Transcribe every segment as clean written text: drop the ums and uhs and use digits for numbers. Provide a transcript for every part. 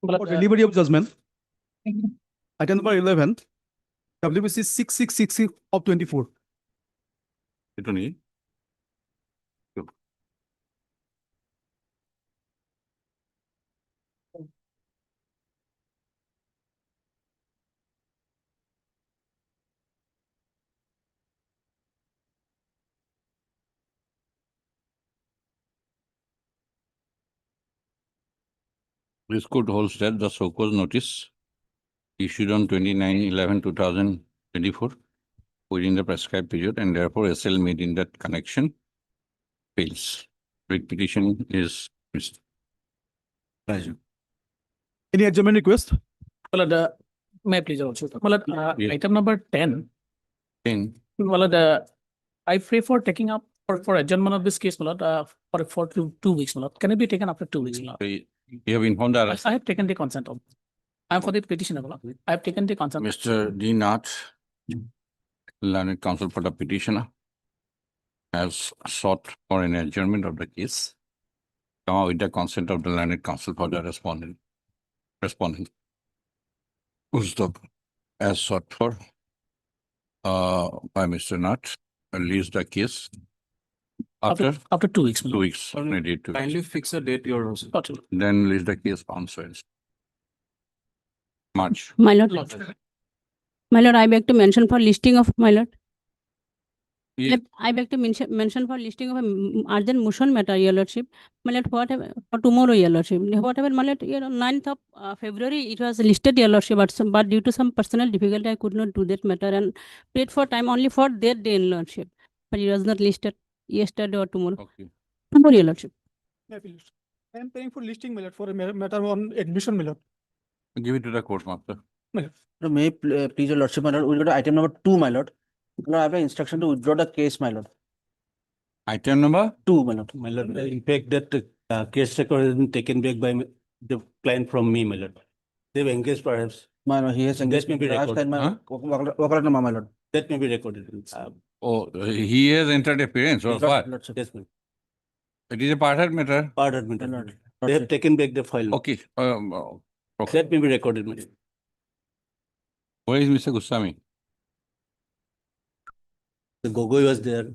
for delivery of judgment. Item number 11, WBC 6666 of 24. itu nih. This court holds that the so-called notice issued on 29/11/2024 within the prescribed period and therefore SL made in that connection fails. Writ petition is missed. Any adjournment request? May I please also? Yes. Item number 10. 10. I pray for taking up for adjournment of this case, for 2 weeks. Can it be taken after 2 weeks? You have informed us. I have taken the consent of. I am for the petition. I have taken the consent. Mr. D. Nath, learned counsel for the petitioner, has sought for an adjournment of the case with the consent of the learned counsel for the respondent. As sought for by Mr. Nath, release the case after After 2 weeks. 2 weeks. Immediate 2 weeks. Kindly fix a date, Your Honor. Then release the case on Wednesday. March. My lord, I beg to mention for listing of my lord. Yeah. I beg to mention for listing of a urgent motion matter, Your Lordship. My lord, whatever for tomorrow, Your Lordship. Whatever, my lord, 9th of February, it was listed, Your Lordship, but due to some personal difficulty, I could not do that matter and paid for time only for that day, Your Lordship. But it was not listed yesterday or tomorrow. Okay. Tomorrow, Your Lordship. I am paying for listing, my lord, for a matter on admission, my lord. Give it to the court, master. May please, Your Lordship, my lord, we go to item number 2, my lord. My lord, I have an instruction to withdraw the case, my lord. Item number 2, my lord. My lord, in fact, that case record has been taken back by the client from me, my lord. They've engaged perhaps. My lord, he has engaged may be last recorded. time, my Huh? Wakalatnama, my lord. That may be recorded. Oh, he has entered appearance or Yes, what? Lordship. Yes, ma'am. It is a parted matter. Pardon me. My lord. They have taken back the file. Okay. That may be recorded, my lord. Where is Mr. Goswami? The Gogoi was there.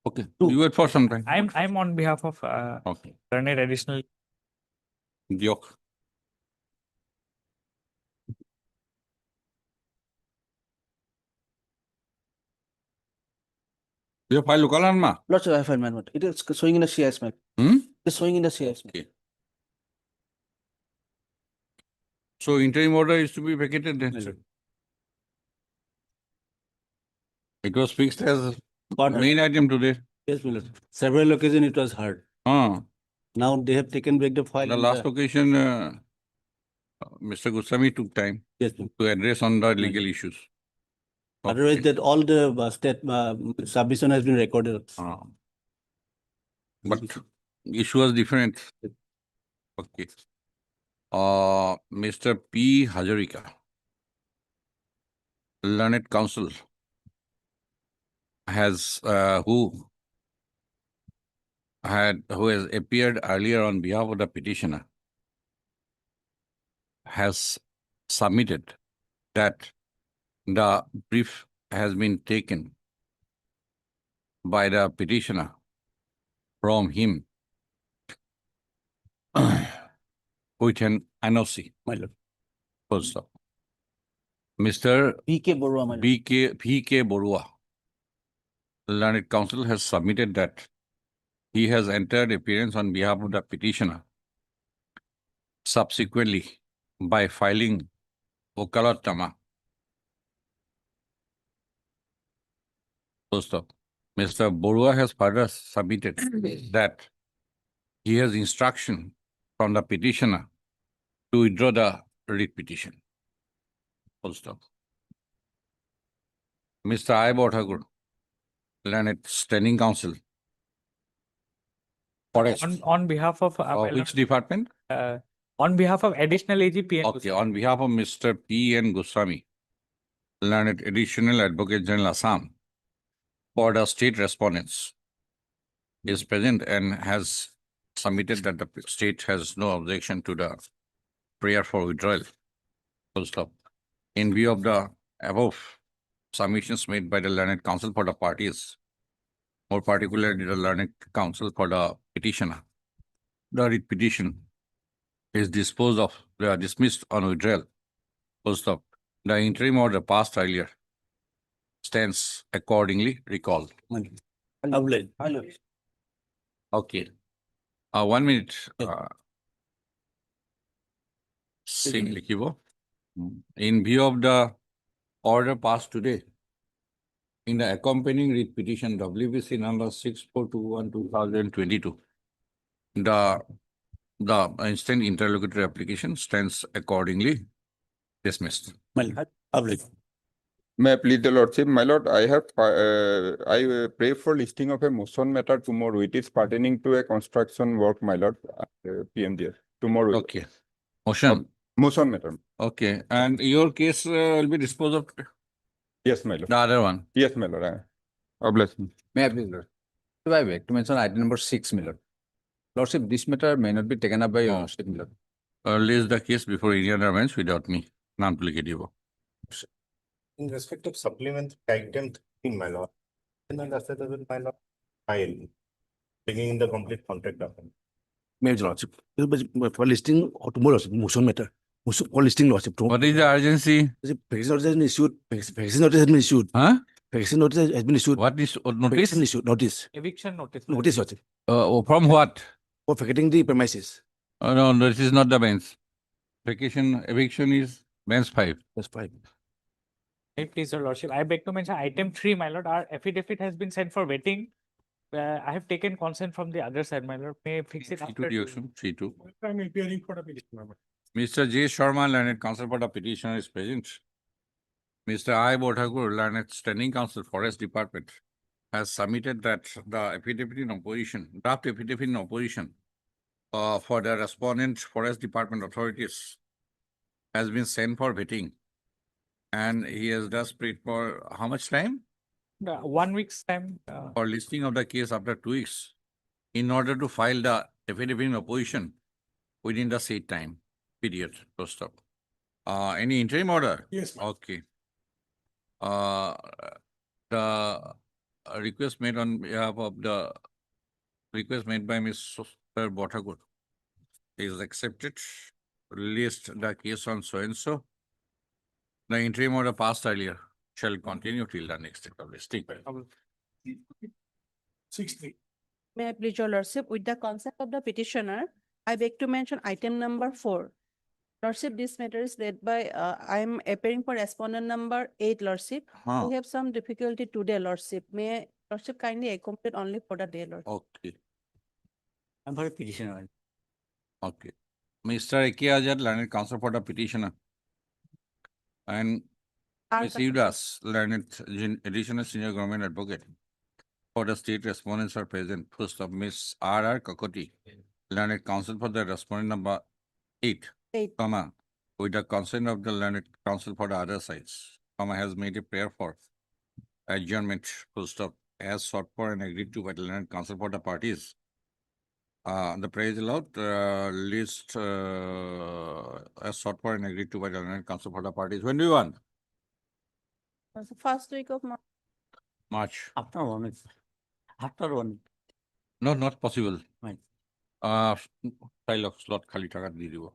Okay. You wait for some time. I'm on behalf of Okay. learned additional. Diok. Your file local ma? Lordship, I have filed, my lord. It is showing in the CS, my. Hmm? It is showing in the CS. Okay. So interim order is to be vacated My then. lord. It was fixed as Pardon. main item today. Yes, my lord. Several occasions it was heard. Now they have taken back the file. The and last occasion, Mr. Goswami took time Yes, ma'am. to address on the legal issues. Otherwise, Okay. that all the state submission has been recorded. But issue was different. Okay. Mr. P. Hajarika, learned counsel, has who has appeared earlier on behalf of the petitioner, has submitted that the brief has been taken by the petitioner from him with an NOC. My lord. Full stop. Mr. PK Borua, my lord. P.K. Borua, learned counsel, has submitted that he has entered appearance on behalf of the petitioner subsequently by filing Okalatama. Full stop. Mr. Borua has further submitted that he has instruction from the petitioner to withdraw the writ petition. Full stop. Mr. I. Thakur, learned standing counsel, Forest. On behalf of Which department? on behalf of additional AGP. Okay, on behalf of Mr. P. N. Goswami, learned additional advocate general Assam, for the state respondents, is present and has submitted that the state has no objection to the prayer for withdrawal. Full stop. In view of the above submissions made by the learned counsel for the parties, more particularly the learned counsel for the petitioner, the writ petition is dismissed on withdrawal. Full stop. The interim order passed earlier stands accordingly recalled. Outline. Okay. 1 minute. Yeah. Same likibo. In view of the order passed today, in the accompanying writ petition WBC number 6421/2022, the instant interlocutory application stands accordingly dismissed. My lord, outline. May I plead the lordship? My lord, I pray for listing of a motion matter tomorrow. It is pertaining to a construction work, my lord, PMDR, tomorrow. Okay. Motion. Motion matter. Okay. And your case will be disposed of today? Yes, my lord. The other one. Yes, my lord. Bless me. May I please, Lord? So I beg to mention item number 6, my lord. Lordship, this matter may not be taken up by your lordship, my lord. List the case before any other amends without me. Non-applicable. In respect of supplement item 13, my lord, and then after that, my lord, file, bringing in the complete contract document. May your lordship. For listing or tomorrow, motion matter. Motion for listing lordship. What is the urgency? Vacation notice has been issued. Vacation notice has been issued. Huh? Vacation notice has been issued. What is notice? Vacation issued. Notice. Eviction notice. Notice, lordship. From what? For vacating the premises. No, this is not the bench. Eviction is bench 5. That's fine. May it please, your lordship, I beg to mention item 3, my lord, our affidavit has been sent for vetting. I have taken consent from the other side, my lord. May I fix it after? C2. I'm appearing for the petition. Mr. J. Sharma, learned counsel for the petitioner is present. Mr. I. Bodhagur, learned standing counsel, Forest Department, has submitted that the affidavit in opposition, draft affidavit in opposition for the respondent Forest Department authorities has been sent for vetting. And he has just prayed for how much time? 1 week's time. For listing of the case after 2 weeks in order to file the affidavit in opposition within the said time period. First up. Any interim order? Yes, Okay. The request made on behalf of the request made by Mr. Bodhagur is accepted. List the case on so and so. The interim order passed earlier shall continue till the next date of listing. 6-3. May I please your lordship, with the consent of the petitioner, I beg to mention item number 4. Lordship, this matter is led by, I am appearing for respondent number 8, lordship. We have some difficulty today, lordship. May lordship kindly accommodate only for the day, lordship. Okay. I'm for a petitioner. Okay. Mr. A.K. Azad, learned counsel for the petitioner. And Ms. Yudas, learned additional senior government advocate for the state respondents are present. First of Ms. R.R. Kakoti, learned counsel for the respondent number 8, 8. With the consent of the learned counsel for the other sides, has made a prayer for adjournment, first of, as sought for and agreed to by the learned counsel for the parties. The prayer is allowed, list as sought for and agreed to by the learned counsel for the parties. When do you want? The first week of March. March. After 1 week. After 1 week. No, not possible. Right. File of slot khali thaka di dibo.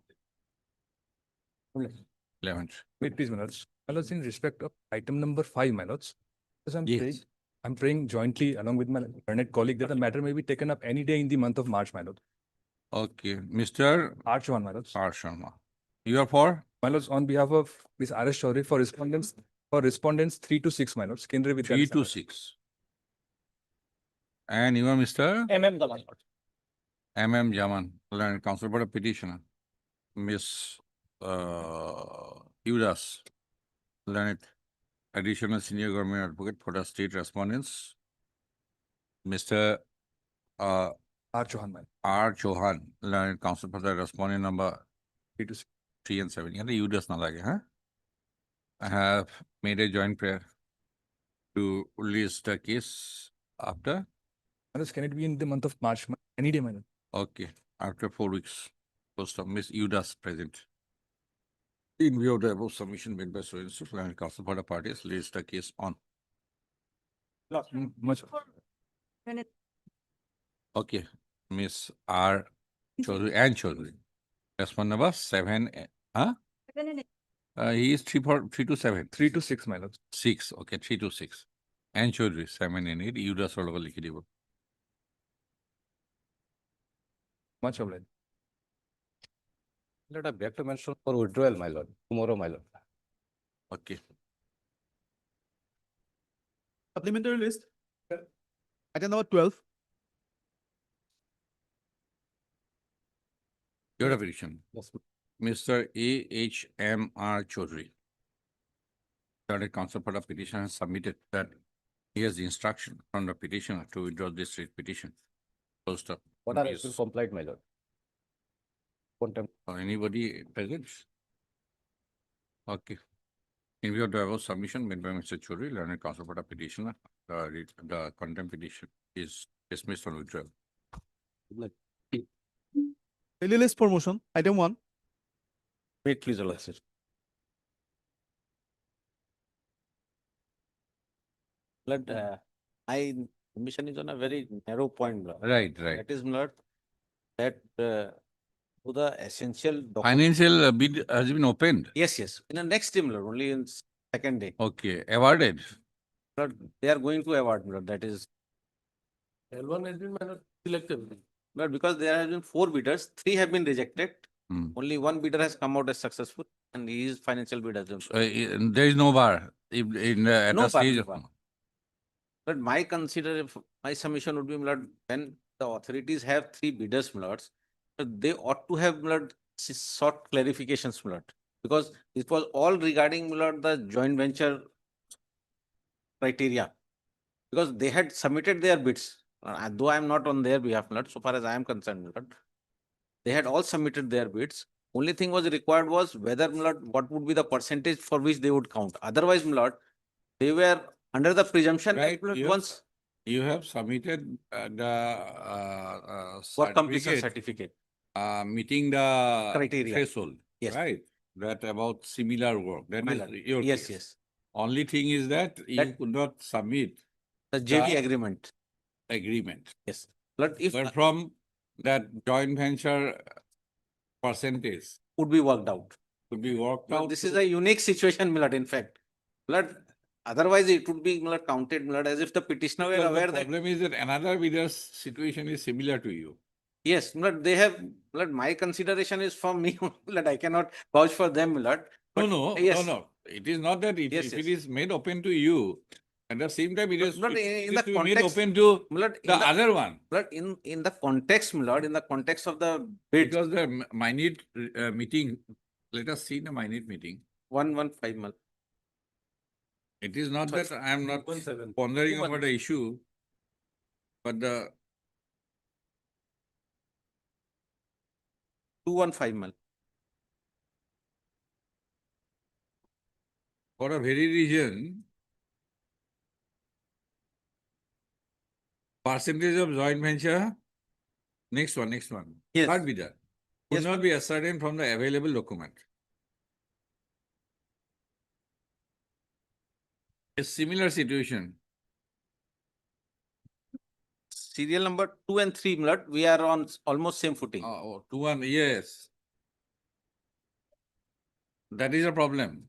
11th. Wait, please, my lords. My lords, in respect of item number 5, my lords, because Yes. I'm praying jointly along with my learned colleague that the matter may be taken up any day in the month of March, my lord. Okay, Mr. March 1, my lords. R. Sharma. You are for? My lords, on behalf of Ms. R.S. Chaudhary for respondents 3 to 6, my lords. Kendra 3 to 6. And you are Mr. MM the my lord. M.M. Jaman, learned counsel for the petitioner. Miss Yudas, learned additional senior government advocate for the state respondents. Mr. R. Chauhan, my lord. R. Chauhan, learned counsel for the respondent number 3 to 6. 3 and 7. Yeah, Yudas na lage, huh? I have made a joint prayer to list the case after. My lords, can it be in the month of March? Any day, my lord. Okay, after 4 weeks. Post of Miss Yudas present. In view of the above submission made by so and so, learned counsel for the parties, lays the case on. Much. Okay, Miss R. Chaudhary and Chaudhary. Respond number 7, huh? He is 3 to 7. 3 to 6, my lord. 6, okay, 3 to 6. And Chaudhary, 7 and 8, you just sort of liquidable. Much obliged. Let a back to mention for withdrawal, my lord, tomorrow, my lord. Okay. Supplementary list. Item number 12. Your petition. Mr. A.H.M.R. Chaudhary. Chartered counsel for the petition has submitted that he has the instruction from the petitioner to withdraw this writ petition. Post up. What are Is- the complaint, my lord? Contempt. Or anybody present? Okay. In view of the above submission made by Mr. Chaudhary, learned counsel for the petitioner, the contempt petition is dismissed on withdrawal. Daily list for motion. Item 1. Wait, please, your lordship. Lord, my mission is on a very narrow point, Lord. Right, right. That is, Lord, that to the essential document. Financial bid has been opened. Yes, yes. In the next team, Lord, only in second day. Okay, awarded. Lord, they are going to award, Lord. That is, L1 has been selected. Lord, because there have been 4 bidders, 3 have been rejected. Hmm. Only 1 bidder has come out as successful, and his financial bid has been. There is no bar if in at No the bar, stage no of. bar. But my submission would be, Lord, when the authorities have 3 bidders, Lord, they ought to have, Lord, sought clarifications, Lord, because it was all regarding, Lord, the joint venture criteria, because they had submitted their bids. Though I am not on their behalf, Lord, so far as I am concerned, Lord, they had all submitted their bids. Only thing was required was whether, Lord, what would be the percentage for which they would count. Otherwise, Lord, they were under the presumption Right, that, Lord, yes. once You have submitted work completion certificate certificate. meeting the Criteria. threshold, Yes. right? That about similar work. That My is lord. your Yes, case. yes. Only thing is that you That- could not submit The JV The- agreement. agreement. Yes. Lord, if But from that joint venture percentage would be worked out. could be worked Lord, out. this is a unique situation, Lord, in fact. Lord, otherwise it would be, Lord, counted, Lord, as if the petitioner were Because aware the that, problem is that another bidder's situation is similar to you. yes, Lord, they have, Lord, my consideration is for me, Lord, I cannot vouch for them, Lord. No, But no, yes. no. It is not that Yes, if it yes. is made open to you, at the same time it is Lord, it in is the to be made context, open to Lord, the other one. Lord, in the context, Lord, in the context of the bid, Because the minute meeting, let us see the minute meeting. 115, Lord. It is not Sorry. that I am not 217. pondering 217. over the issue, but the 215, Lord. for a very reason, percentage of joint venture, next one. Yes. Third bidder, could Yes, not ma'am. be ascertained from the available document. A similar situation. Serial number 2 and 3, Lord, we are on almost same footing. 2-1, yes. That is a problem.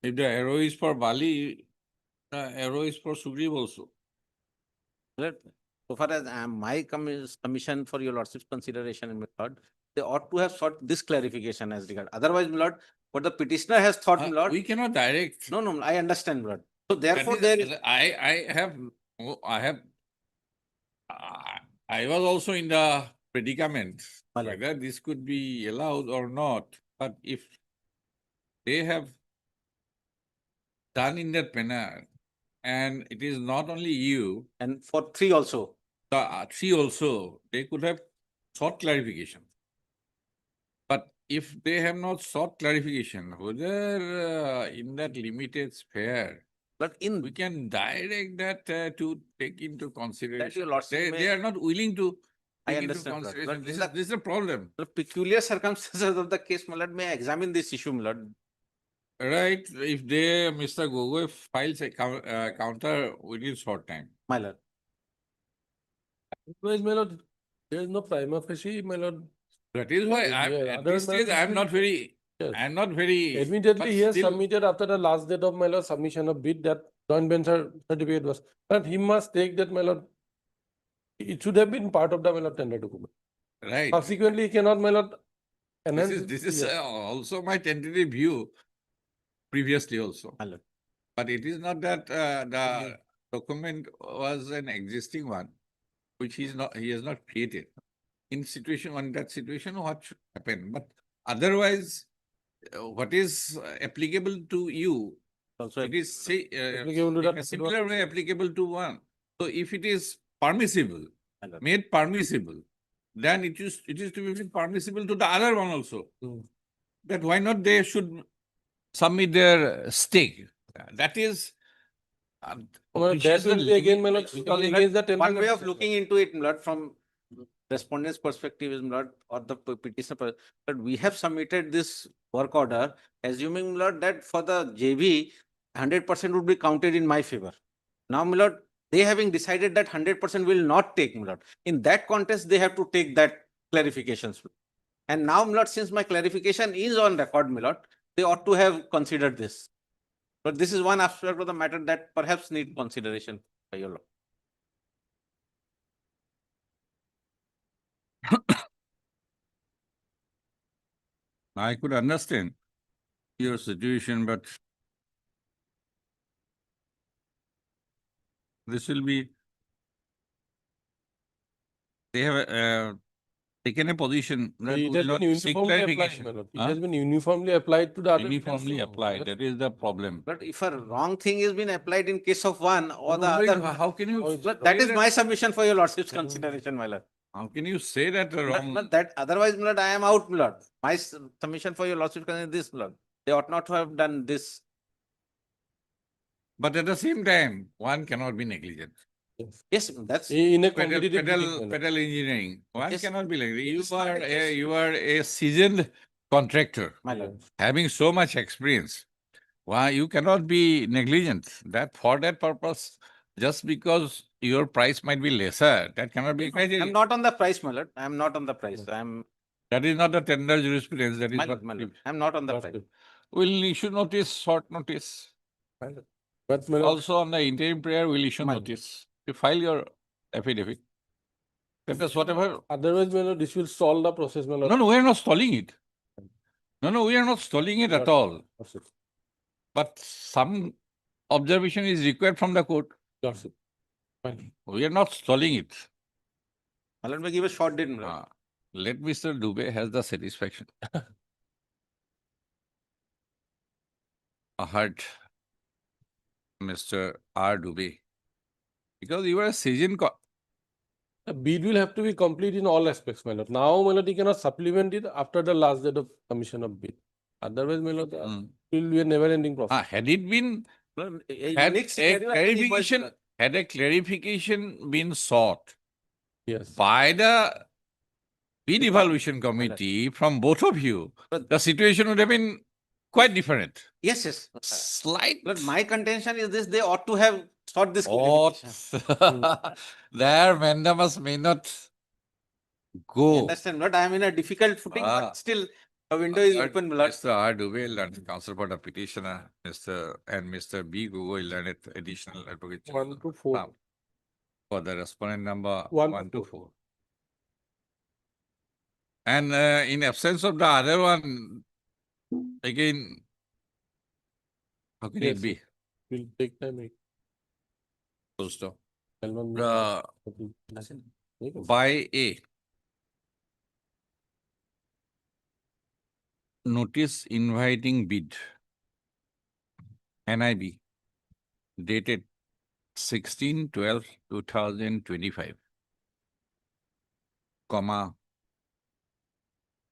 If the arrow is for Bali, the arrow is for Sugriv also. Lord, so far as my commission for your lordship's consideration and method, they ought to have sought this clarification as regard. Otherwise, my lord, what the petitioner has thought, my lord. We cannot direct. No, I understand, Lord. So That therefore, is- there is. I was also in the predicament My lord. whether this could be allowed or not. But if they have done in that manner, and it is not only you, And for 3 also. the 3 also, they could have sought clarification. But if they have not sought clarification, whether in that limited sphere, But in we can direct that to take into that, consideration. your lordship They may, are not willing to I take into understand, my lord. consideration. But This in is, this is a problem. the peculiar circumstances of the case, my lord, may I examine this issue, my lord? Right, if they, Mr. Gogoi files a counter within short time. My lord. Otherwise, my lord, there is no prima facie, my lord. That is why Yeah, I'm, yeah, at otherwise this my stage, lord, I'm not very, yes. I'm not very. Admittedly, but he has still- submitted after the last date of my lord submission of bid that joint venture certificate was, but he must take that, my lord. It should have been part of the, my lord, tender document. Right. Subsequently, he cannot, my lord, This enhance. is, this is yes. also my tentative view previously also. My lord. But it is not that the document was an existing one, which he has not created. In that situation, what should happen? But otherwise, what is applicable to you, Also, it is say, Applicable to in a that similar way applicable to one. So if it is permissible, my lord. made permissible, then it is to be made permissible to the other one also. That why not they should submit their stake? That is. Well, which that is the will be again, my limit, lord, because against the tender. One way of condition. looking into it, my lord, from respondent's perspective is, my lord, or the petitioner, but we have submitted this work order, assuming, my lord, that for the JV, 100% would be counted in my favor. Now, my lord, they having decided that 100% will not take, my lord. In that context, they have to take that clarifications. And now, my lord, since my clarification is on record, my lord, they ought to have considered this. But this is one aspect of the matter that perhaps need consideration by your lord. I could understand your situation, but this will be, they have taken a position that It will has not been seek uniformly applied, clarification. my lord. It Huh? has been uniformly applied to the other. Uniformly bids. applied, Yes. that is the problem. But if a wrong thing has been applied in case of one or the Wait, other, how can you? but that say is my submission for your lordship's consideration, my lord. How can you say that the wrong? But that otherwise, my lord, I am out, my lord. My submission for your lordship's consideration is this, my lord. They ought not to have done this. But at the same time, one cannot be negligent. Yes, that's In a Pedal, competitive bidding, my pedal, lord. pedal engineering. One Yes. cannot be negligent. It is not a case. You are a seasoned contractor, my lord. having so much experience. Why you cannot be negligent? That for that purpose, just because your price might be lesser, that cannot be a criteria. I'm not on the price, my lord. I'm not on the price. I'm That is not the tender jurisprudence. That is my what lord, my lord. I'm not on the price. we'll issue notice, short notice. But my lord, Also on the interim prayer, we'll issue My- notice. You file your affidavit. That is whatever. otherwise, my lord, this will solve the process, my lord. No, we are not stalling it. No, we are not stalling it at all. Lordship. But some observation is required from the court. Lordship. Fine. We are not stalling it. My lord may give a short date, my lord. Let Mr. Dubey has the satisfaction. I heard Mr. R. Dubey. Because you are a seasoned The bid will have to be complete in all aspects, my lord. Now, my lord, you cannot supplement it after the last date of submission of bid. Otherwise, my lord, it will be a never-ending process. Had it been Lord, had unique a scenario, I think, was- clarification been sought Yes. by the bid evaluation committee from both of you, But- the situation would have been quite different. Yes, yes. Slight. Lord, my contention is this, they ought to have sought this Ought. clarification. Their mandamus may not I go. understand, Lord, I am in a difficult footing, Ah. but still a window is But open, Lord. Mr. R. Dubey, learned counsel for the petitioner, Mr. B. Gugoi, learned additional advocate. 1 to 4. Now, for the respondent number 1 1 to to 4. And in absence of the other one, again, how can Yes, it be? Will take time. Closed off. L1 By A, notice inviting bid, NIB, dated 16/12/2025, comma,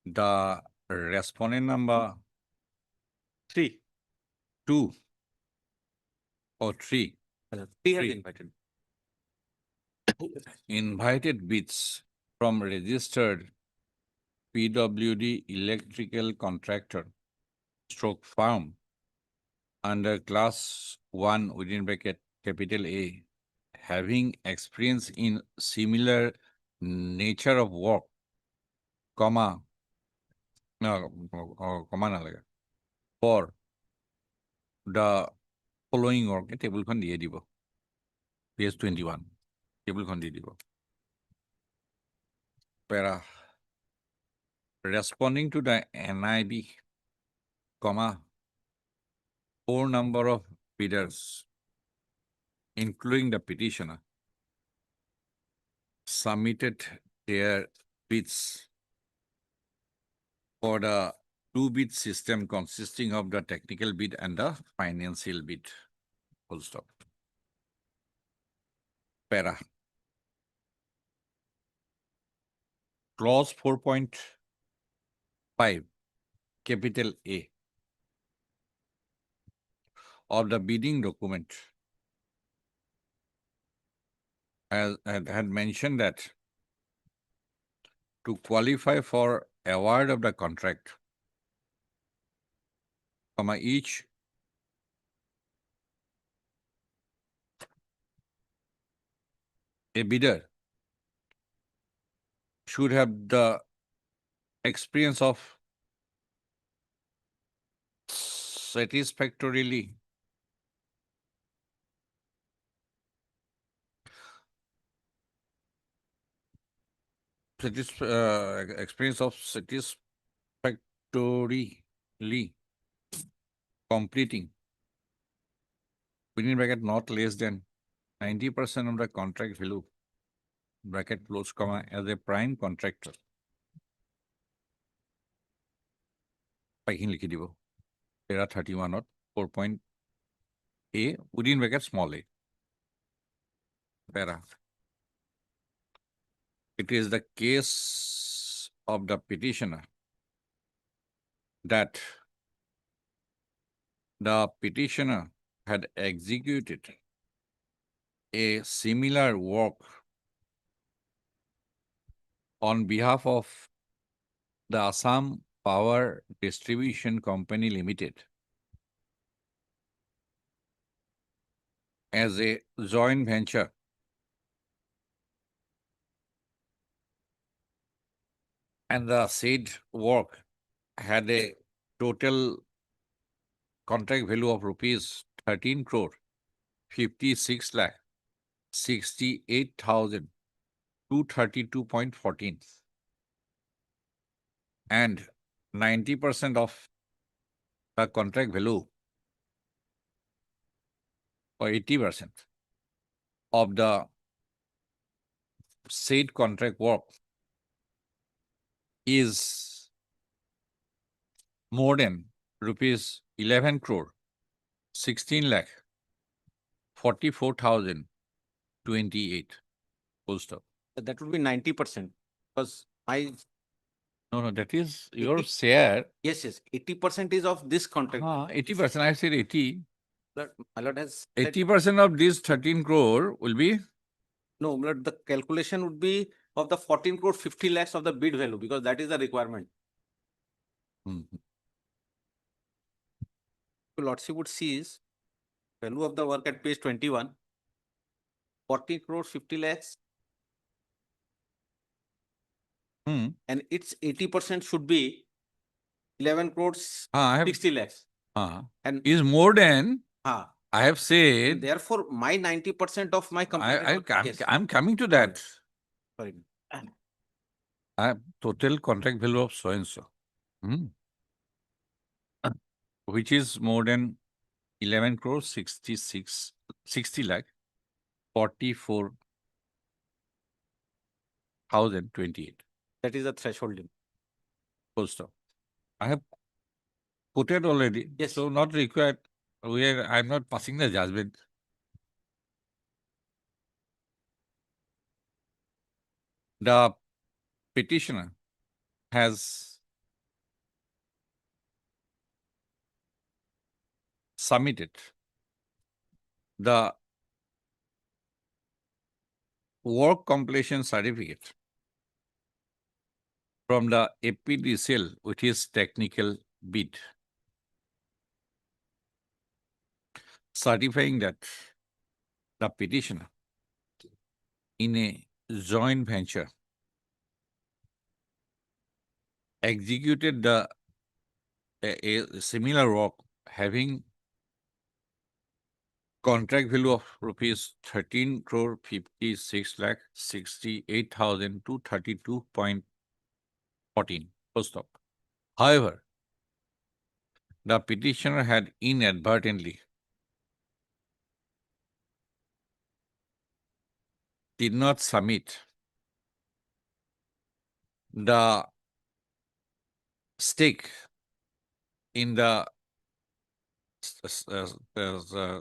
the respondent number 3. 2 or 3 3 has Three. invited. invited bids from registered PWD electrical contractor stroke firm under class 1 within bracket capital A, having experience in similar nature of work, comma, no, comma nalega, for the following work, table con diye dibo. Page 21, table con diye dibo. Para responding to the NIB, comma, 4 number of bidders, including the petitioner, submitted their bids for the 2-bid system consisting of the technical bid and the financial bid. Full stop. Para. Clause 4.5, capital A of the bidding document had mentioned that to qualify for award of the contract, each a bidder should have the experience of satisfactorily experience of satisfactorily completing within bracket not less than 90% of the contract value, bracket close comma, as a prime contractor. Pahin likhi dibo. Para 31 or 4.A within bracket small a. Para. It is the case of the petitioner that the petitioner had executed a similar work on behalf of the Assam Power Distribution Company Limited as a joint venture and the said work had a total contract value of rupees 13 crore 56 lakh 68,232.14 and 90% of the contract value or 80% of the said contract work is more than rupees 11 crore 16 lakh 44,028. Full stop. That would be 90% because No, that is your share. yes, 80% is of this contract. 80%. I said 80. But my lord has said- 80% of this 13 crore will be. No, my lord, the calculation would be of the 14 crore 50 lakhs of the bid value because that is the requirement. Lordship would see is value of the work at page 21, 40 crore 50 lakhs, and its 80% should be 11 crores I have 60 lakhs. and is more than I have said. Therefore, my 90% of my company. I'm coming to that. Sorry. Total contract value of so and so, which is more than 11 crore 60 lakh 44,028. That is the threshold limit. Full stop. I have put it already. Yes. So not required. I'm not passing the judgment. The petitioner has submitted the work completion certificate from the APDCL with his technical bid, certifying that the petitioner in a joint venture executed a similar work having contract value of rupees 13 crore 56 lakh 68,232.14. Full stop. However, the petitioner had inadvertently did not submit the stake in the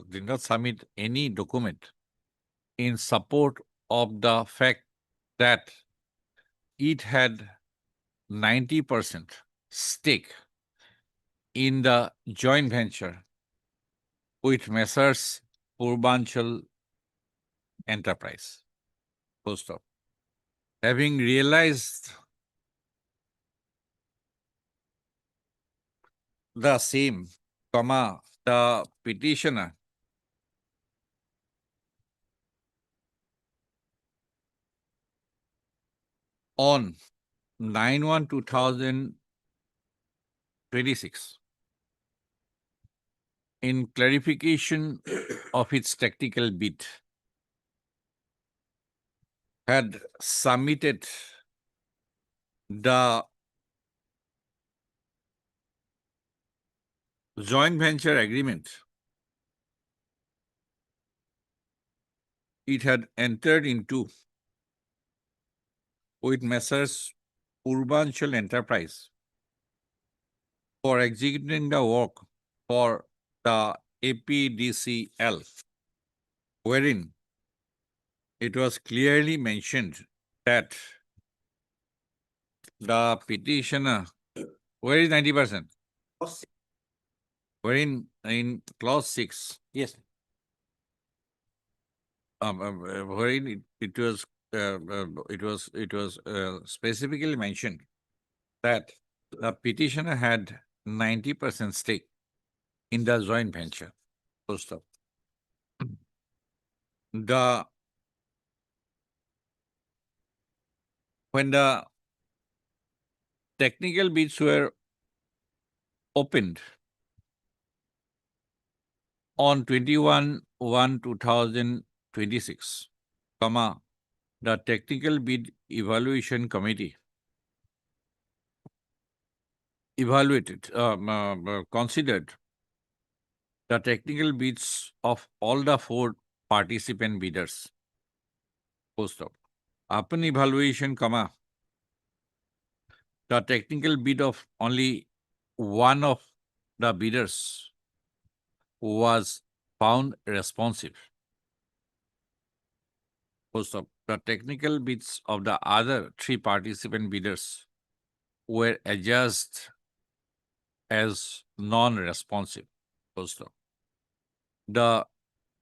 did not submit any document in support of the fact that it had 90% stake in the joint venture with Messrs. Purbanchal Enterprise. Full stop. Having realized the same, the petitioner on 9/1/2026 in clarification of its technical bid had submitted the joint venture agreement it had entered into with Messrs. Purbanchal Enterprise for executing the work for the APDCL, wherein it was clearly mentioned that the petitioner, where is 90%? Wherein in clause 6, Yes. wherein it was specifically mentioned that the petitioner had 90% stake in the joint venture. Full stop. When the technical bids were opened on 21/1/2026, the technical bid evaluation committee considered the technical bids of all the 4 participant bidders. Full stop. Upon evaluation, the technical bid of only one of the bidders was found responsive. Full stop. The technical bids of the other 3 participant bidders were adjudged as non-responsive. Full stop. The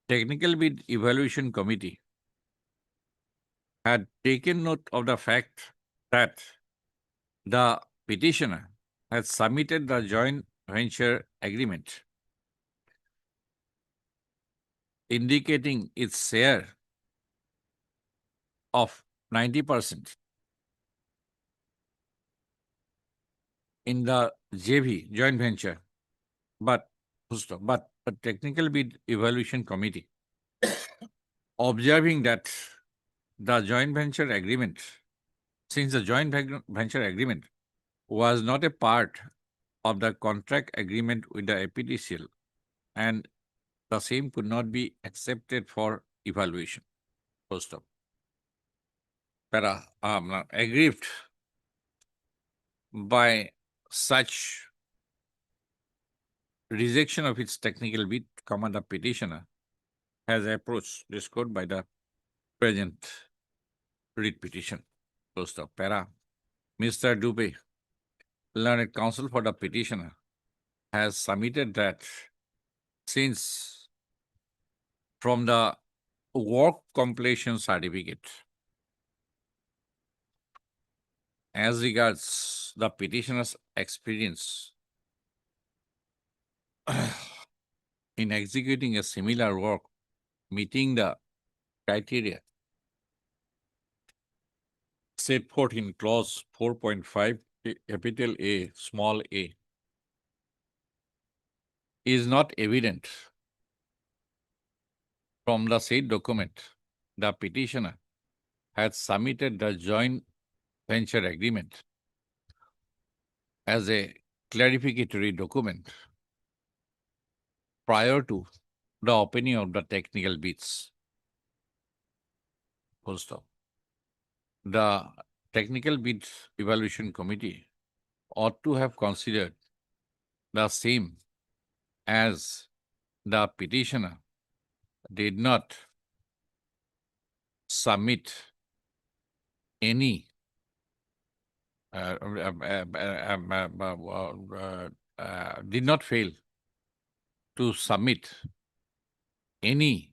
technical bid evaluation committee had taken note of the fact that the petitioner had submitted the joint venture agreement indicating its share of 90% in the JV, joint venture, but the technical bid evaluation committee, observing that the joint venture agreement, since the joint venture agreement was not a part of the contract agreement with the APDCL, and the same could not be accepted for evaluation. Full stop. Aggrieved by such rejection of its technical bid, the petitioner has approached this court by the present writ petition. Full stop. Mr. Dubey, learned counsel for the petitioner, has submitted that since from the work completion certificate as regards the petitioner's experience in executing a similar work meeting the criteria set forth in clause 4.5 capital A small a is not evident from the said document. The petitioner has submitted the joint venture agreement as a clarificatory document prior to the opening of the technical bids. Full stop. The technical bid evaluation committee ought to have considered the same as the petitioner did not submit any did not fail to submit any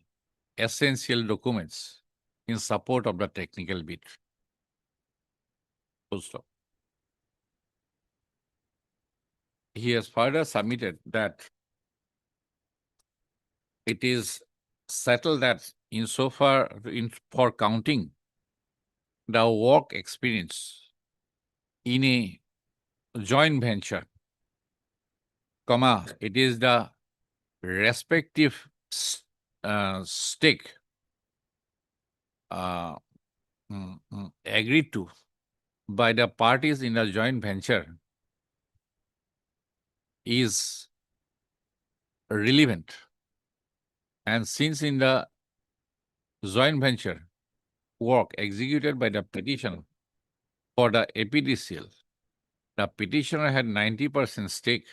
essential documents in support of the technical bid. Full stop. He has further submitted that it is settled that insofar for counting the work experience in a joint venture, comma, it is the respective stake agreed to by the parties in the joint venture is relevant. And since in the joint venture work executed by the petitioner for the APDCL, the petitioner had 90% stake,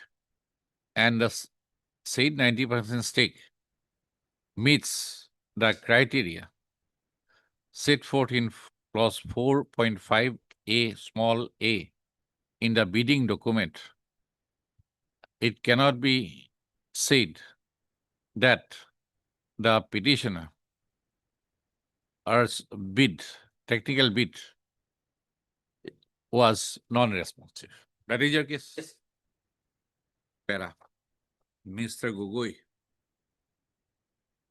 and the said 90% stake meets the criteria set forth in clause 4.5a small a in the bidding document. It cannot be said that the petitioner or technical bid was non-responsive. That is your case? Yes. Para. Mr. Gogoi,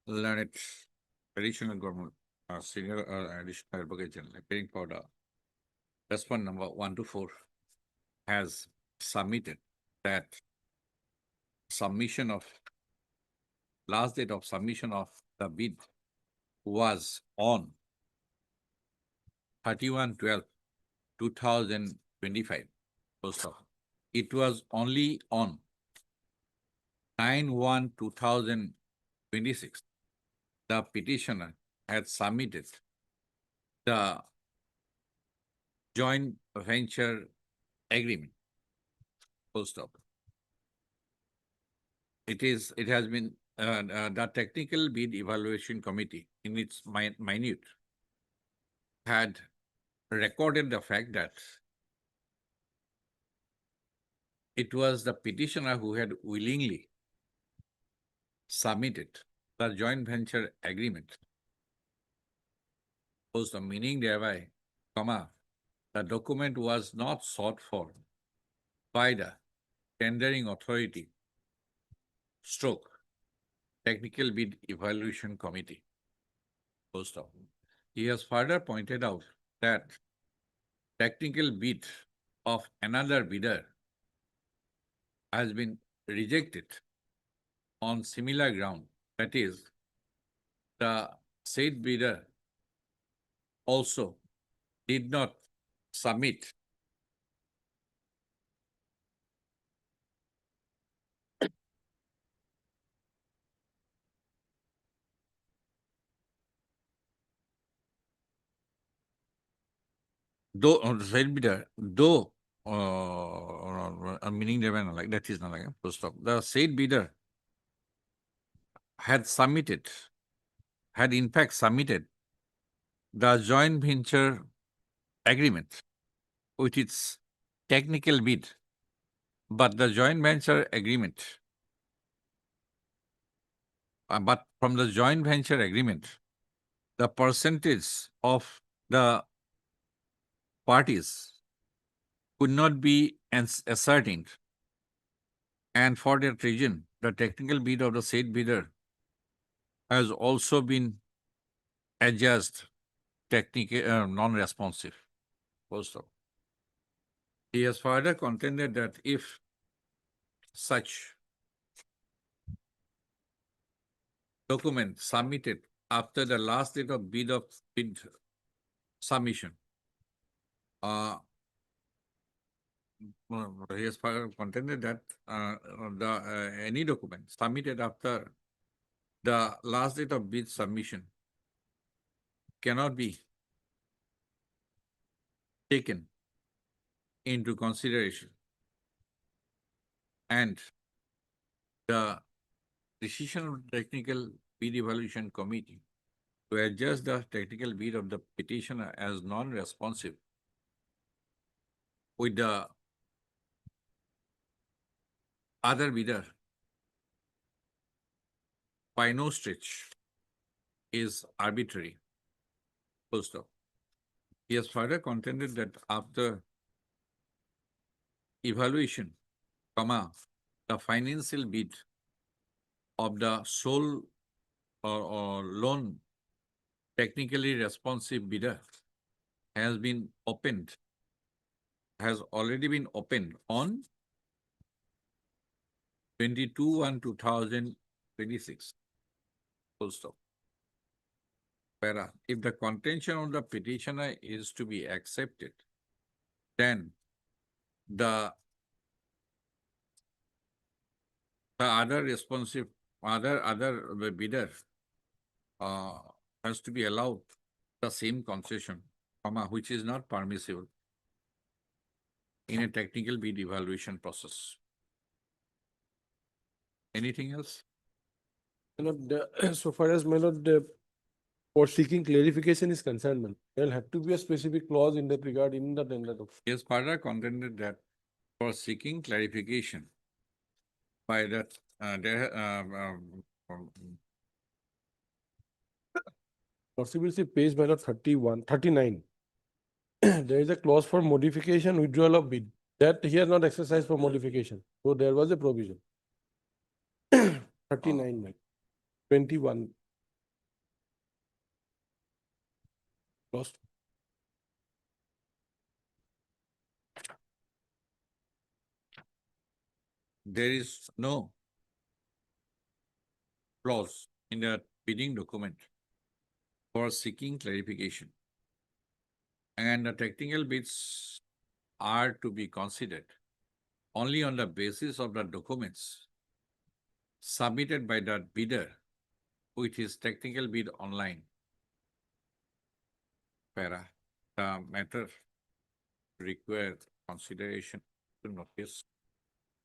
learned additional government, senior additional advocate general, appearing for the respondent number 1 to 4, has submitted that submission of last date of submission of the bid was on 31/12/2025. First off, it was only on 9/1/2026. The petitioner had submitted the joint venture agreement. Full stop. It has been the technical bid evaluation committee in its minute had recorded the fact that it was the petitioner who had willingly submitted the joint venture agreement. Was the meaning thereby, comma, the document was not sought for by the tendering authority stroke technical bid evaluation committee. Full stop. He has further pointed out that technical bid of another bidder has been rejected on similar ground. That is, the said bidder also did not submit said bidder, though meaning like that is not like full stop. The said bidder had in fact submitted the joint venture agreement with its technical bid, but the joint venture agreement, but from the joint venture agreement, the percentage of the parties could not be ascertained. And for that reason, the technical bid of the said bidder has also been adjudged technical, non-responsive. First of all. He has further contended that if such document submitted after the last date of bid submission, he has further contended that any document submitted after the last date of bid submission cannot be taken into consideration, and the decision of the technical bid evaluation committee to adjust the technical bid of the petitioner as non-responsive with the other bidder by no stretch is arbitrary. Full stop. He has further contended that after evaluation, the financial bid of the sole or loan technically responsive bidder has already been opened on 22/1/2026. Full stop. If the contention of the petitioner is to be accepted, then the other bidder has to be allowed the same concession, which is not permissible in a technical bid evaluation process. Anything else? So far as for seeking clarification is concerned, there will have to be a specific clause in that regard in the tender document. He has further contended that for seeking clarification by that Possibility page 39. There is a clause for modification, withdrawal of bid. That he has not exercised for modification. So there was a provision. 39, 21. Lost. there is no clause in the bidding document for seeking clarification, and the technical bids are to be considered only on the basis of the documents submitted by the bidder with his technical bid online. The matter requires consideration to notice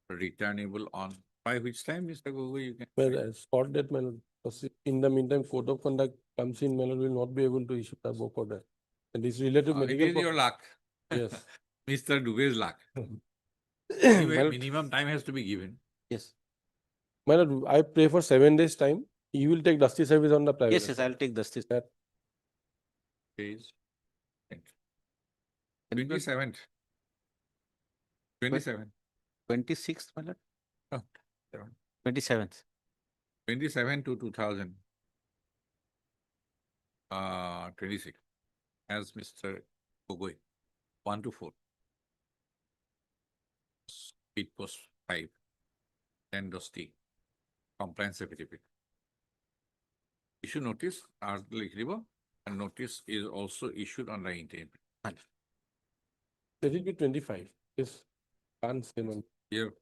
returnable on by which time, Mr. Gogoi, you can. Well, spot that, in the meantime, code of conduct comes in, will not be able to issue a book order. And this related It is your luck. Yes. Mr. Dubey's luck. My Anyway, lord, minimum time has to be given. Yes. my lord, I pray for 7 days time. You will take dusty service on the private. Yes, yes, I'll take this. Days. 27th. 27th. 26th, my lord. Oh, 27th. 27 to 2026. As Mr. Gogoi, 1 to 4. Speed post 5. Then dusty. Compliance affidavit. Issue notice, and notice is also issued on the intent. Let it be 25. Yes. Can't say, man. Here,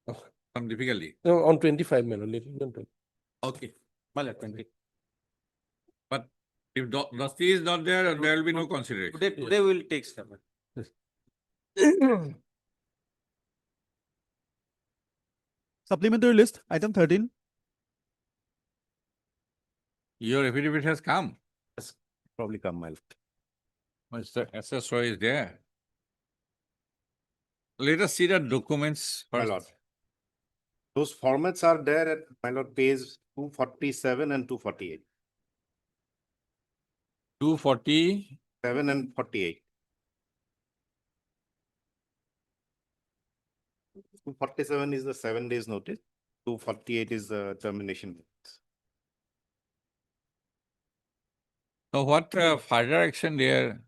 Oh. some difficulty. No, on 25, let it be on 20. Okay. My lord, 20. But if dusty is not there, there will be no consideration. Today we will take step. Supplementary list, item 13. Your affidavit has come. Probably come, my lord. Mr. SSO is there. Let us see the documents My first. lord. Those formats are there at, my lord, page 247 and 248. 240. 7 and 48. 247 is the 7 days notice. 248 is the termination. So what further action they are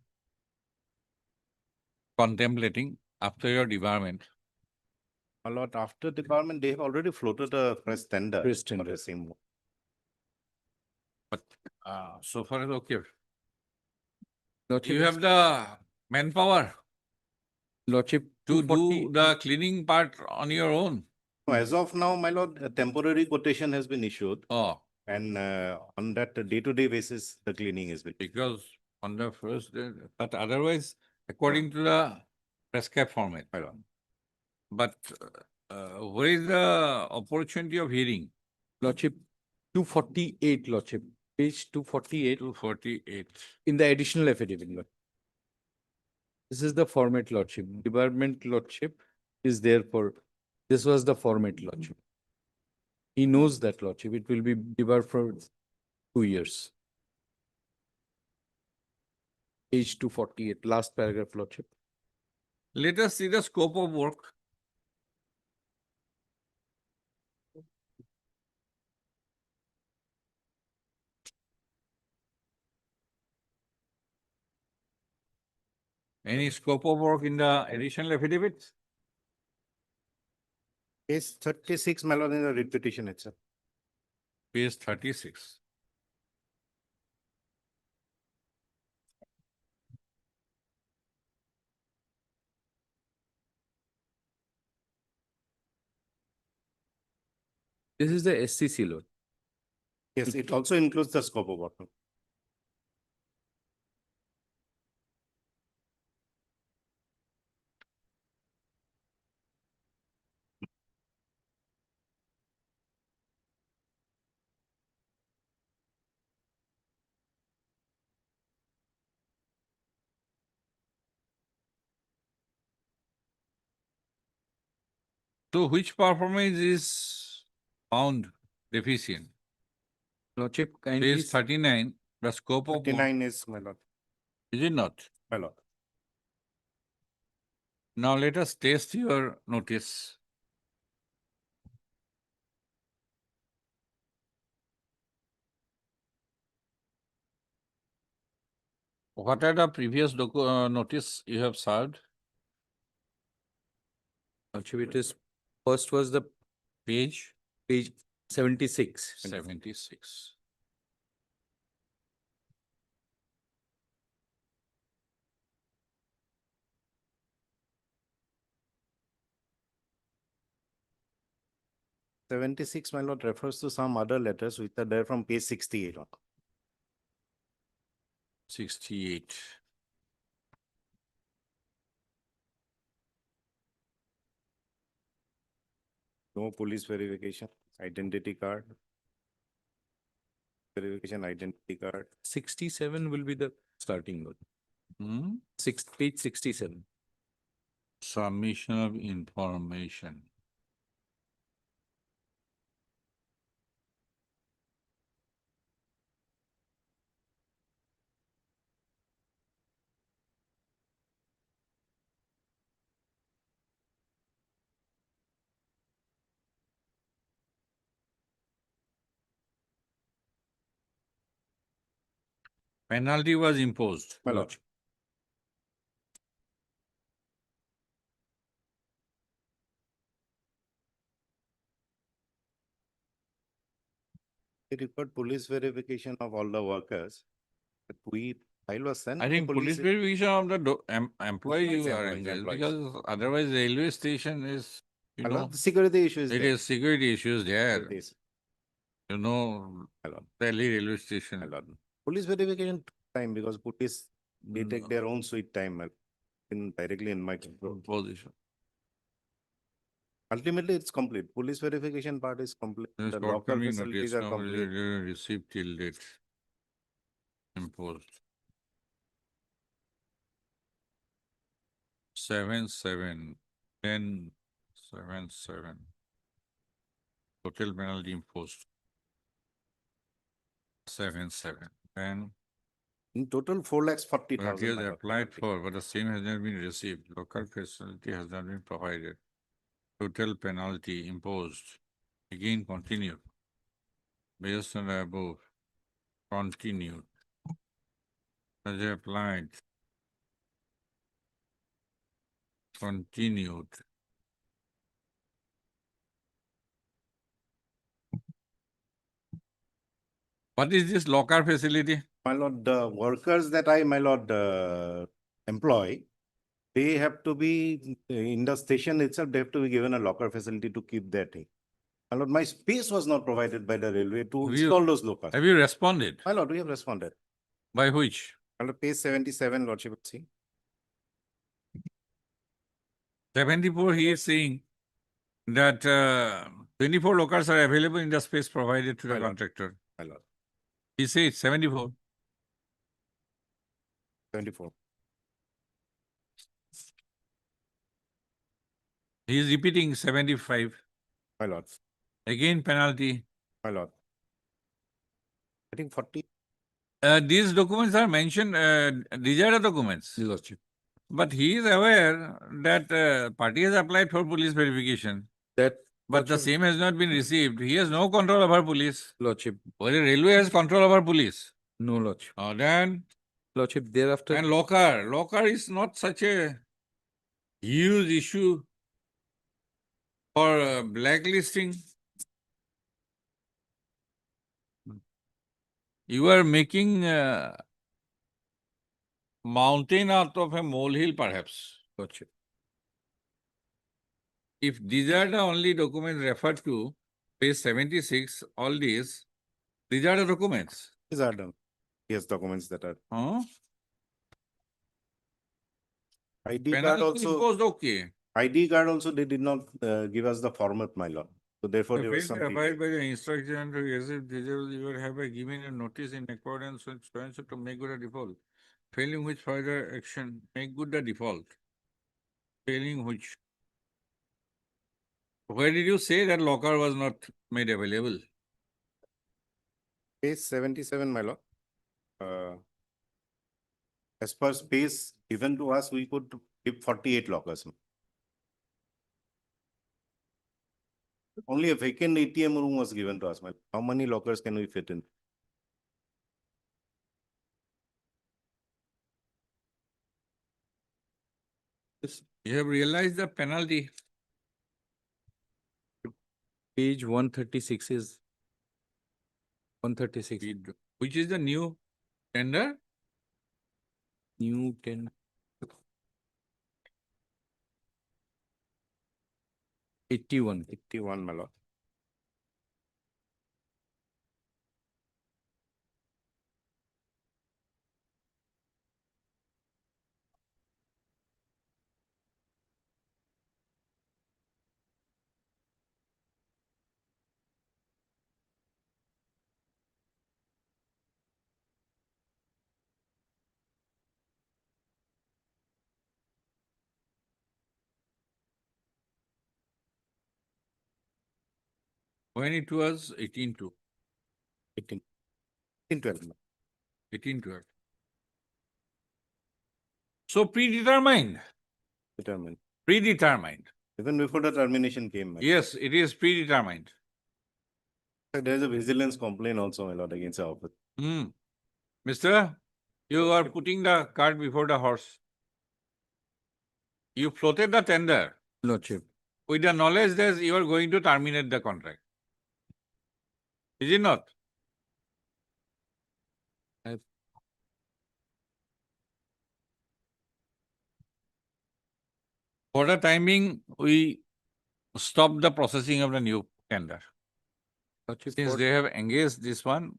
contemplating after your debarment? A lot after debarment, they have already floated a press tender. Press for tender. the same work. But so far as okay. Lordship, You have the manpower Lordship, to 240 do the cleaning part on your own. So as of now, my lord, a temporary quotation has been issued, Oh, and on that day-to-day basis, the cleaning is been. because on the first day, but otherwise, according to the prescribed format. My lord. But where is the opportunity of hearing? Lordship, 248, Lordship, page 248 248. in the additional affidavit. Lord. This is the format, Lordship. Debarment, Lordship, is there for, this was the format, Lordship. He knows that, Lordship. It will be debarred for 2 years. Page 248, last paragraph, Lordship. Let us see the scope of work. Any scope of work in the additional affidavit? Case 36, my lord, in the writ petition itself. Page 36. This is the SCC, Lord. Yes, it also includes the scope of work. So which performance is found deficient? Lordship, kindly, Page 39, the scope of work, 39 is, my lord, is it not? my lord. Now let us test your notice. What are the previous notice you have served? Lordship, it is, first was the Page page 76. 76. '76, my lord, refers to some other letters which are there from page 68 on. 68. No police verification, identity card. Verification, identity card. 67 will be the starting, Lord. Hmm? Page 67. Submission of information. Penalty was imposed. My lord. They required police verification of all the workers. But file was sent. I to think police verification of the employee you are Employees, engaged, employees. because otherwise railway station is, you My know, lord, the security issue is it there. is security issues there. It is. You know, My lord. Delhi railway My station. lord. Police verification took time because police, they take No. their own sweet time directly in my control. Position. Ultimately, it's complete. Police verification part is complete. This The local forthcoming facilities notice are complete. received till date. Imposed. 7/7, 10/7/7. Total penalty imposed. 7/7. Then In total, 4,40,000. penalty is my lord, applied penalty. for, but the same has not been received. Local facility has not been provided. total penalty imposed. Again, continued. Based on the above, continued. As applied. Continued. What is this locker facility? My lord, the workers that I, my lord, employ, they have to be in the station itself, they have to be given a locker facility to keep their thing. My lord, my space was not provided by the railway to Have you- install those lockers. Have you responded? My lord, we have responded. By which? My lord, page 77, lordship, see. 74, he is saying that 24 lockers are available in the space provided to the My lord. contractor. My lord, He says 74. 74. He is repeating 75. My lord, Again, penalty. my lord. I think 40. These documents are mentioned, these are the documents. Your Lordship. But he is aware that party has applied for police verification, That, but the same has not been received. He has no control over police. Lordship, Whether railway has control over police. no, Lordship. Then, Lordship, thereafter, and locker is not such a huge issue for blacklisting. You are making mountain out of a molehill, perhaps. Lordship. If these are the only documents referred to, page 76, all these are the documents. These are the, yes, documents that are. Huh? ID card Penalty also, imposed, okay. ID card also, they did not give us the format, my lord. So therefore, there was Failed some. to abide by the instruction to receive details, you will have a given a notice in accordance with so and so to make good a default. Failing which further action, make good the default. Failing which. Where did you say that locker was not made available? Page 77, my lord. As per space given to us, we could keep 48 lockers. Only a vacant ATM room was given to us. My lord. How many lockers can we fit in? You have realized the penalty. Page 136 is 136. Which is the new tender? New 10. 81. 81, my lord. When it was 18-2, 18. 12. 18-12. So predetermined, Determined. predetermined. Even before the termination came. My lord. Yes, it is predetermined. There is a vigilance complaint also, my lord, against our office. Mister, you are putting the cart before the horse. You floated the tender Lordship. with the knowledge that you are going to terminate the contract. Is it not? For the time being, we stop the processing of the new tender. Lordship, Since for- they have engaged this one,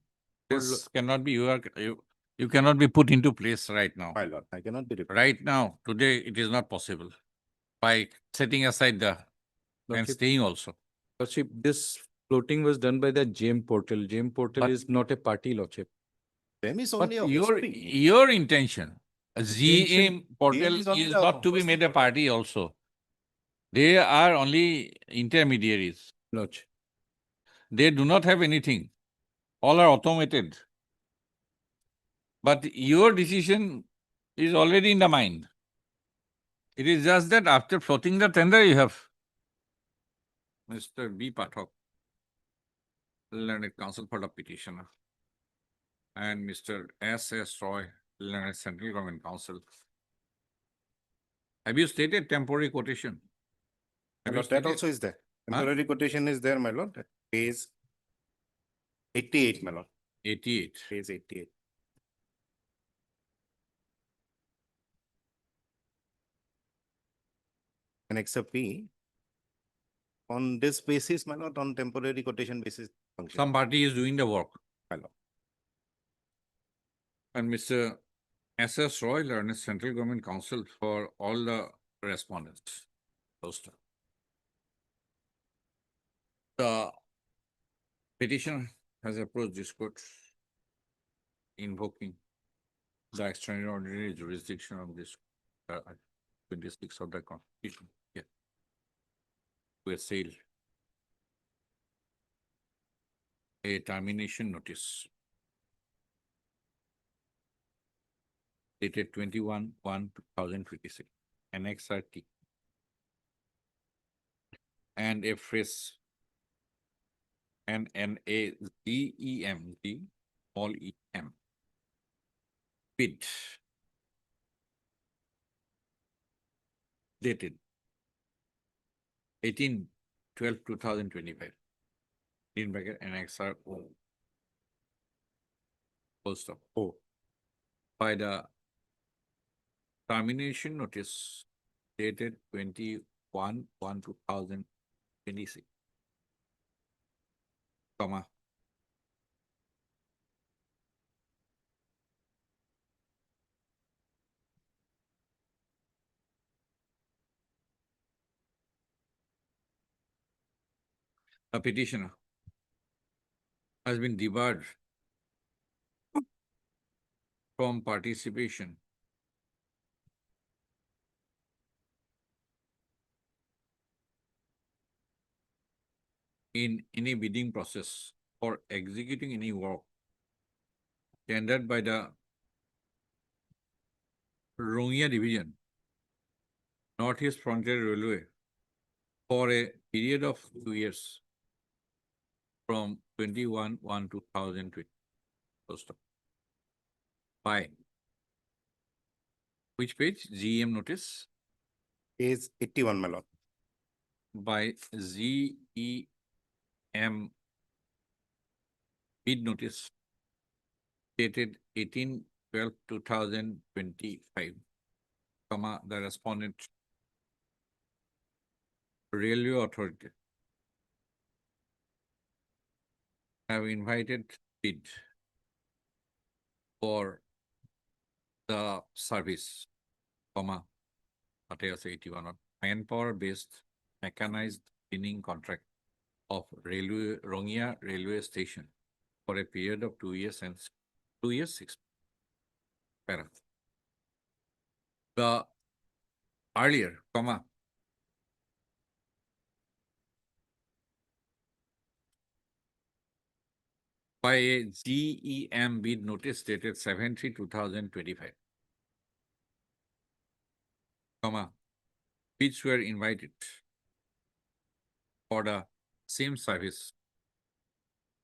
For this cannot be, you cannot be put into place right now. My lord, I cannot be. Right now, today, it is not possible. By setting aside the and Lordship, staying also. Lordship, this floating was done by the GEM portal. GEM portal But- is not a party, Lordship. Them is But only a your history. intention, a ZA Intention- portal is only is a not to be made a party also. They are only intermediaries. Lordship. They do not have anything. All are automated. But your decision is already in the mind. It is just that after floating the tender, you have Mr. B. Pathak, Learned Counsel for the petitioner, and Mr. S. Roy, Learned Central Government Counsel. Have you stated temporary quotation? My Have you lord, that stated- also is there. Huh? Temporary quotation is there, my lord. Page 88, my lord. 88. Page 88. And except P. On this basis, my lord, on temporary quotation basis function. Some party is doing the work. My lord. And Mr. S. Roy, Learned Central Government Counsel for all the respondents. Poster. The petitioner has approached this court invoking the extraordinary jurisdiction of this 26 of the Constitution. Yeah. To assail a termination notice dated 21/1/2026, Annex RT, and a phrase NNAZEMD, all EM, bid dated 18/12/2025, in bracket NXR O, full stop, O, by the termination notice dated 21/1/2026, comma, the petitioner has been debarred from participation in any bidding process or executing any work tendered by the Rongia Division, Northeast Frontier Railway, for a period of 2 years from 21/1/2020. By which page? GEM notice. Page 81, my lord. By ZEM bid notice dated 18/12/2025, comma, the respondent Railway Authority have invited bid for the service, comma, 81 manpower based mechanized cleaning contract of Railway Rongia Railway Station for a period of 2 years and 2 years 6 para. The earlier, comma, by a GEM bid notice dated 7/3/2025, comma, bids were invited for the same service,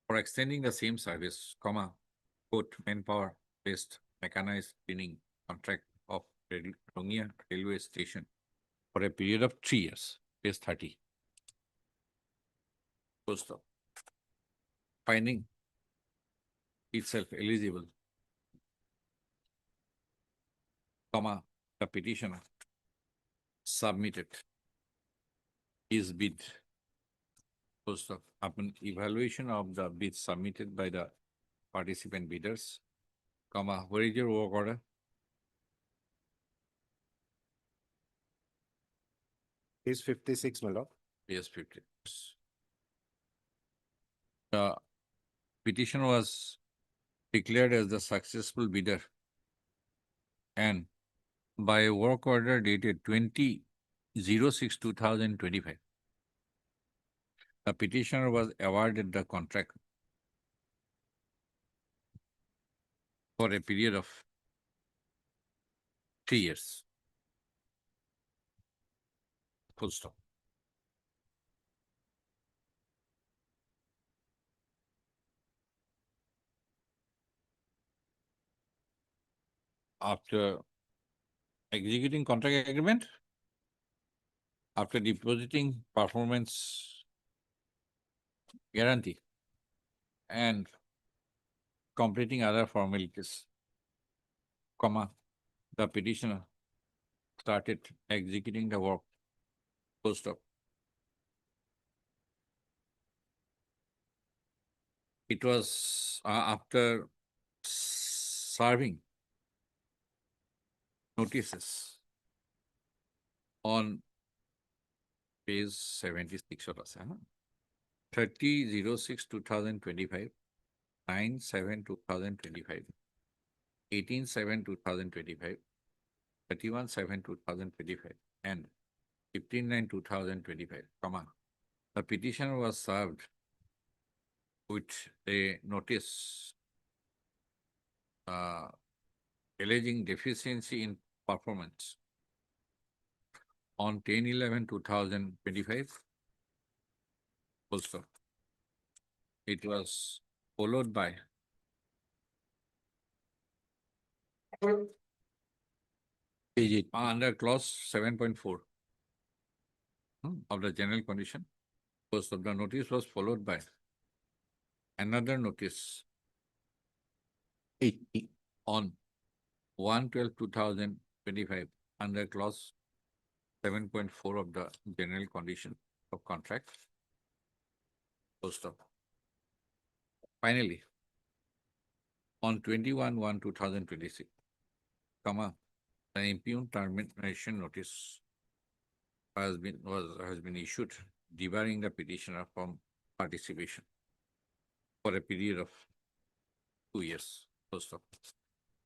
for extending the same service, comma, quote, manpower based mechanized cleaning contract of Rongia Railway Station for a period of 3 years, page 30. Full stop. Finding itself eligible, comma, the petitioner submitted his bid. Full stop. Upon evaluation of the bid submitted by the participant bidders, comma, where is your work order? Page 56, my lord. Yes, 50. The petition was declared as the successful bidder, and by a work order dated 20/06/2025, the petitioner was awarded the contract for a period of 3 years. Full stop. after executing contract agreement, after depositing performance guarantee, and completing other formalities, comma, the petitioner started executing the work. Full stop. It was after serving notices on page 76 or 30/06/2025, 9/7/2025, 18/7/2025, 31/7/2025, and 15/9/2025, comma. The petitioner was served with a notice alleging deficiency in performance on 10/11/2025. Full stop. It was followed by under clause 7.4 of the general condition. First of the notice was followed by another notice 80 on 1/12/2025 under clause 7.4 of the general condition of contract. Full stop. Finally, on 21/1/2026, comma, an impugned termination notice has been issued debarring the petitioner from participation for a period of 2 years. Full stop.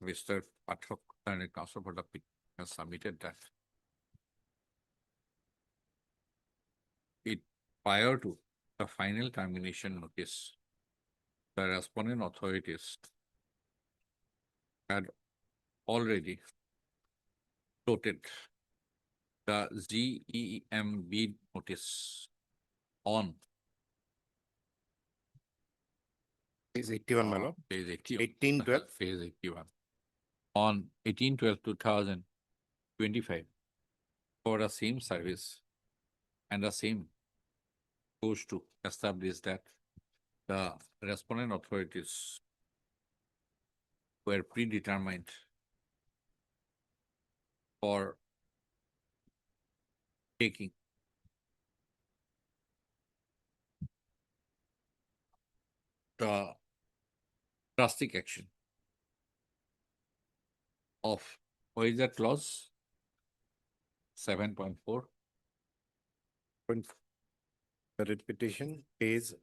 Mr. Pathak, Learned Counsel for the petitioner, has submitted that prior to the final termination notice, the respondent authorities had already floated the ZEMB notice on Page 81, my lord. page 81. 18/12. Page 81. On 18/12/2025 for the same service, and the same goes to establish that the respondent authorities were predetermined for taking the drastic action of, what is that clause? 7.4. The writ petition, page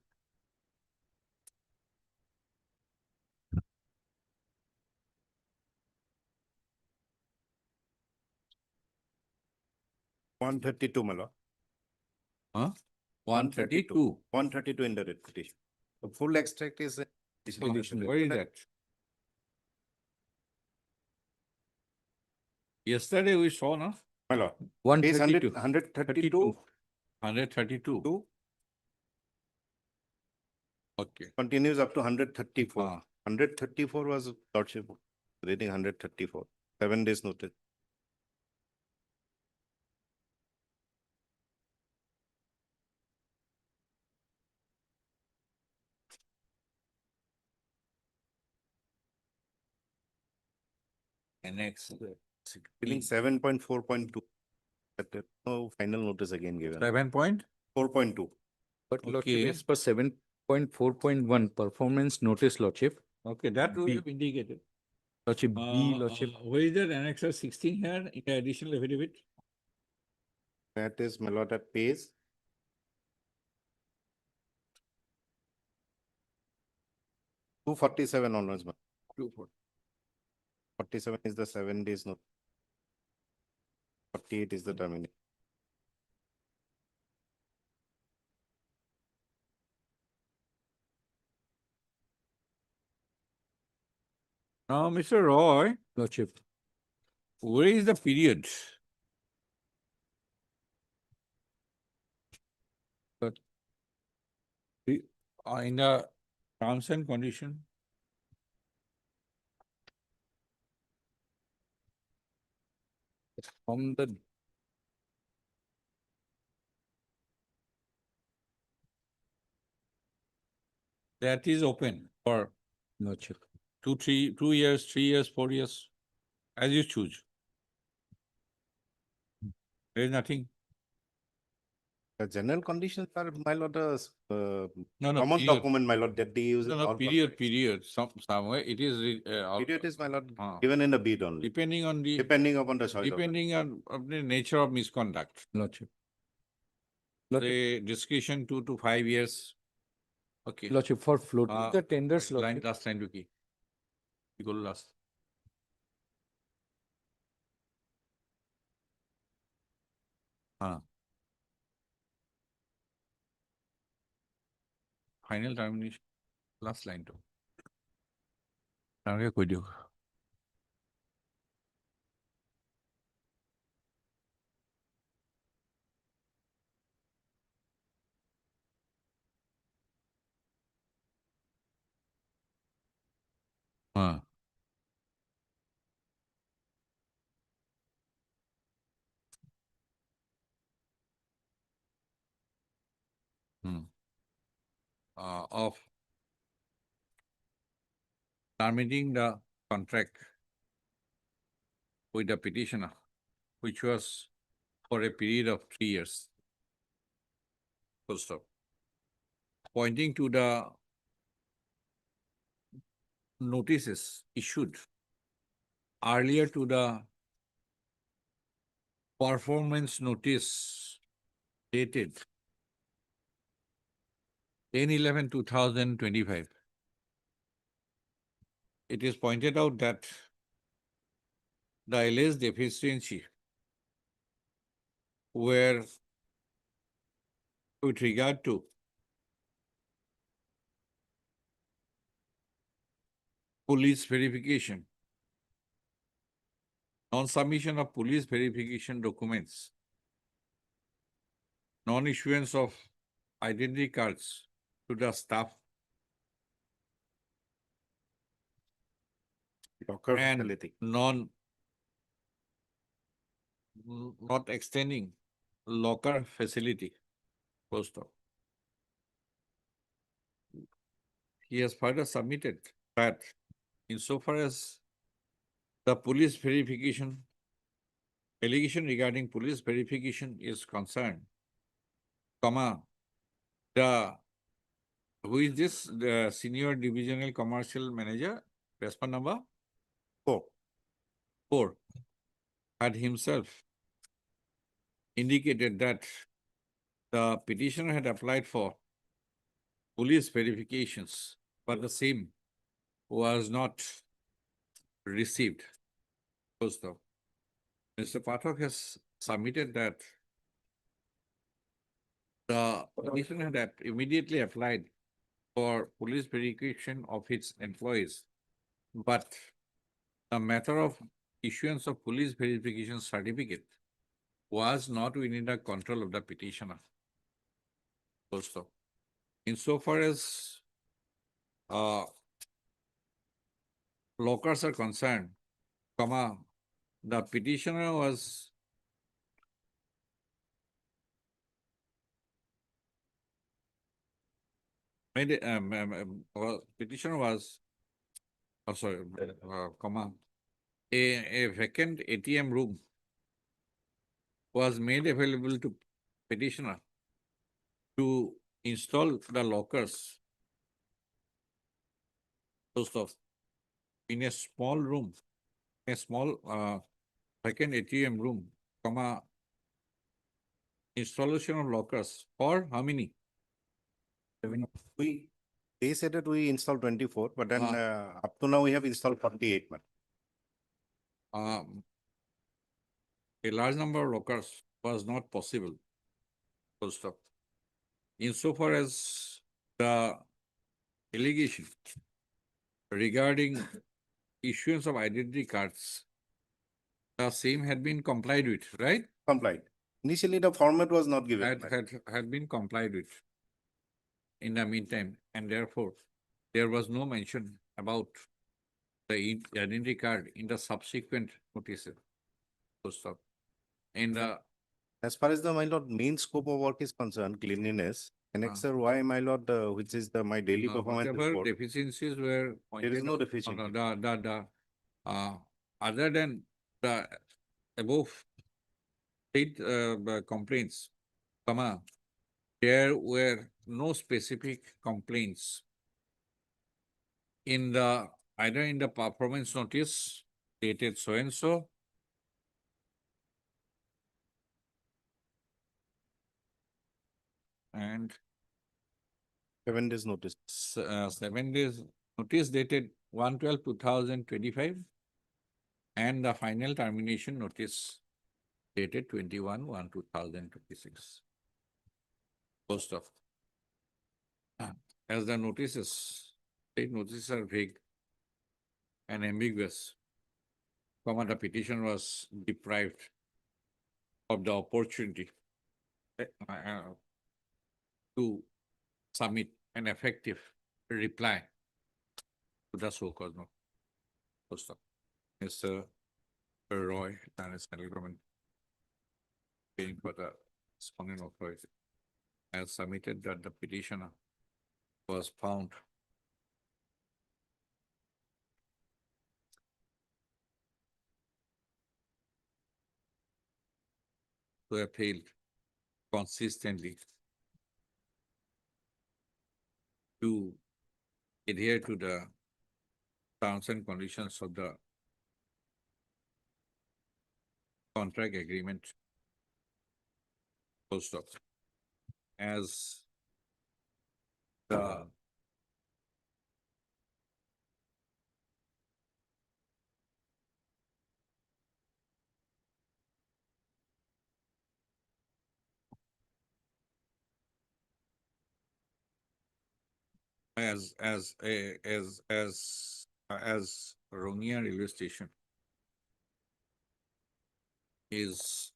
132, my lord. 132. 132 in the writ petition. The full extract is. Where is that? Yesterday we saw, no? My lord. Page 132. 132 132. to Okay. continues up to 134. Ah. 134 was lordship reading 134. 7 days notice. And next. Feeling 7.4.2. No final notice again given. 7 point? 4.2. But Lordship, Okay. as per 7.4.1 performance notice, Lordship. Okay, that we B. have indicated. Lordship B, Lordship. Where is that annexer 16 here in the additional affidavit? That is, my lord, at page 247 onwards. 47 is the 7 days notice. 48 is the termination. Now, Mr. Roy, Lordship. where is the period? But in the terms and condition, From the that is open for Lordship. 2 years, 3 years, 4 years, as you choose. There is nothing. The general conditions are, my lord, No, common period. document, my lord, that they use. No, in no, all period, contracts. period. Somewhere it is. Period is, my lord, Ah. given in the bid only, Depending on the, depending upon the choice of. depending on of the nature of misconduct. Lordship. The discretion 2 to 5 years. Okay. Lordship, for floating the tenders, Line, Lordship, last line to key. You go last. Final termination, last line to. Target video. Of terminating the contract with the petitioner, which was for a period of 3 years. Full stop. Pointing to the notices issued earlier to the performance notice dated 10/11/2025. It is pointed out that the alleged deficiency were with regard to police verification, non-submission of police verification documents, non-issuance of identity cards to the staff, Locker and facility. not extending locker facility. Full stop. He has further submitted that insofar as the police verification, allegation regarding police verification is concerned, who is this, the senior divisional commercial manager, response number 4, had himself indicated that the petitioner had applied for police verifications, but the same was not received. Full stop. Mr. Pathak has submitted that the petitioner had immediately applied for police verification of its employees, but the matter of issuance of police verification certificate was not within the control of the petitioner. Full stop. Insofar as lockers are concerned, the petitioner was made, petitioner was, a vacant ATM room was made available to petitioner to install the lockers. First off, in a small room, a small vacant ATM room, installation of lockers for how many? They said that we installed 24, but then up to now we have installed 48. A large number of lockers was not possible. Full stop. Insofar as the allegation regarding issuance of identity cards, the same had been complied with, right? Complied. Initially, the format was not given. Had been complied with in the meantime, and therefore there was no mention about the identity card in the subsequent notices. Full stop. in the, As far as the, my lord, main scope of work is concerned, cleanliness, Annexer Y, my lord, which is the, my daily performance whatever report. deficiencies were. There is pointed no out, deficiency. other than the above state complaints, there were no specific complaints in the, either in the performance notice dated so and so, and 7 days notice. 7 days notice dated 1/12/2025, and the final termination notice dated 21/1/2026. Post of. As the notices, state notices are vague and ambiguous, the petition was deprived of the opportunity to submit an effective reply to the so-called post of. Mr. Roy and his central government paying for the respondent authority has submitted that the petitioner was found to have failed consistently to adhere to the terms and conditions of the contract agreement post of, as the as Ronia railway station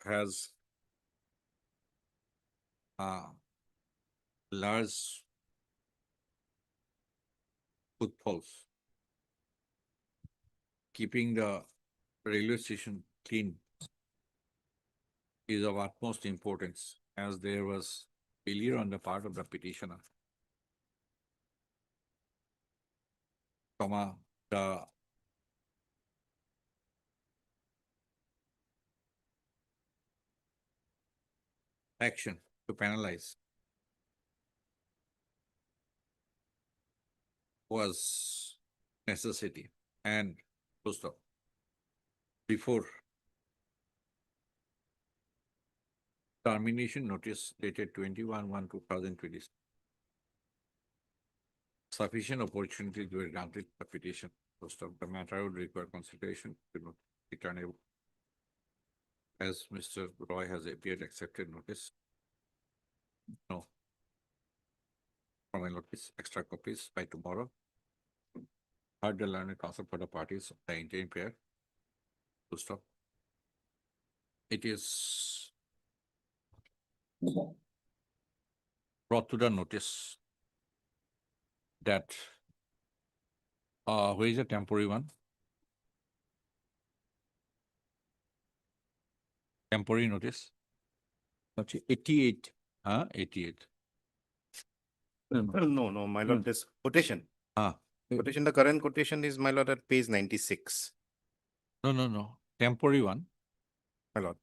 has large footfalls. Keeping the railway station clean is of utmost importance, as there was failure on the part of the petitioner, the action to penalize was necessity, and post of. Before termination notice dated 21/1/2020, sufficient opportunity to granted the petition. Post of the matter would require consideration to not returnable. As Mr. Roy has appeared accepted notice. No. From a notice, extra copies by tomorrow. Heard the learned counsel for the parties of the interim pair. To stop. It is brought to the notice that where is the temporary one? Temporary notice. 88. 88. No, my lord, this quotation. Quotation, the current quotation is, my lord, at page 96. No. Temporary one. My lord,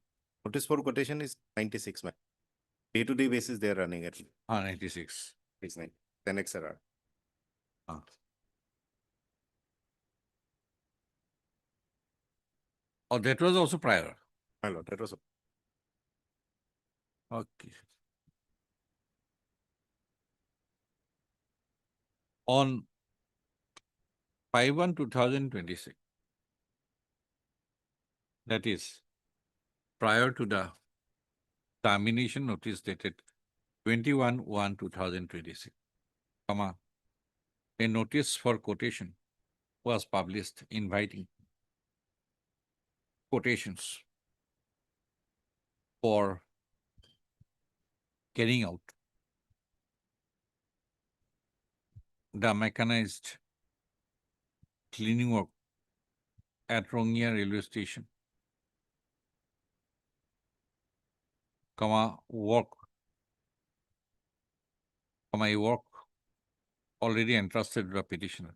notice for quotation is 96, my. Day-to-day basis, they are running at 96. page 9, 10 XRR. Oh, that was also prior. My lord, that was. Okay. On 5/1/2026, that is prior to the termination notice dated 21/1/2026, a notice for quotation was published inviting quotations for carrying out the mechanized cleaning work at Rongia railway station work, a work already entrusted to the petitioner.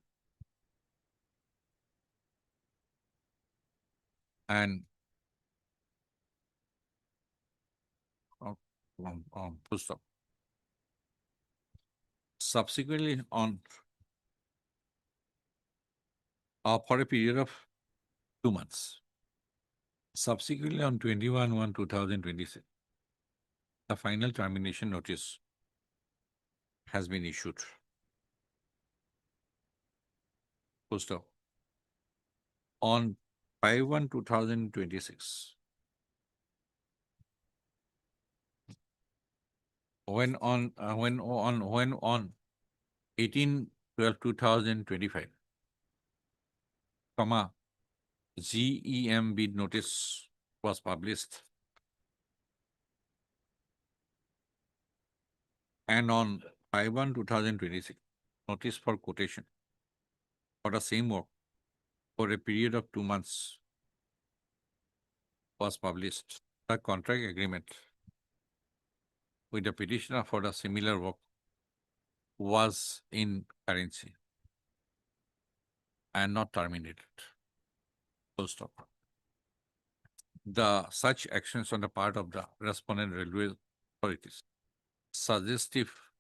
And full stop. Subsequently on for a period of 2 months. Subsequently on 21/1/2026, the final termination notice has been issued. Full stop. On 5/1/2026, when on 18/12/2025, GEM bid notice was published, and on 5/1/2026, notice for quotation for the same work for a period of 2 months was published. The contract agreement with the petitioner for the similar work was in currency and not terminated. Full stop. The such actions on the part of the respondent railway authorities suggestive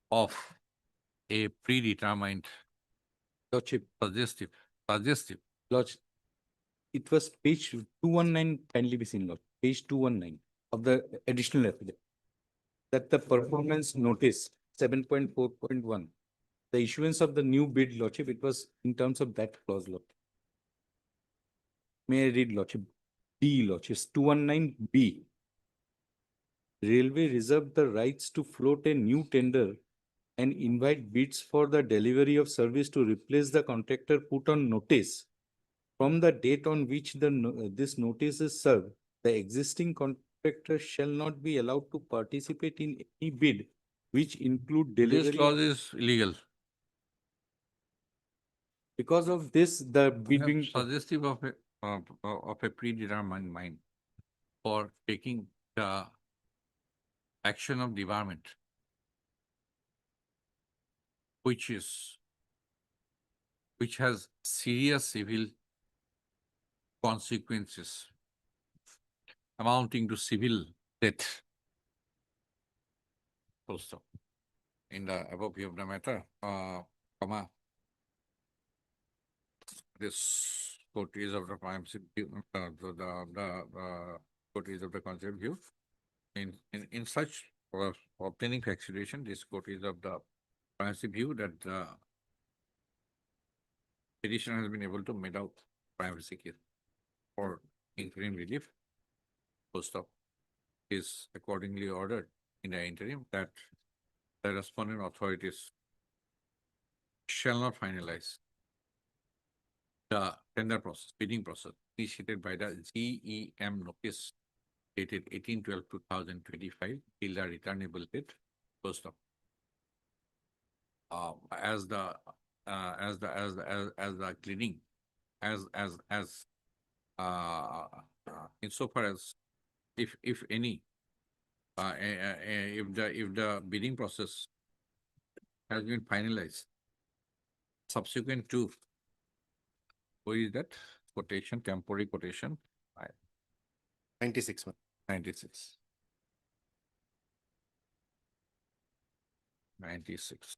of a predetermined Lordship, suggestive Lordship, it was page 219, kindly be seen, Lord, page 219 of the additional affidavit. That the performance notice 7.4.1, the issuance of the new bid, Lordship, it was in terms of that clause, Lord. May I read, Lordship? B, Lordship, 219B. Railway reserved the rights to float a new tender and invite bids for the delivery of service to replace the contractor put on notice. From the date on which this notice is served, the existing contractor shall not be allowed to participate in any bid which include this delivery. clause is illegal. Because of this, the bidding. Suggestive of a predetermined mind for taking the action of debarment, which has serious civil consequences amounting to civil debt. Full stop. In the above view of the matter, this court is of the primacy view, the court is of the concept view. In such obtaining facturation, this court is of the primacy view that the petitioner has been able to made out privacy case for interim relief. Full stop. Is accordingly ordered in the interim that the respondent authorities shall not finalize the tender process, bidding process initiated by the GEM notice dated 18/12/2025 till the returnable date. Full stop. As the cleaning, insofar as if any, if the bidding process has been finalized subsequent to, what is that quotation, temporary quotation? 96. 96. 96.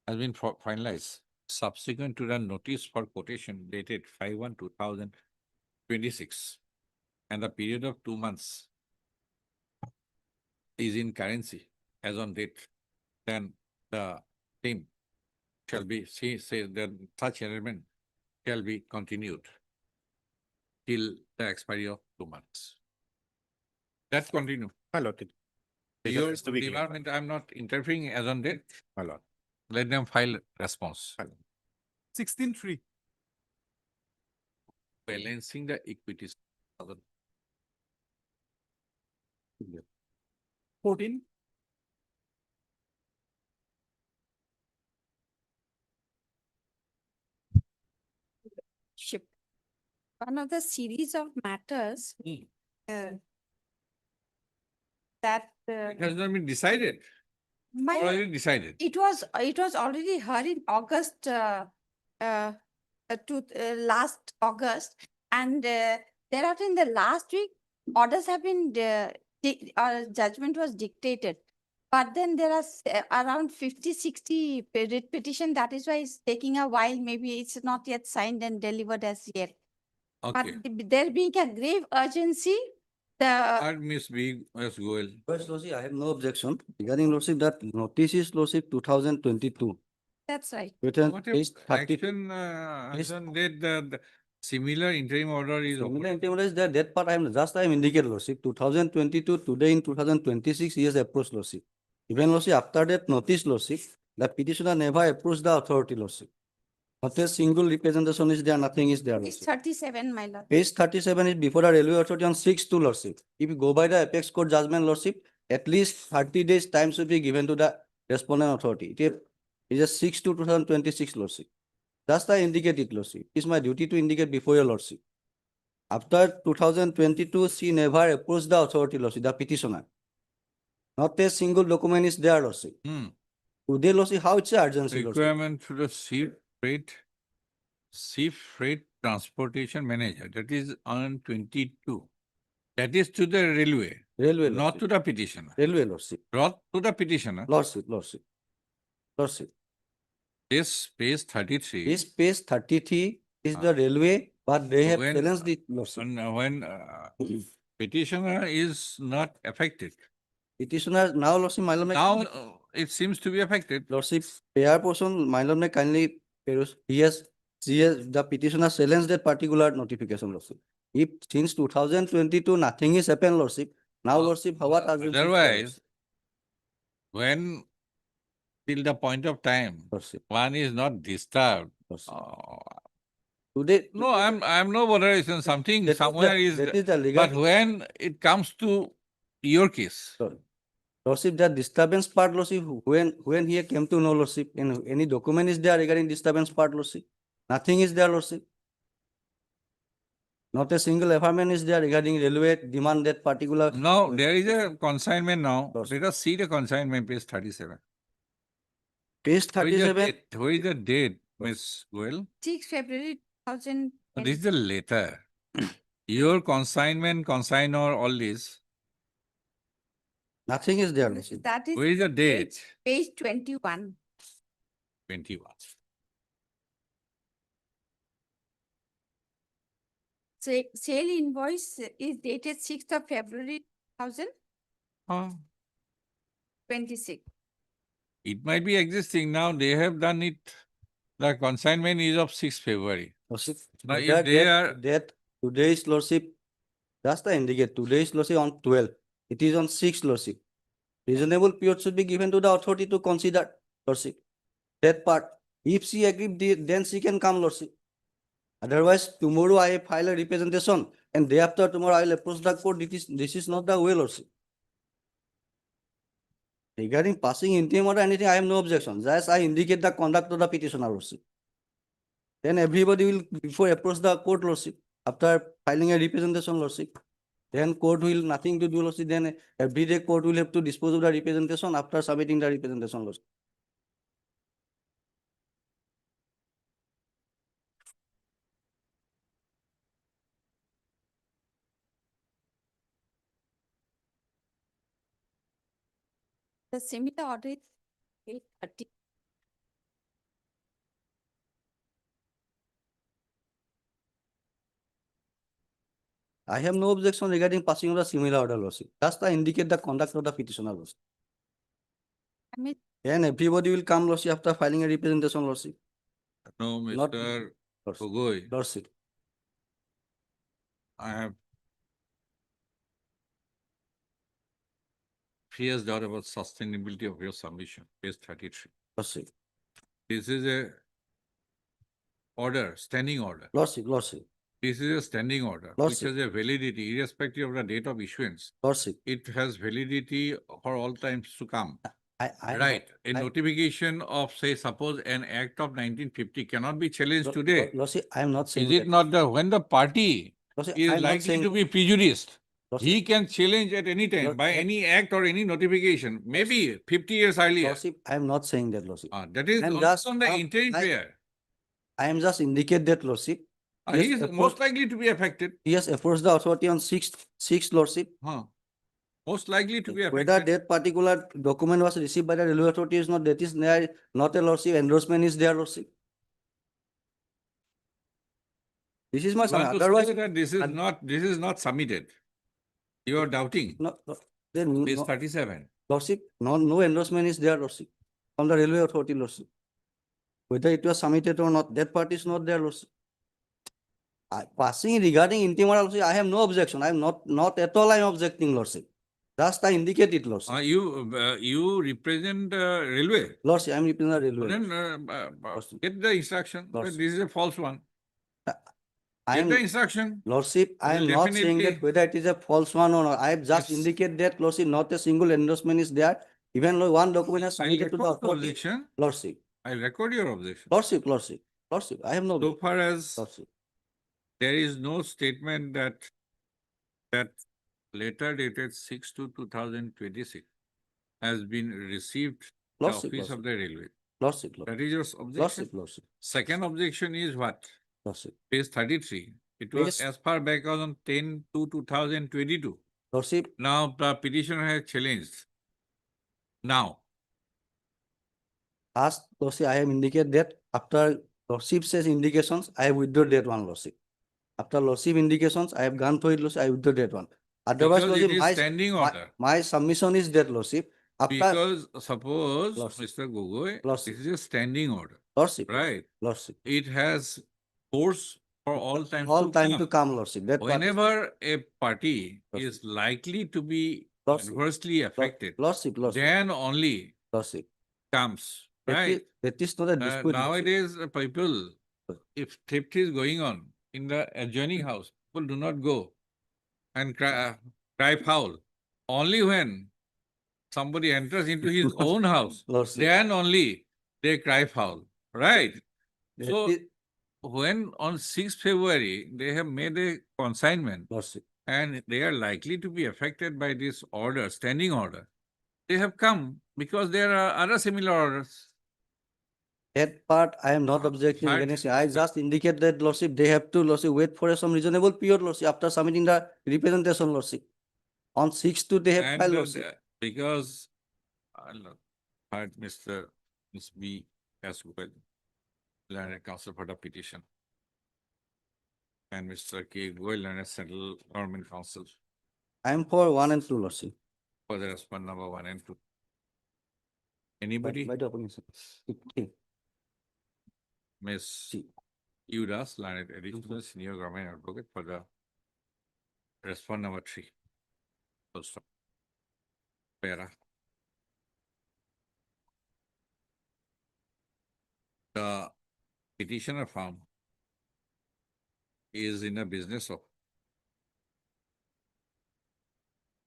Has been finalized subsequent to the notice for quotation dated 5/1/2026, and the period of 2 months is in currency as on date, then the same shall be, say that such arrangement shall be continued till the expiry of 2 months. That continue. My lord, it Your has to be clear. department, I'm not interfering as on date. My lord. Let them file response. 16-3. Balancing the equities. 14. Ship. One of the series of matters uh, that It has not been decided, my lord, already decided. it was already heard in August last August, and thereafter in the last week orders have been judgment was dictated. But then there are around 50-60 writ petition. That is why it's taking a while. Maybe it's not yet signed and delivered as yet. Okay. But there being a grave urgency, the Miss B, Ms. Goel. Yes, Lordship, I have no objection regarding Lordship that notice is Lordship 2022. that's right. Written What if page 30. action, did the similar interim order is Similar open? intimate is that part I am indicated Lordship 2022 today in 2026 he has approached Lordship. Even Lordship after that notice Lordship the petitioner never approached the authority Lordship. Not a single representation is there, nothing is there. It's Lordship. 37, my lord. Page 37 is before the railway authority on 6/2 Lordship. If you go by the apex court judgment Lordship, at least 30 days time should be given to the respondent authority. It is a 6/2/2026 Lordship. Just I indicate it Lordship. It is my duty to indicate before your Lordship. After 2022, she never approached the authority Lordship, the petitioner. Not a single document is there Lordship. Today Lordship, how it's urgency Lordship? Requirement to the sea freight transportation manager, that is on 22. That is to the railway, Railway not Lordship. to the petitioner. Railway Lordship. Not to the petitioner. Lordship. Lordship. This page 33. This page 33 is the railway, but they have When- challenged it Lordship. When petitioner is not affected. Petitioner now Lordship, my lord, may- Now it seems to be affected. Lordship, pair person, my lord, may kindly peruse. She has the petitioner challenged that particular notification Lordship. If since 2022 nothing is happened Lordship, now Lordship, how what urgency is there, Otherwise, when till the point of time, Lordship? one is not disturbed. Lordship. uh, Today. No, I'm no botheration, something that somewhere the- is, that is the legal. but when it comes to your case, Lordship, the disturbance part, Lordship, when he came to know, Lordship, and any document is there regarding disturbance part, Lordship? Nothing is there, Lordship. Not a single affirmation is there regarding railway demand that particular. now there is a consignment now. Yes. Let us see the consignment, page 37. Page Where is the 37, date? Where is the date, Miss Goel? 6 February 2000. This is the letter. Your consignment, consignor, all this. nothing is there, Lordship. That is Where is the date? page 21. 21. Sale invoice is dated 6th of February 2026. It might be existing now. They have done it. The consignment is of 6th February. Lordship, Now, if that- they that- are- that today's Lordship, just I indicate today's Lordship on 12. It is on 6 Lordship. Reasonable period should be given to the authority to consider Lordship. That part, if she agreed, then she can come Lordship. Otherwise, tomorrow I file a representation and day after tomorrow I will approach the court. This is not the way, Lordship. Regarding passing interim order, anything, I have no objection. Just I indicate the conduct of the petitioner, Lordship. Then everybody will, before approach the court, Lordship, after filing a representation, Lordship. Then court will nothing to do, Lordship. Then every day court will have to dispose of the representation after submitting the representation, Lordship. The similar order is 830. I have no objection regarding passing of the similar order, Lordship. Just I indicate the conduct of the petitioner, Lordship. I mean, Then everybody will come, Lordship, after filing a representation, Lordship. No, Not- Mr. Lordship. Gogoi, Lordship. I have fierce doubt about sustainability of your submission, page 33. Lordship. This is a order, standing order. Lordship. Lordship. This is a standing order, which Lordship. has a validity irrespective of the date of issuance. Lordship. It has validity for all times to come. I. Right. A I- notification of, say, suppose an act of 1950 cannot be challenged today. Lordship, I am not saying Is it that. not the, when the party Lordship, I is am not likely saying. to be prejudiced, He can challenge at any time Your- by that- any act or any notification, maybe 50 years earlier. Lordship, I am not saying that, Lordship. That is I'm on just- on the I'm- intent I- where. I am just indicate that, Lordship. Yes, He is of most course. likely to be affected. He has approached the authority on sixth, Lordship. Most likely to be Whether affected. that particular document was received by the railway authority is not, that is not a Lordship, endorsement is there, Lordship. This is my, You want to otherwise, say that this is not submitted. You are doubting. then, Page 37. Lordship, no endorsement is there, Lordship, from the railway authority, Lordship. Whether it was submitted or not, that part is not there, Lordship. Passing regarding intimate, Lordship, I have no objection. I am not at all I am objecting, Lordship. Just I indicate it, Lordship. You represent railway. Lordship, I am representing the railway. Then get the instruction. That Lordship. this is a false one. I Get am, the instruction. Lordship, I am Will not saying that definitely- whether it is a false one or not. I have just Yes. indicate that, Lordship, not a single endorsement is there. Even though one document has I submitted to the record the authority. objection. Lordship, I record your objection. Lordship, I have no. So far as Lordship. there is no statement that letter dated 6/2/2026 has been received the Lordship, office of the railway. Lordship, That is your objection. Lordship, Second objection is what? Lordship. Page 33. It was Page- as far back as on 10/2/2022. Lordship, Now the petitioner has challenged. Now, as Lordship, I have indicated that after Lordship says indications, I have withdraw that one, Lordship. After Lordship indications, I have gone through it, Lordship, I withdraw that one. Otherwise, because it Lordship, is standing order. my submission is that, Lordship. After, Because suppose, Lordship. Mr. Gogoi, Lordship. this is a standing order, Lordship, right? Lordship. It has force for all time All to time come. to come, Lordship. That part is- Whenever a party Lordship. is likely to be Lordship. adversely affected, Lordship, then only Lordship. comes, That right? that is not a dispute. Lordship. Nowadays, people, if theft is going on in the adjoining house, people do not go and cry foul. Only when somebody enters into his own house, Lordship. then only they cry foul, right? That So is- when on 6th February, they have made a consignment Lordship. and they are likely to be affected by this order, standing order, they have come because there are other similar orders. That part I am not objecting But- against. I just indicate that, Lordship, they have to, Lordship, wait for some reasonable period, Lordship, after submitting the representation, Lordship. On 6th, they have And filed, Lordship. because I heard Mr. Ms. B as well, learned counsel for the petition. And Mr. K. Goyal, learned central government counsel I am for 1 and 2, Lordship. for the respond number 1 and 2. Anybody? By the opinion, sir. Okay. Ms. Udas, learned additional senior government advocate for the respond number 3. Full stop. Para. The petitioner firm is in a business of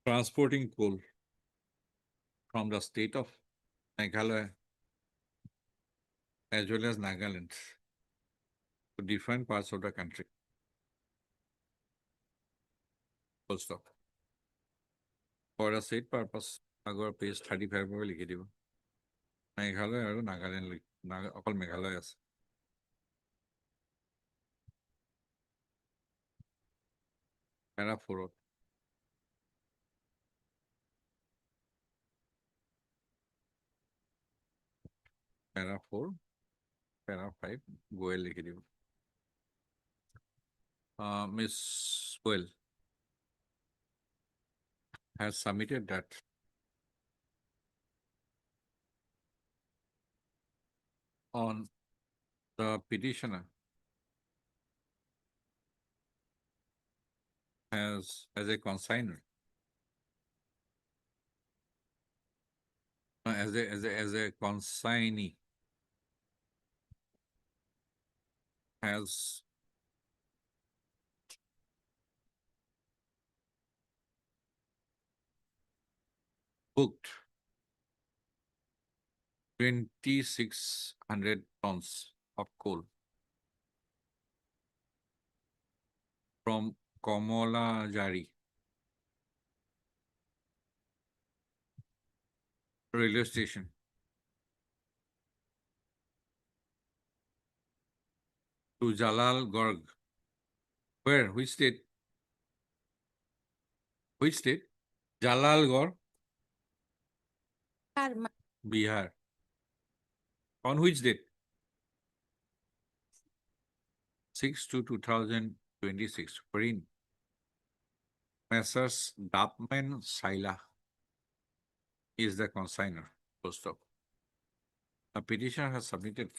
transporting coal from the state of Meghalaya as well as Nagaland to different parts of the country. Full stop. For a said purpose, আগৰ page 35 পৰা লিখি দিব। মেঘালয় আৰু নাগালেণ্ড অকল মেঘালয় আছে। Para 4 Para 4, Para 5, Goel লিখি দিব। Ms. Goel has submitted that on the petitioner as a consignor, as a consignee, has booked 2,600 tons of coal from Komolajari railway station. To Jalal Gorg. Where? Which state? Which state? Jalal Gorg, Bihar. On which date? 6/2/2026. Wherein Messrs. Dapman Saila is the consigner. Full stop. A petitioner has submitted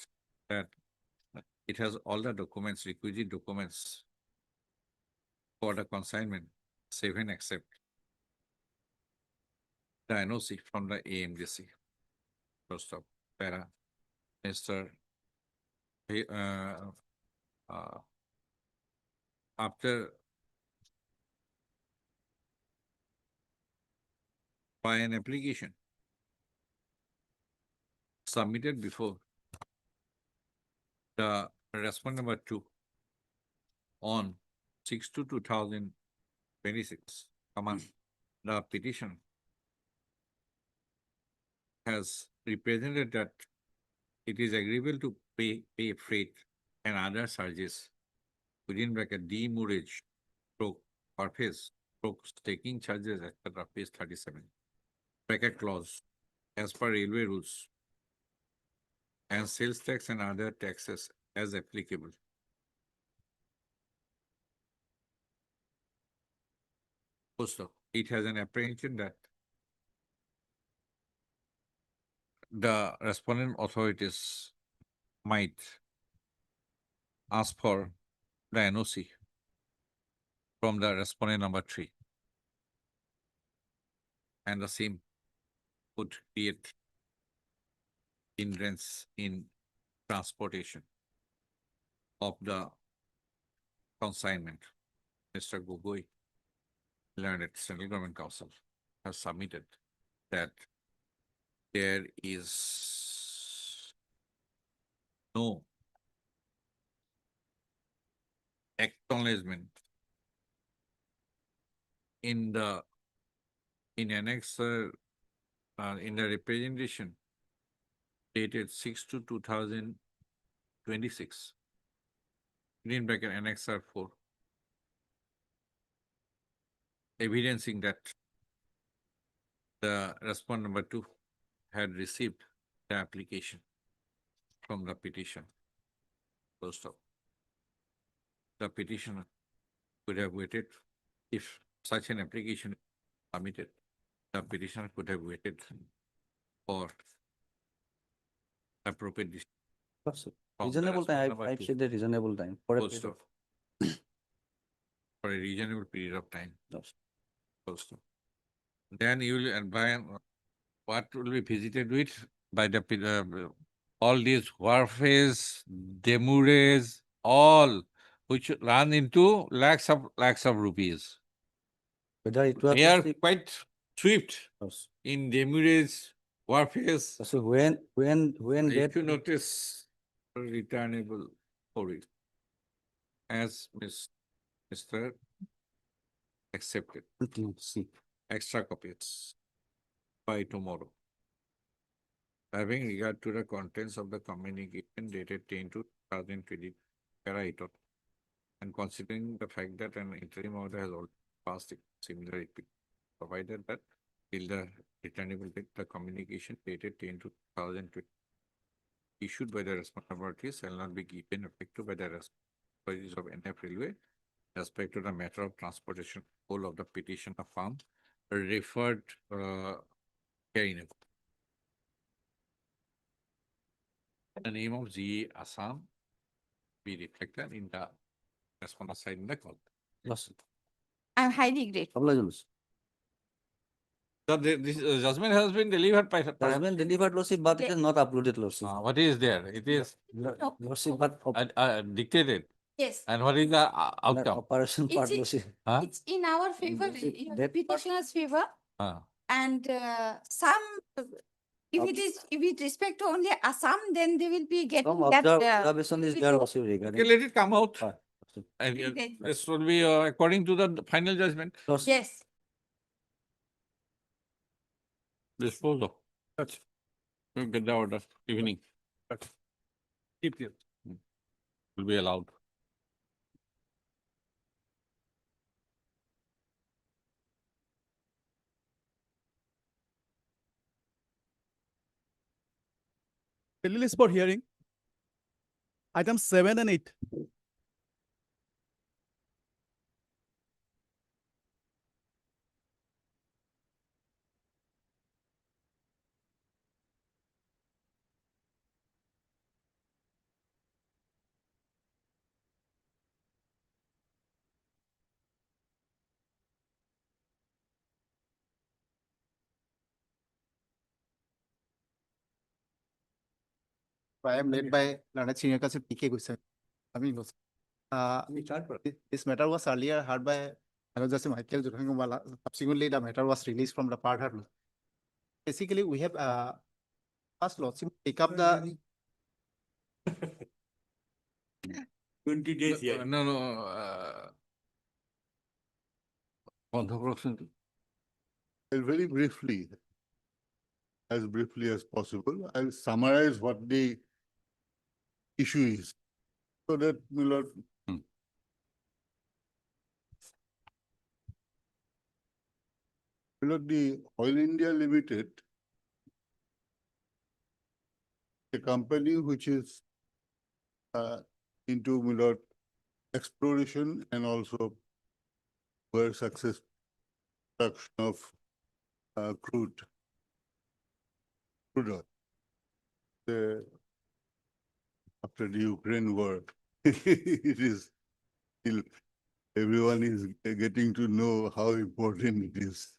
that it has all the documents, requisite documents for the consignment, save and accept the NOC from the AMDC. Full stop. Para. Mr. After by an application submitted before the respondent number 2 on 6/2/2026, the petition has represented that it is agreeable to pay freight and other charges within bracket demurrage, purchase, taking charges, etc. Page 37. Bracket clause as per railway rules and sales tax and other taxes as applicable. Also, it has an apprehension that the respondent authorities might ask for the NOC from the respondent number 3. And the same would create hindrance in transportation of the consignment. Mr. Gogoi, learned Central Government Council, has submitted that there is no acknowledgement in the annex in the representation dated 6/2/2026 in bracket annexer 4, evidencing that the respondent number 2 had received the application from the petition. Full stop. The petitioner could have waited if such an application is submitted. The petitioner could have waited for appropriate decision. from the Reasonable time, respondent number I've 2. said the reasonable time for a Full period stop. of- For a reasonable period of time. Yes. Full stop. Then you will, and by what will be visited with by the all these wharfes, demurrages, all which run into lakhs of rupees. Whether it was. They are quite swift Yes. in demurrage, wharfes. So when that. If you notice, returnable for it as Mr. accepted. See. Extra copies by tomorrow. Having regard to the contents of the communication dated 10/2/2020, para-item, and considering the fact that an interim order has already passed similar repeat, provided that till the returnable date, the communication dated 10/2/2020 issued by the respondent authorities shall not be given effect to by the authorities of NF Railway respect to the matter of transportation whole of the petition of farm referred herein. The name of GE Assam be reflected in the respondent side in the call. Yes. I'm highly grateful. Congratulations. So this judgment has been delivered by. Judgment delivered, Lordship, but it is not uploaded, Lordship. What is there? It is Lordship, but dictated. Yes. And what is the outcome? operation part, It's- Lordship. Huh? It's in our favor, Lordship, in that part- petitioner's favor, Ah. and if it respect to only Assam, then they will be getting Some that. observation is there, Lordship, Okay, regarding. let it come out. Ah, And Okay. this will be according to the final judgment. Lordship, Yes. Dispose of. We'll get the order, evening Keep here. will be allowed. The list for hearing. Items 7 and 8. I am led by Learned Senior Counsel PK Gusar. This matter was earlier heard by Justice Michael Jurhangumala. Subsequently, the matter was released from the part heard. Basically, we have first lordship take up the 20 days here. No. Very briefly, as briefly as possible, I'll summarize what the issue is, so that Milord. Milord, the Oil India Limited, a company which is into Milord exploration and also were success production of crude oil. After the Ukraine war, it is still everyone is getting to know how important it is.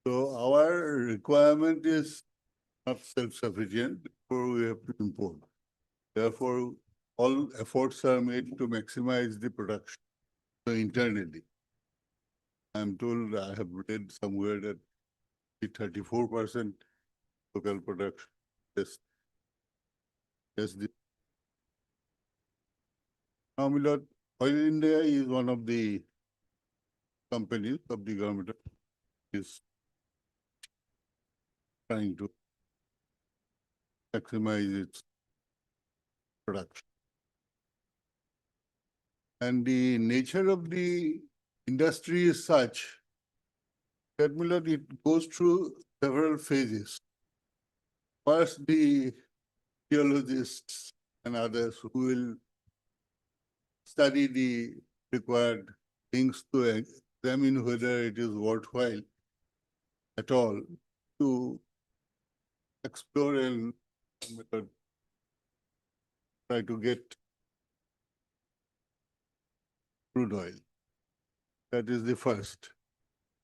So our requirement is not self-sufficient, therefore we have to import. Therefore, all efforts are made to maximize the production internally. I'm told, I have read somewhere that 34% local production. Yes. Now, Milord, Oil India is one of the companies of the government is trying to maximize its production. And the nature of the industry is such that, Milord, it goes through several phases. First, the geologists and others who will study the required things to examine whether it is worthwhile at all to explore and try to get crude oil. That is the first.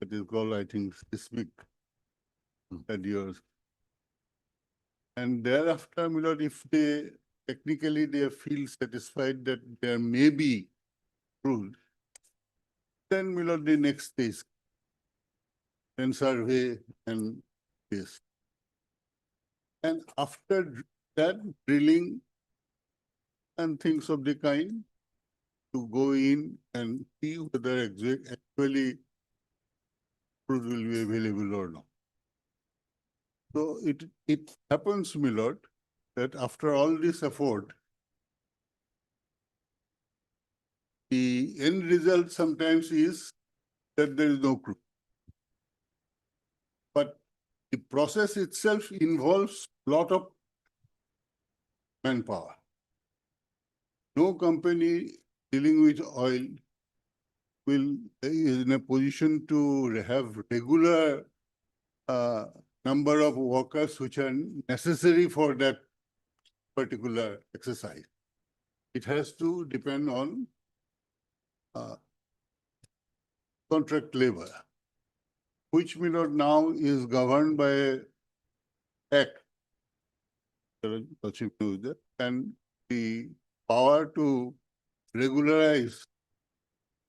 That is called, I think, seismic at yours. And thereafter, Milord, if they technically they feel satisfied that there may be crude, then Milord, the next stage, then survey and this. And after that, drilling and things of the kind, to go in and see whether actually crude will be available or not. So it happens, Milord, that after all this effort, the end result sometimes is that there is no crude. But the process itself involves a lot of manpower. No company dealing with oil is in a position to have regular number of workers which are necessary for that particular exercise. It has to depend on contract labor, which Milord now is governed by an act, and the power to regularize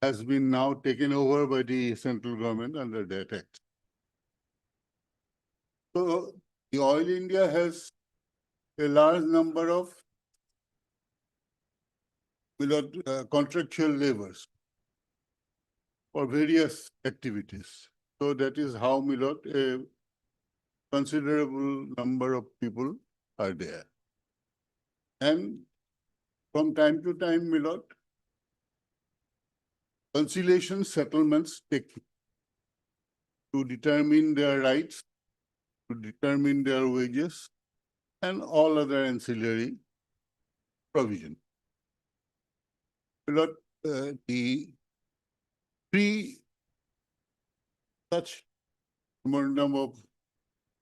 has been now taken over by the central government under that act. So the Oil India has a large number of contractual laborers for various activities. So that is how, Milord, a considerable number of people are there. And from time to time, my lord, conciliation settlements take to determine their rights, to determine their wages, and all other ancillary provision. My lord, the three such memorandum of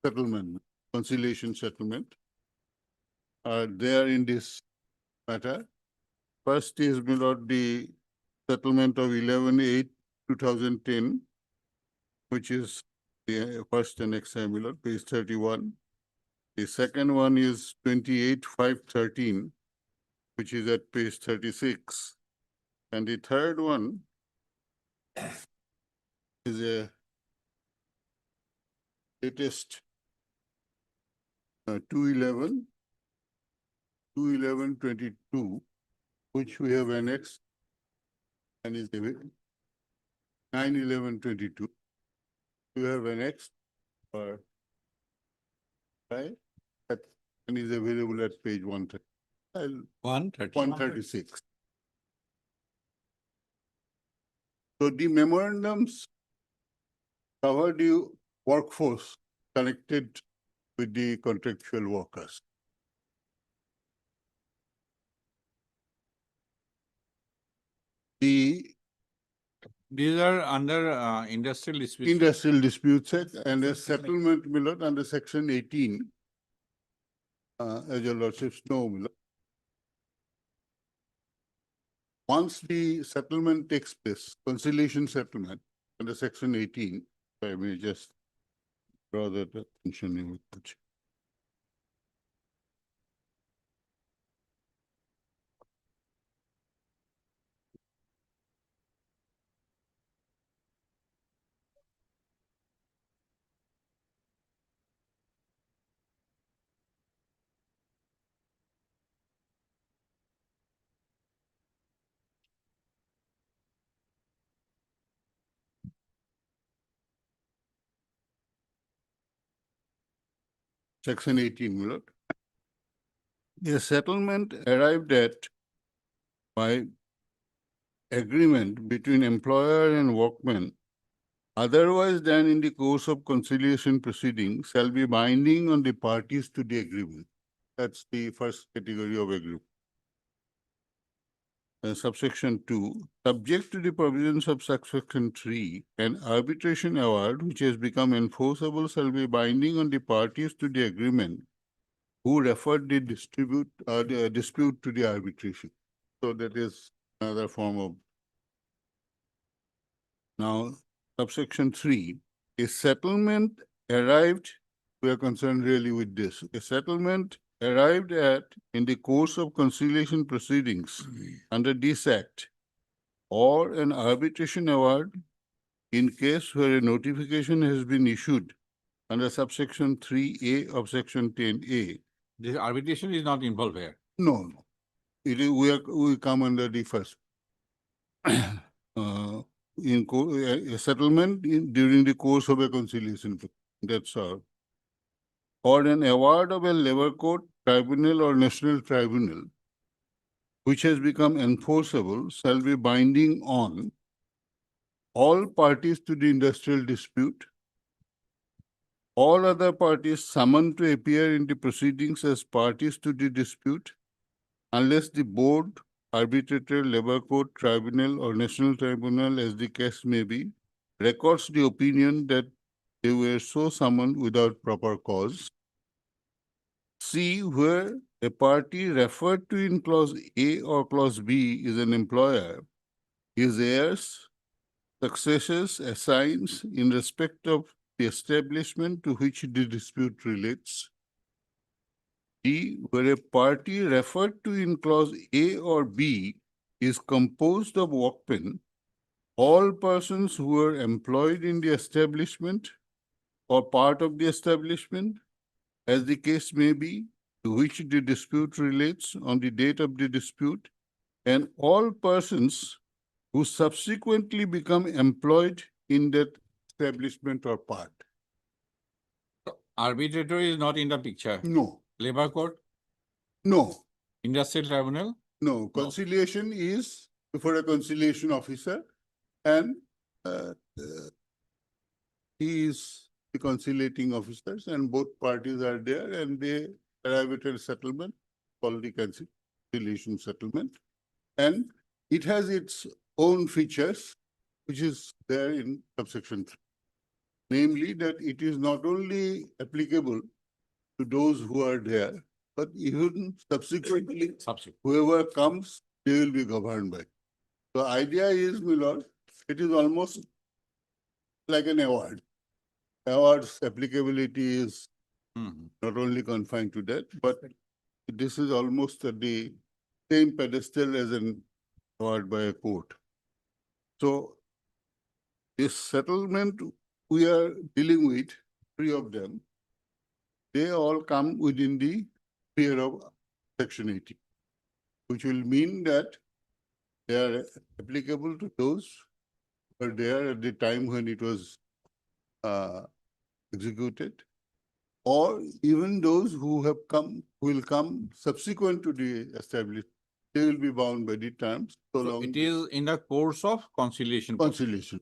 settlement, conciliation settlement, are there in this matter. First is, my lord, the settlement of 11/8/2010, which is the first annexure, my lord, page 31. The second one is 28/5/13, which is at page 36. And the third one is a latest 2/11/22, which we have annexed and is 9/11/22. We have annexed for right, and is available at page 136. So the memorandums cover the workforce connected with the contractual workers. These are under industrial disputes. Industrial disputes act and a settlement, my lord, under section 18. As your lordships know, my lord. Once the settlement takes place, conciliation settlement under section 18, if I may just draw that attention in which. Section 18, my lord. A settlement arrived at by agreement between employer and workman, otherwise than in the course of conciliation proceedings, shall be binding on the parties to the agreement. That's the first category of agreement. Subsection 2, subject to the provisions of subsection 3, an arbitration award which has become enforceable shall be binding on the parties to the agreement who referred the dispute to the arbitration. So that is another form of. Now, subsection 3, a settlement arrived, we are concerned really with this, a settlement arrived at in the course of conciliation proceedings under this act, or an arbitration award in case where a notification has been issued under subsection 3A of section 10A. The arbitration is not involved here. No, no. It is, we come under the first. A settlement during the course of a conciliation. That's all. Or an award of a labor court, tribunal, or national tribunal, which has become enforceable, shall be binding on all parties to the industrial dispute, all other parties summoned to appear in the proceedings as parties to the dispute, unless the board, arbitrator, labor court, tribunal, or national tribunal, as the case may be, records the opinion that they were so summoned without proper cause. C, where a party referred to in clause A or clause B is an employer, his heirs, successors, assigns in respect of the establishment to which the dispute relates. D, where a party referred to in clause A or B is composed of workmen, all persons who are employed in the establishment or part of the establishment, as the case may be, to which the dispute relates on the date of the dispute, and all persons who subsequently become employed in that establishment or part. Arbitrator is not in the picture. No, Labor court, no, industrial tribunal, no. Conciliation is for a conciliation officer, and uh, uh, he is the conciliating officers, and both parties are there, and they arrive at a settlement called the conciliation settlement. And it has its own features, which is there in subsection 3. Namely, that it is not only applicable to those who are there, but even subsequently, whoever comes, they will be governed by. The idea is, my lord, it is almost like an award. Award's applicability is not only confined to that, but this is almost at the same pedestal as an award by a court. So this settlement we are dealing with, 3 of them, they all come within the sphere of section 80, which will mean that they are applicable to those who are there at the time when it was executed, or even those who have come, who will come subsequent to the established, they will be bound by the terms. So it is in the course of conciliation. Conciliation.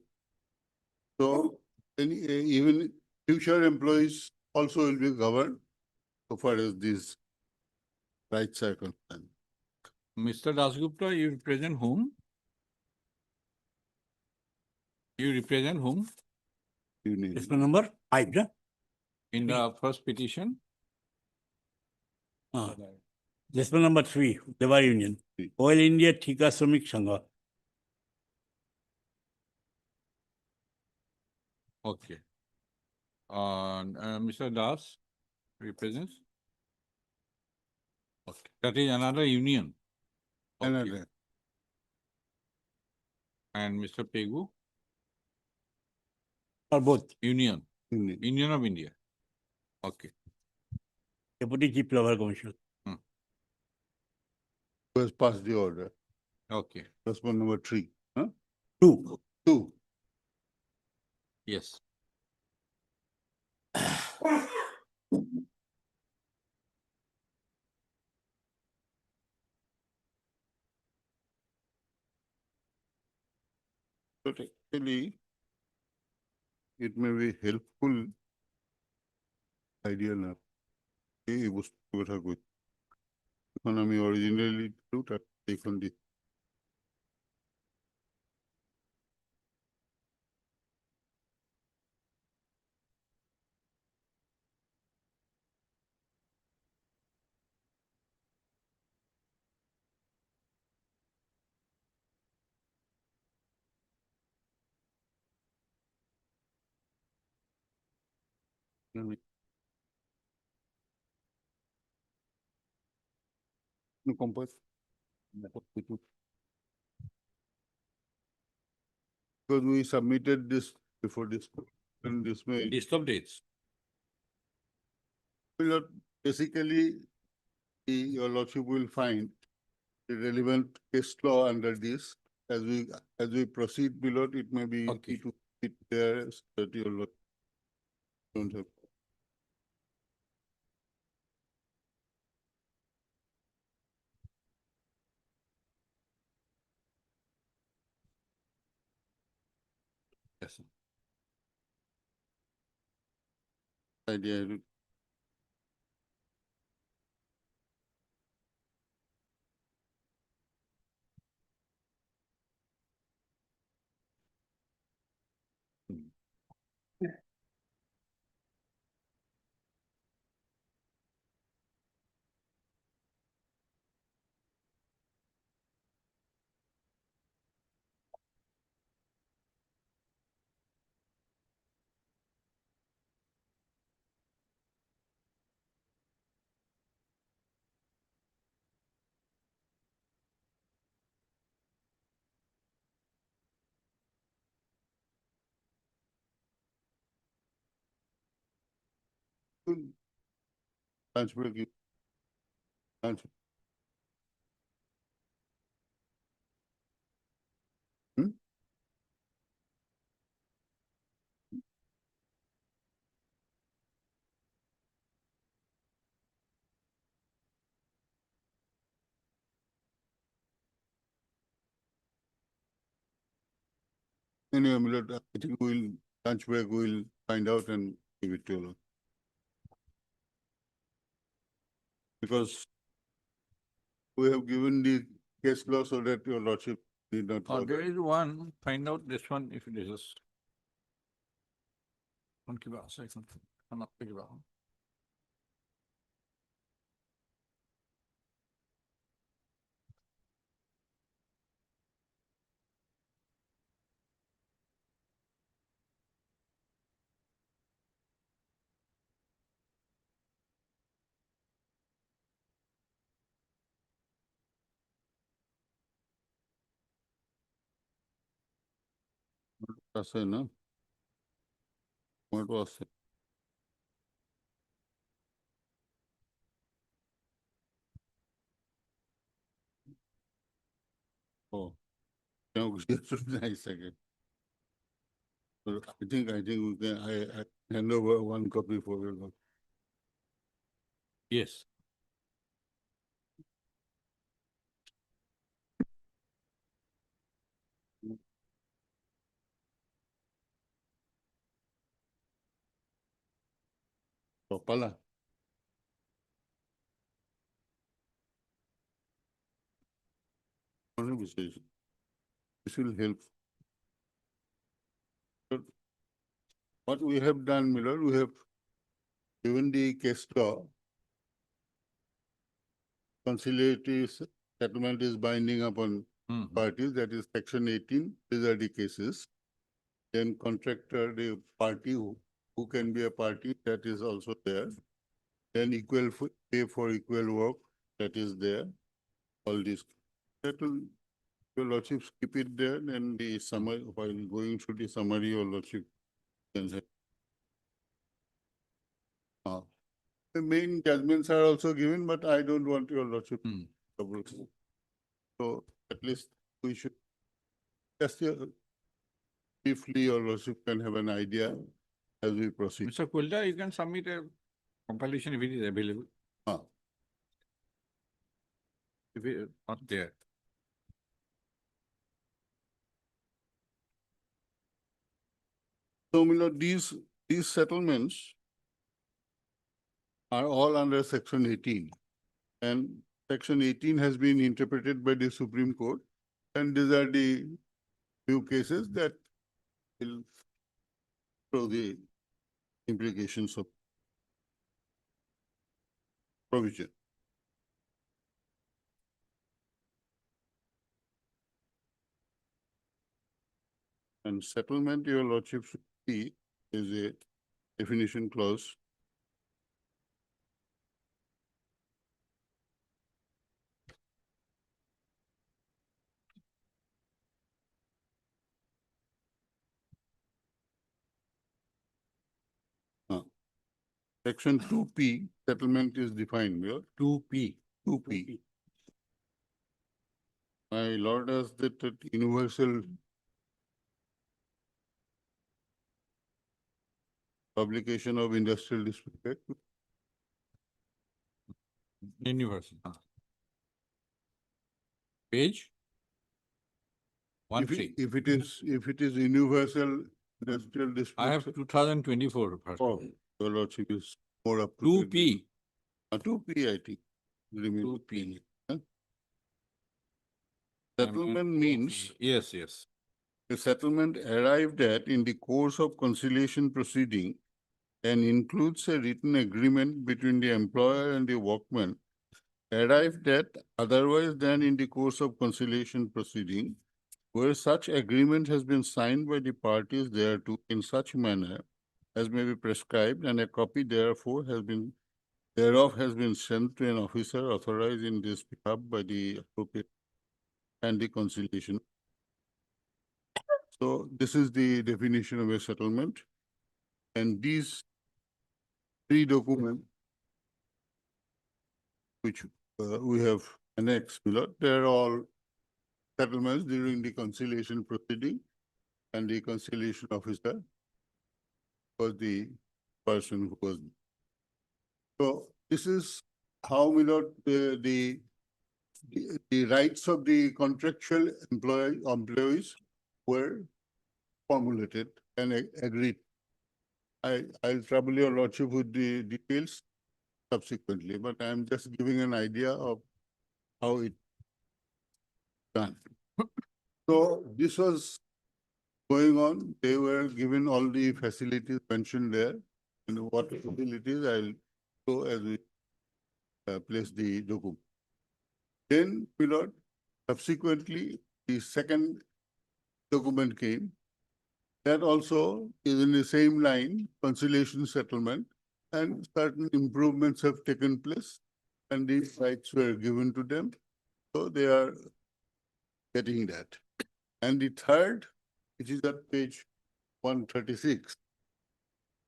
So even future employees also will be governed so far as these rights are concerned. Mr. Dasgupta, you represent whom? You represent whom? It's the number 5, yeah? In the first petition? This one number 3, Labor Union, Oil India Thika Sramik Sangha. Okay. Mr. Das represents? Okay. That is another union. Okay. Another. And Mr. Pegu? Or both. Union. Union of India. Okay. Deputy Chief Labor Commissioner. Who has passed the order? Okay. That's one number 3. Huh? 2. 2. Yes. But actually, it may be helpful idea না এই বস্তু কথা কই এখন আমি originally টুটা এখন দি no compose because we submitted this before this and this may List of dates. basically your lordship will find the relevant case law under this as we proceed below it may be easy to fit there so that your lordship don't have. Yes. Idea. Transfer. Anyway, my lord, I think we'll, lunch break, we'll find out and give it to you. Because we have given the case law so that your lordship need not. There is one, find out this one if it is. One kiba ase ekon, kanak pe kiba. Ase na? What was it? Oh. Nice again. So I think we can, I hand over one copy for your lord. Yes. Topala. This will help. But what we have done, my lord, we have given the case law. Conciliatory settlement is binding upon parties, that is section 18, these are the cases. Then contractor, the party who can be a party, that is also there. Then equal pay for equal work, that is there. All this. That will, your lordship keep it there, and the summary, while going through the summary, your lordship can say. The main judgments are also given, but I don't want your lordship trouble. So at least we should just briefly, your lordship can have an idea as we proceed. Mr. Kulda, you can submit a compilation if it is available. If it is not there. So, my lord, these settlements are all under section 18. And section 18 has been interpreted by the Supreme Court. And these are the few cases that will show the implications of provision. And settlement, your lordship should see, is a definition clause. Section 2P, settlement is defined here. 2P. My lord has that universal publication of industrial dispute. Universal. Page? If it is universal industrial dispute. I have 2024. Oh, your lordship is more up to 2P. 2P, I think. 2P. Settlement means. Yes. A settlement arrived at in the course of conciliation proceeding and includes a written agreement between the employer and the workman arrived at otherwise than in the course of conciliation proceeding, where such agreement has been signed by the parties thereto in such manner as may be prescribed, and a copy thereof has been sent to an officer authorized in this behalf by the appropriate and the conciliation. So this is the definition of a settlement. And these three documents, which we have annexed, they're all settlements during the conciliation proceeding, and the conciliation officer was the person who was. So this is how, the rights of the contractual employees were formulated and agreed. I'll trouble your lordship with the details subsequently, but I'm just giving an idea of how it done. So this was going on. They were given all the facilities mentioned there. And what facilities I'll show as we place the document. Then, my lord, subsequently, the second document came. That also is in the same line, conciliation settlement, and certain improvements have taken place, and these rights were given to them. So they are getting that. And the third, which is at page 136,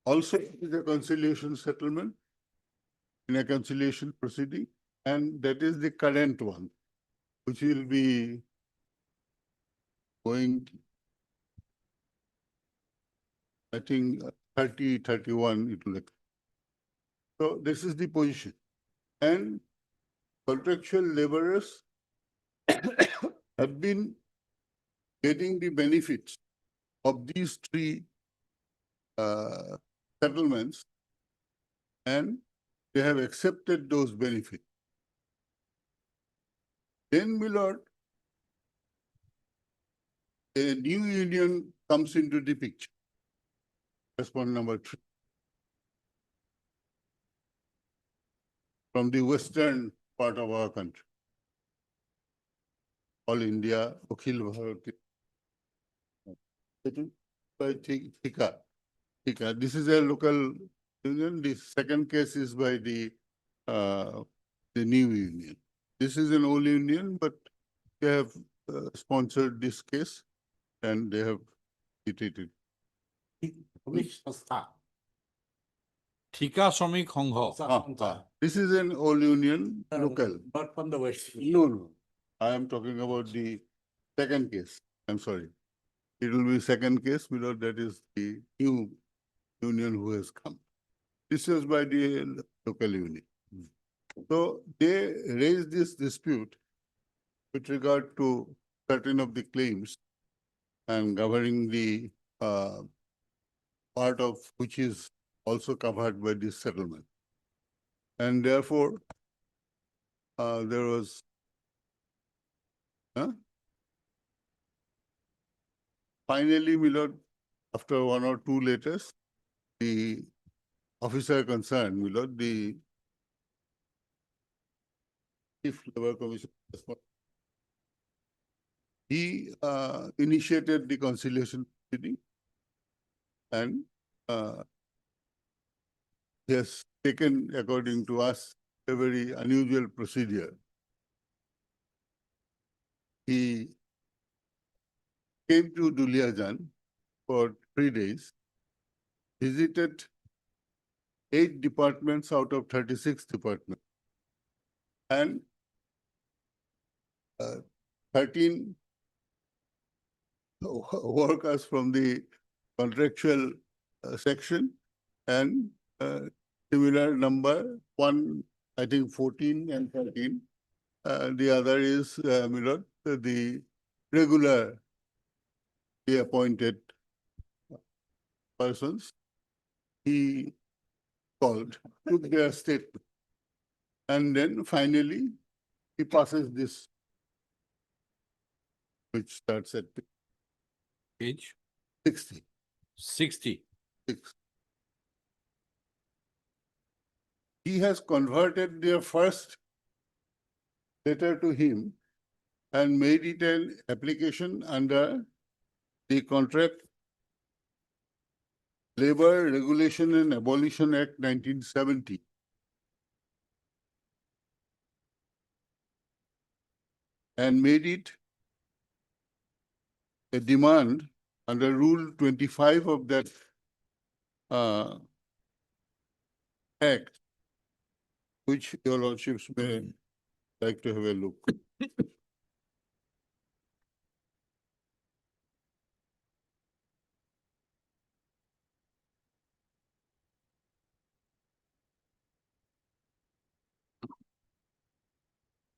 also is a conciliation settlement in a conciliation proceeding, and that is the current one, which will be going, I think, 30, 31, it will. So this is the position. And contractual laborers have been getting the benefits of these three settlements, and they have accepted those benefits. Then, my lord, a new union comes into the picture. That's point number 3. From the western part of our country. All India, Akhil Bharati. By Thika. This is a local union. The second case is by the new union. This is an old union, but they have sponsored this case and they have treated. Thika Shramik Sangha. This is an old union, local. Not from the West. No. I am talking about the second case. I'm sorry. It will be second case because that is the new union who has come. This was by the local union. So they raised this dispute with regard to certain of the claims and governing the part of which is also covered by this settlement. And therefore, there was finally, my lord, after 1 or 2 letters, the officer concerned, my lord, the Chief Labor Commission, he initiated the conciliation proceeding, and he has taken, according to us, a very unusual procedure. He came to Duliajan for 3 days, visited 8 departments out of 36 departments, and 13 workers from the contractual section, and similar number, one, I think 14 and 13. The other is, my lord, the regular appointed persons. He called, took their statement, and then finally he passes this, which starts at Page 60. 60. He has converted their first letter to him and made it an application under the Contract Labor Regulation and Abolition Act 1970. And made it a demand under Rule 25 of that act, which your lordships may like to have a look.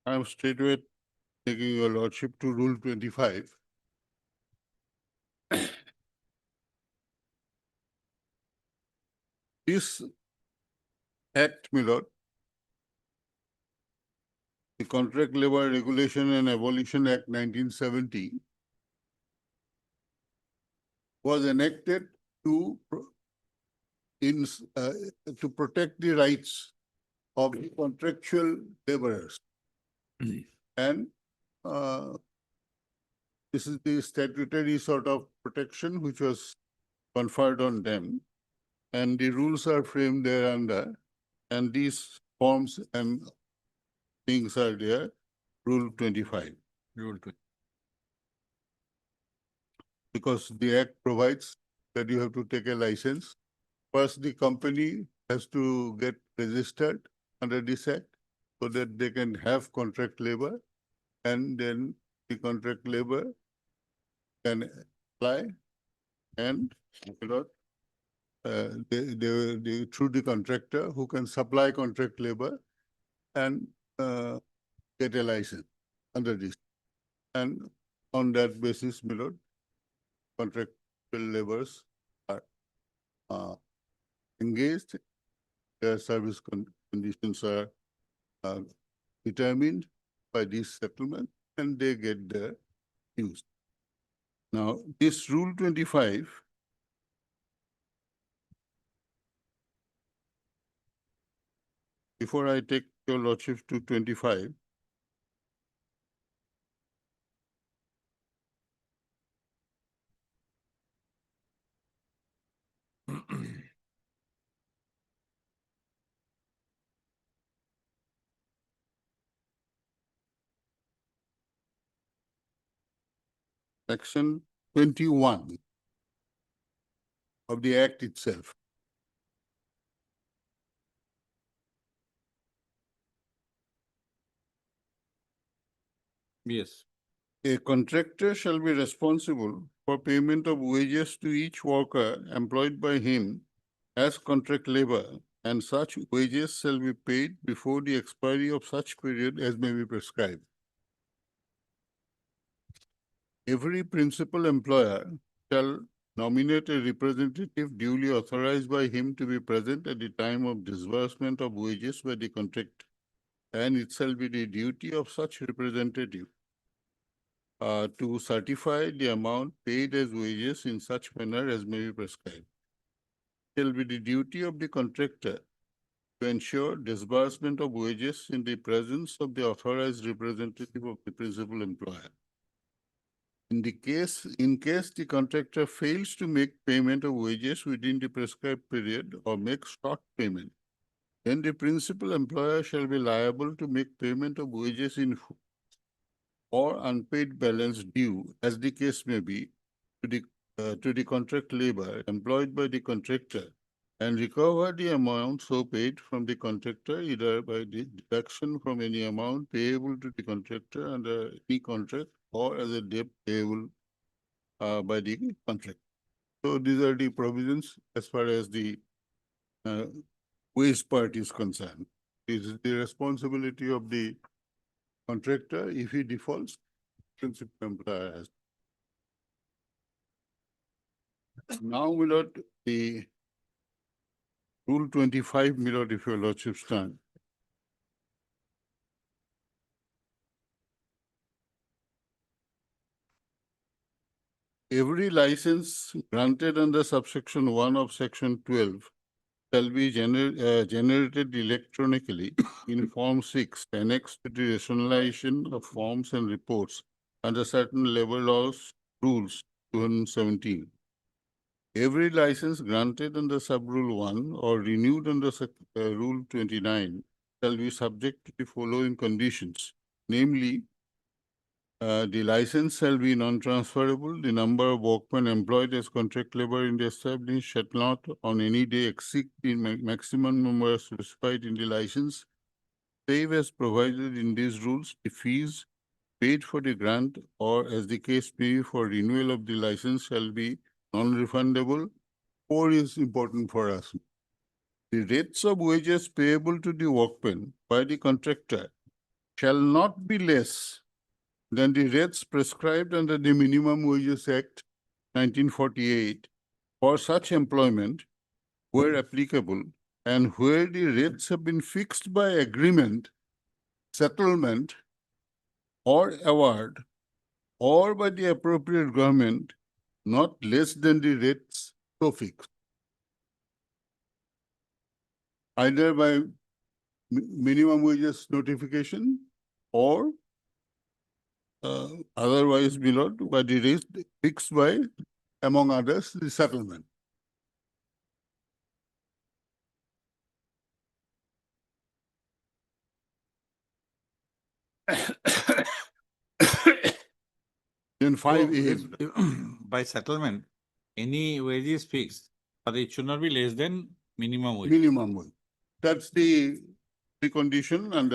I am straightway taking your lordship to Rule 25. This act, my lord, the Contract Labor Regulation and Abolition Act 1970 was enacted to to protect the rights of the contractual laborers. And this is the statutory sort of protection which was conferred on them. And the rules are framed thereunder. And these forms and things are there. Rule 25. Rule 20. Because the Act provides that you have to take a license. First, the company has to get registered under this Act so that they can have contract labor, and then the contract labor can apply and they through the contractor who can supply contract labor and get a license under this. And on that basis, my lord, contractual laborers are engaged. Their service conditions are determined by this settlement, and they get their dues. Now, this Rule 25 before I take your lordship to 25, Section 21 of the Act itself. Yes. A contractor shall be responsible for payment of wages to each worker employed by him as contract labor, and such wages shall be paid before the expiry of such period as may be prescribed. Every principal employer shall nominate a representative duly authorized by him to be present at the time of disbursement of wages by the contractor, and it shall be the duty of such representative to certify the amount paid as wages in such manner as may be prescribed. It shall be the duty of the contractor to ensure disbursement of wages in the presence of the authorized representative of the principal employer. In case the contractor fails to make payment of wages within the prescribed period or makes short payment, then the principal employer shall be liable to make payment of wages in full or unpaid balance due, as the case may be, to the contract labor employed by the contractor, and recover the amount so paid from the contractor either by the deduction from any amount payable to the contractor under any contract or as a debt payable by the contract. So these are the provisions as far as the wage part is concerned. It is the responsibility of the contractor. If he defaults, principal employer has. Now, my lord, the Rule 25, my lord, if your lordship stand. Every license granted under subsection 1 of section 12 shall be generated electronically in Form 6, annexed to the rationalization of forms and reports under certain labor laws rules 2017. Every license granted under sub-rule 1 or renewed under Rule 29 shall be subject to the following conditions, namely, the license shall be non-transferable. The number of workmen employed as contract labor in the establishment shall not on any day exceed the maximum number specified in the license, save as provided in these rules. The fees paid for the grant or as the case may be for renewal of the license shall be non-refundable. 4 is important for us. The rates of wages payable to the workmen by the contractor shall not be less than the rates prescribed under the Minimum Wages Act 1948 for such employment where applicable, and where the rates have been fixed by agreement, settlement, or award, or by the appropriate government, not less than the rates so fixed, either by minimum wages notification or otherwise below by the rate fixed by, among others, the settlement. Then 5A. By settlement, any wage is fixed, but it should not be less than minimum wage. Minimum wage. That's the condition, and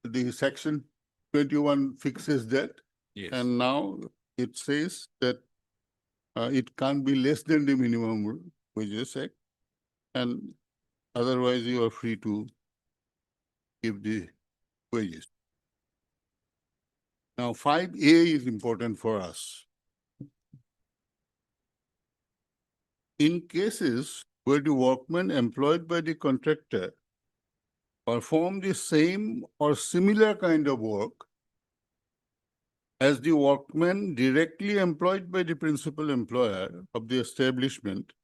the section 21 fixes that. Yes. And now it says that it can't be less than the minimum wages act, and otherwise you are free to give the wages. Now 5A is important for us. In cases where the workman employed by the contractor perform the same or similar kind of work as the workman directly employed by the principal employer of the establishment,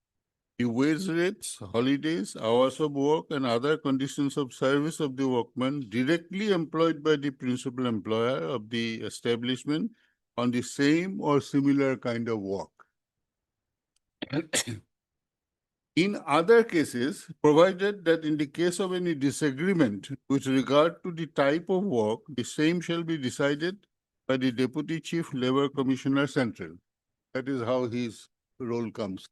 the wage rates, holidays, hours of work, and other conditions of service of the workman directly employed by the principal employer of the establishment on the same or similar kind of work. In other cases, provided that in the case of any disagreement with regard to the type of work, the same shall be decided by the Deputy Chief Labor Commissioner Central. That is how his role comes.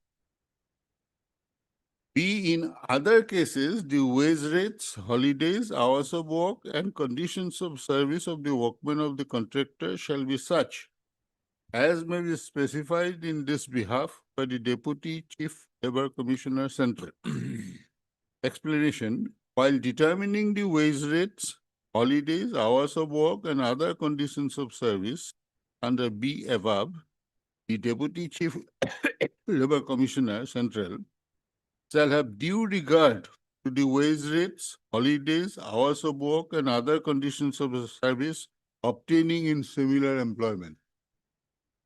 B, in other cases, the wage rates, holidays, hours of work, and conditions of service of the workmen of the contractor shall be such as may be specified in this behalf by the Deputy Chief Labor Commissioner Central. Explanation: while determining the wage rates, holidays, hours of work, and other conditions of service under B above, the Deputy Chief Labor Commissioner Central shall have due regard to the wage rates, holidays, hours of work, and other conditions of service obtaining in similar employment.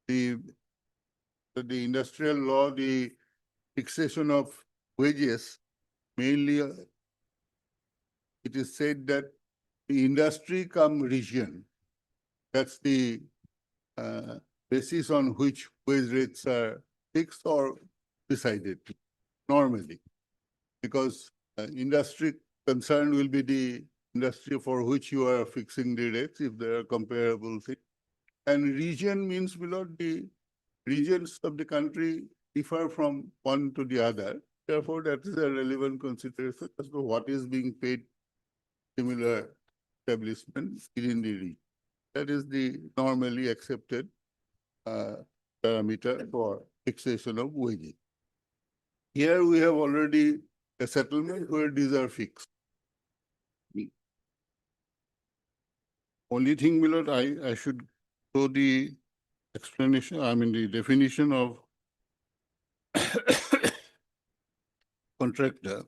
The industrial law, the fixation of wages, mainly it is said that the industry come region, that's the basis on which wage rates are fixed or decided normally, because industry concern will be the industry for which you are fixing the rates if there are comparable things. And region means below the regions of the country differ from one to the other. Therefore, that is a relevant consideration as to what is being paid similar establishments within the region. That is the normally accepted parameter for fixation of wages. Here we have already a settlement where these are fixed. Only thing, Milord, I should show the explanation, I mean the definition of contractor.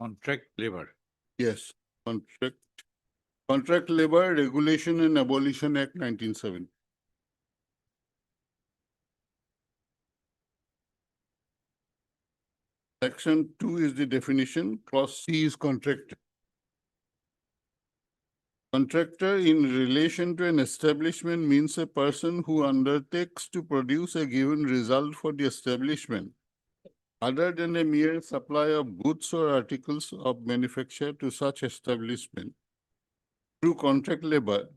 Contract labor. Yes, Contract Labor Regulation and Abolition Act 1970. Section 2 is the definition, clause C is contractor. Contractor in relation to an establishment means a person who undertakes to produce a given result for the establishment, other than a mere supply of goods or articles of manufacture to such establishment through contract labor,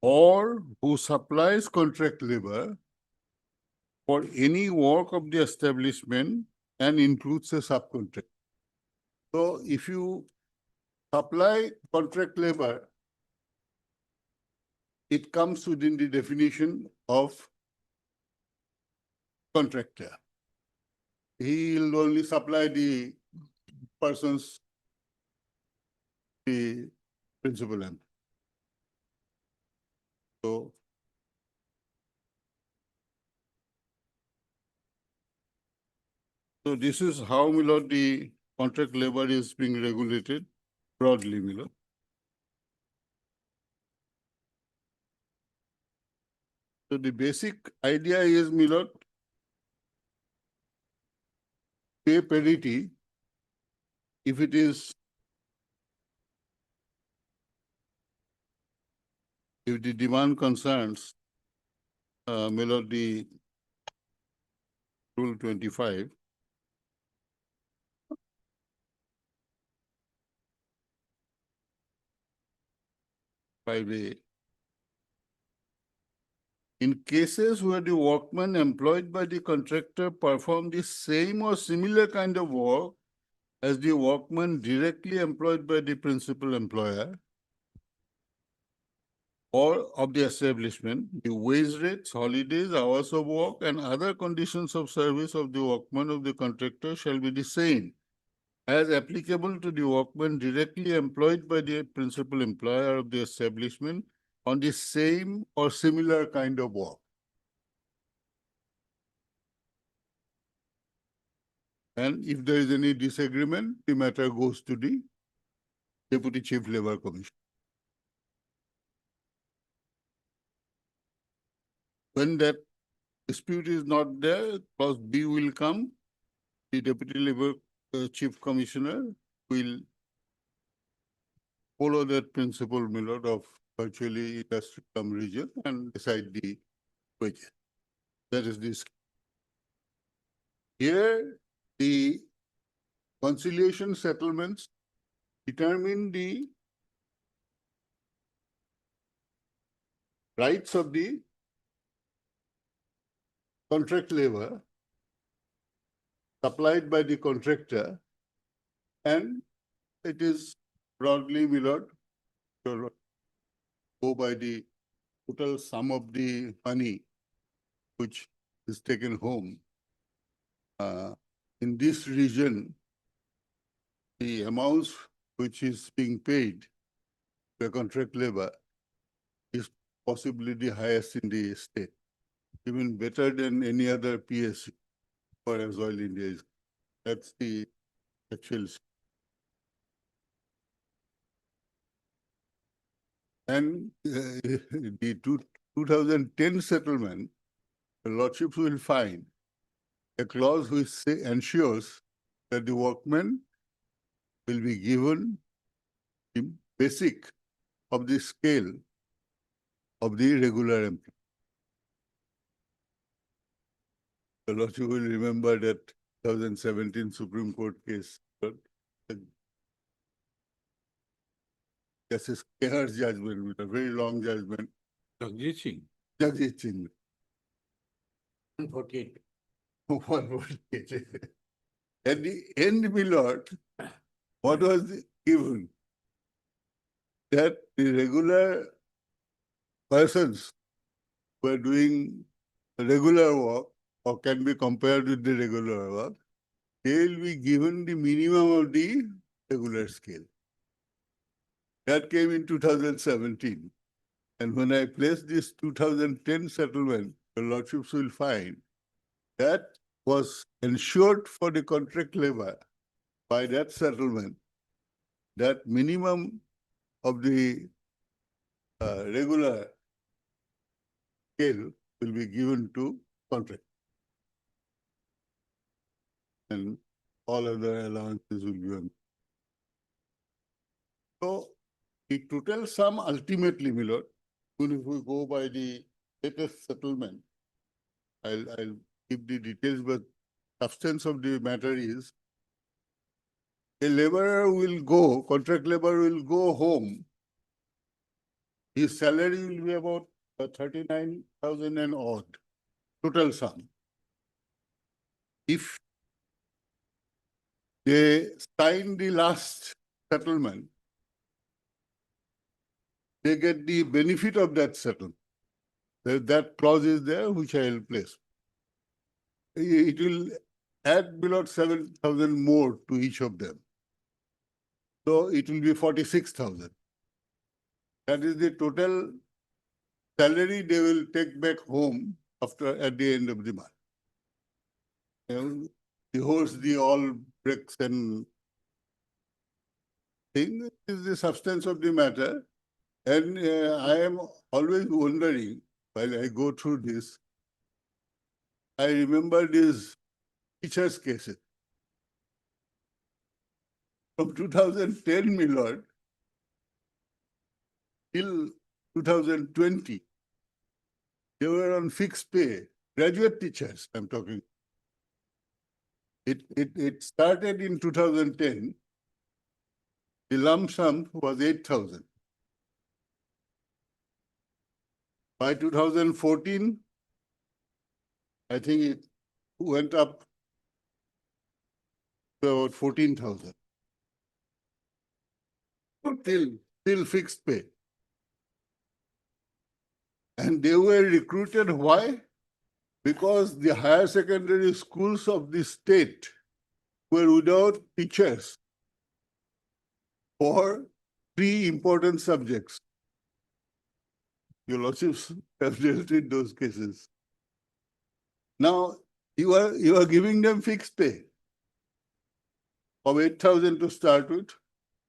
or who supplies contract labor for any work of the establishment and includes a subcontract. So if you supply contract labor, it comes within the definition of contractor. He will only supply the persons, the principal employee. So So this is how, my lord, the contract labor is being regulated broadly, my lord. So the basic idea is, my lord, pay parity if it is, if the demand concerns, my lord, the Rule 25. In cases where the workman employed by the contractor perform the same or similar kind of work as the workman directly employed by the principal employer or of the establishment, the wage rates, holidays, hours of work, and other conditions of service of the workman of the contractor shall be the same as applicable to the workman directly employed by the principal employer of the establishment on the same or similar kind of work. And if there is any disagreement, the matter goes to the Deputy Chief Labor Commission. When that dispute is not there, clause B will come. The Deputy Labor Chief Commissioner will follow that principle, my lord, of virtually industry cum region and decide the wages. That is this. Here, the conciliation settlements determine the rights of the contract labor supplied by the contractor, and it is broadly, my lord, go by the total sum of the money which is taken home. In this region, the amounts which is being paid to contract labor is possibly the highest in the state, even better than any other PSU, for as Oil India is. That's the actual. And the 2010 settlement, the lordships will find a clause which ensures that the workman will be given the basic of the scale of the regular employee. The lordship will remember that 2017 Supreme Court case. Justice Kehar's judgment, with a very long judgment. Jagjit Singh. Jagjit Singh. 148. 148. At the end, my lord, what was given? That the regular persons who are doing regular work or can be compared with the regular work, they will be given the minimum of the regular scale. That came in 2017. And when I place this 2010 settlement, the lordships will find that was ensured for the contract labor by that settlement, that minimum of the regular scale will be given to contract. And all other allowances will be on. So the total sum ultimately, my lord, even if we go by the latest settlement, I'll give the details, but substance of the matter is a laborer will go, contract laborer will go home. His salary will be about 39,000 and odd, total sum. If they sign the last settlement, they get the benefit of that settlement. That clause is there, which I will place. It will add below 7,000 more to each of them. So it will be 46,000. That is the total salary they will take back home after at the end of the month. the horse, the all bricks and thing is the substance of the matter. And I am always wondering while I go through this, I remember these teachers' cases. From 2010, my lord, till 2020, they were on fixed pay. Graduate teachers, I'm talking. It started in 2010. The lump sum was 8,000. By 2014, I think it went up to about 14,000. Still fixed pay. And they were recruited, why? Because the higher secondary schools of the state were without teachers for 3 important subjects. Your lordships have dealt with those cases. Now, you are giving them fixed pay of 8,000 to start with,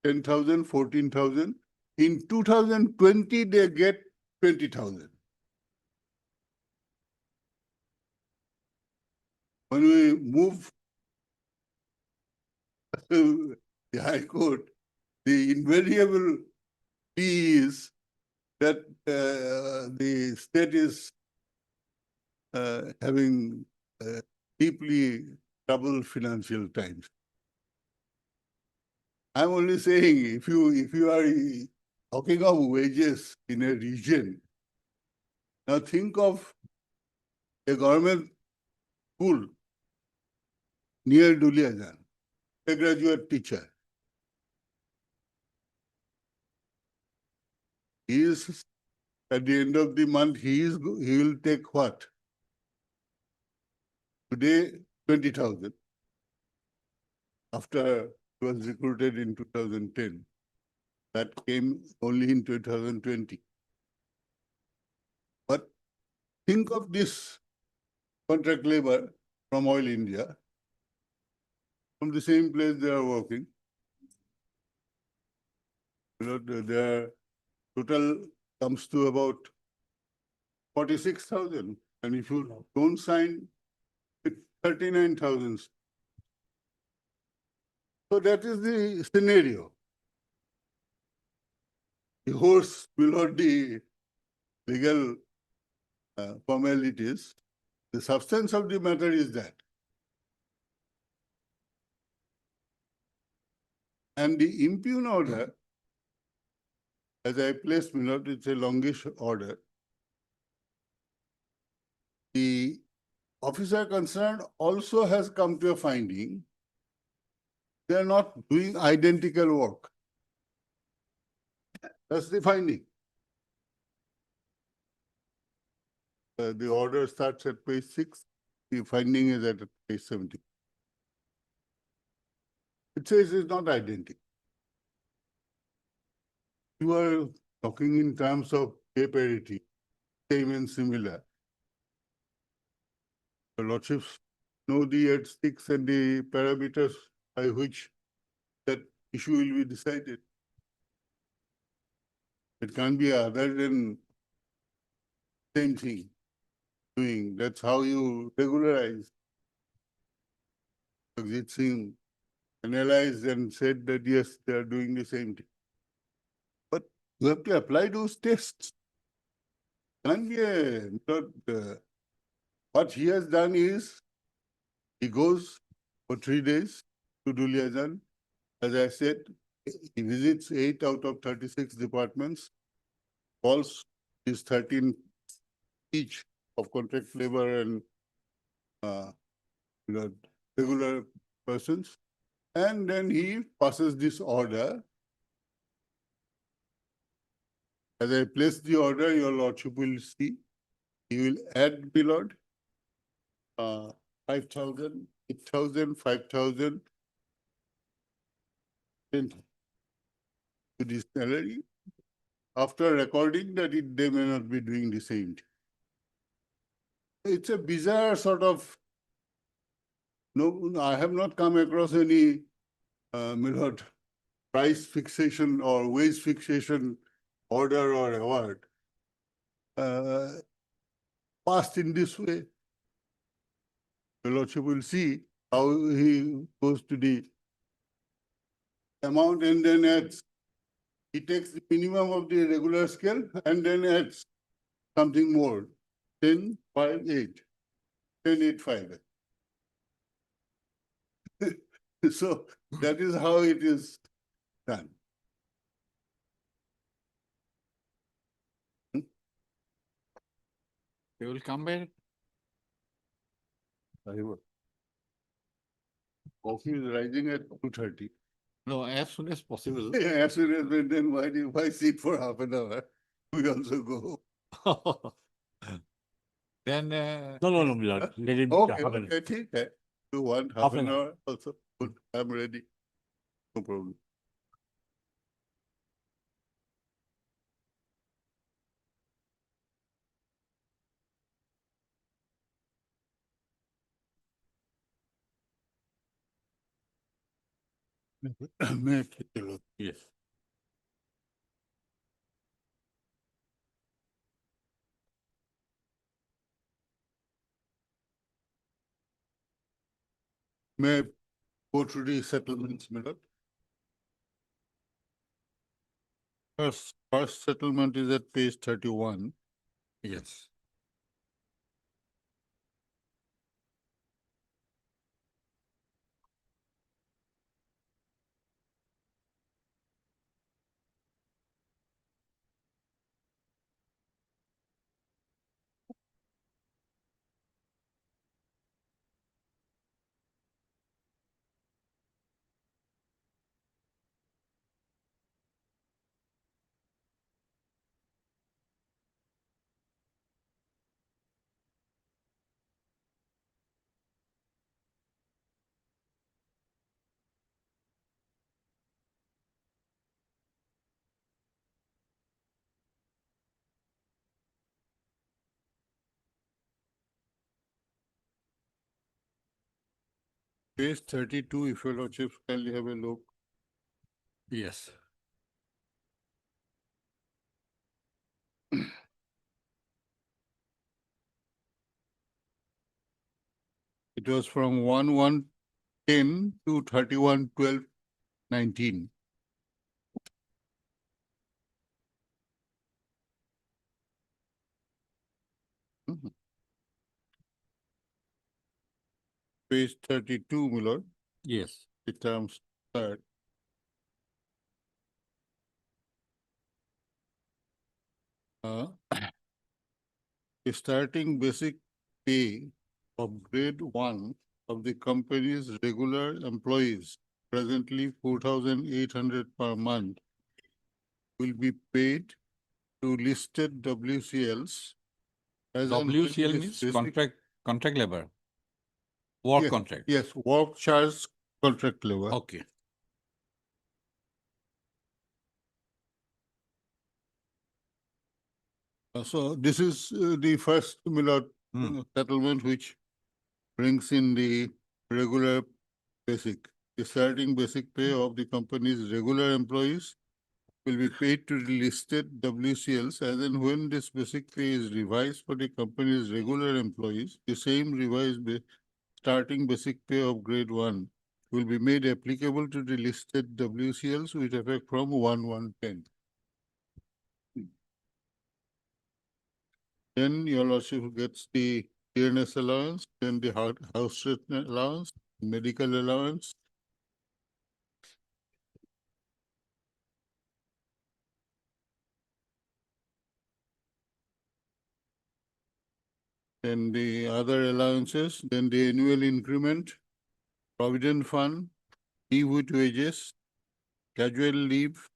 10,000, 14,000. In 2020, they get 20,000. When we move to the High Court, the invariable plea is that the state is having deeply troubled financial times. I'm only saying if you are talking of wages in a region, now think of a government school near Duliajan, a graduate teacher. He is at the end of the month, he will take what? Today, 20,000. After he was recruited in 2010, that came only in 2020. But think of this contract labor from Oil India, from the same place they are working. Their total comes to about 46,000. And if you don't sign, it's 39,000. So that is the scenario. The horse below the legal formalities. The substance of the matter is that. And the impugn order, as I placed, it's a longish order. The officer concerned also has come to a finding they are not doing identical work. That's the finding. The order starts at page 6. The finding is at page 70. It says it's not identical. You are talking in terms of pay parity, same and similar. The lordships know the yardsticks and the parameters by which that issue will be decided. It can't be other than same thing doing. That's how you regularize. Ajit Singh analyzed and said that yes, they are doing the same thing. But you have to apply those tests. Can't be what he has done is he goes for 3 days to Duliajan. As I said, he visits 8 out of 36 departments, calls his 13 each of contract labor and regular persons, and then he passes this order. As I place the order, your lordship will see. He will add, my lord, 5,000, 8,000, 5,000 to this salary. After recording that they may not be doing the same thing. It's a bizarre sort of No, I have not come across any, my lord, price fixation or wage fixation order or award passed in this way. Your lordship will see how he goes to the amount and then adds. He takes the minimum of the regular scale and then adds something more, 10, 5, 8, 10, 8, 5. So that is how it is done. You will come back. Coffee is rising at 2:30. No, as soon as possible. As soon as, then why sit for half an hour? We also go. Then, No, my lord. Let it Okay, happen. okay, ठीक है. You want half an hour also? Good, I'm ready. No problem. yes. May I go through the settlements, my lord? First settlement is at page 31. Yes. Page 32, if your lordship kindly have a look. Yes. It was from 1/1/10 to 31/12/19. Page 32, my lord. Yes. The terms start. Starting basic pay of grade 1 of the company's regular employees, presently 4,800 per month, will be paid to listed WCLs. As and when WCL this means basic- contract labor. Work Yes, contract. Yes, work charge contract labor. Okay. So this is the first settlement which brings in the regular basic. The starting basic pay of the company's regular employees will be paid to the listed WCLs as and when this basic pay is revised for the company's regular employees. The same revised starting basic pay of grade 1 will be made applicable to the listed WCLs with effect from 1/1/10. Then your lordship gets the dearness allowance, then the house rent allowance, medical allowance. Then the other allowances, then the annual increment, provident fund, leave with wages, casual leave.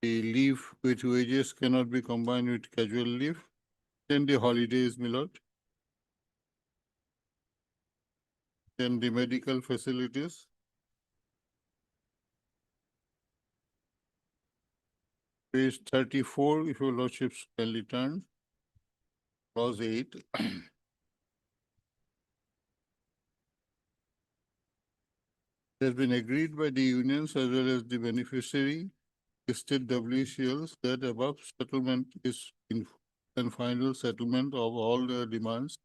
The leave with wages cannot be combined with casual leave. Then the holidays, my lord. Then the medical facilities. Page 34, if your lordships can return. Clause 8. it has been agreed by the unions as well as the beneficiary listed WCLs that above settlement is in and final settlement of all their demands.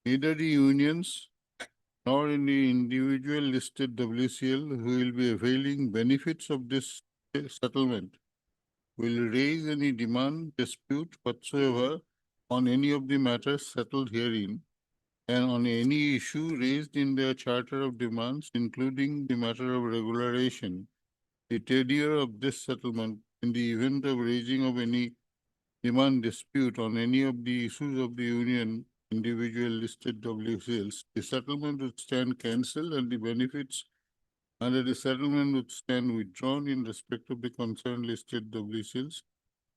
Neither the unions nor any individual listed WCL who will be availing benefits of this settlement will raise any demand, dispute whatsoever on any of the matters settled herein and on any issue raised in their charter of demands, including the matter of regularization, the tenure of this settlement in the event of raising of any demand dispute on any of the issues of the union individual listed WCLs, the settlement would stand cancelled and the benefits under the settlement would stand withdrawn in respect of the concerned listed WCLs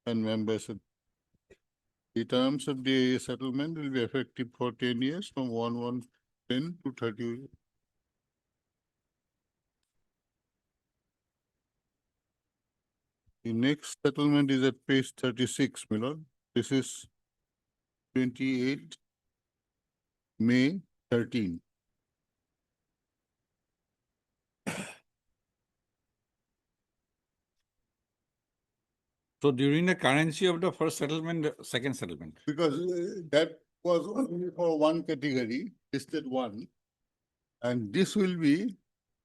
and members. The terms of the settlement will be effective for 10 years from 1/1/10 to 30. The next settlement is at page 36, my lord. This is 28 May 13. So during the currency of the first settlement, the second settlement. Because that was only for one category, listed one. And this will be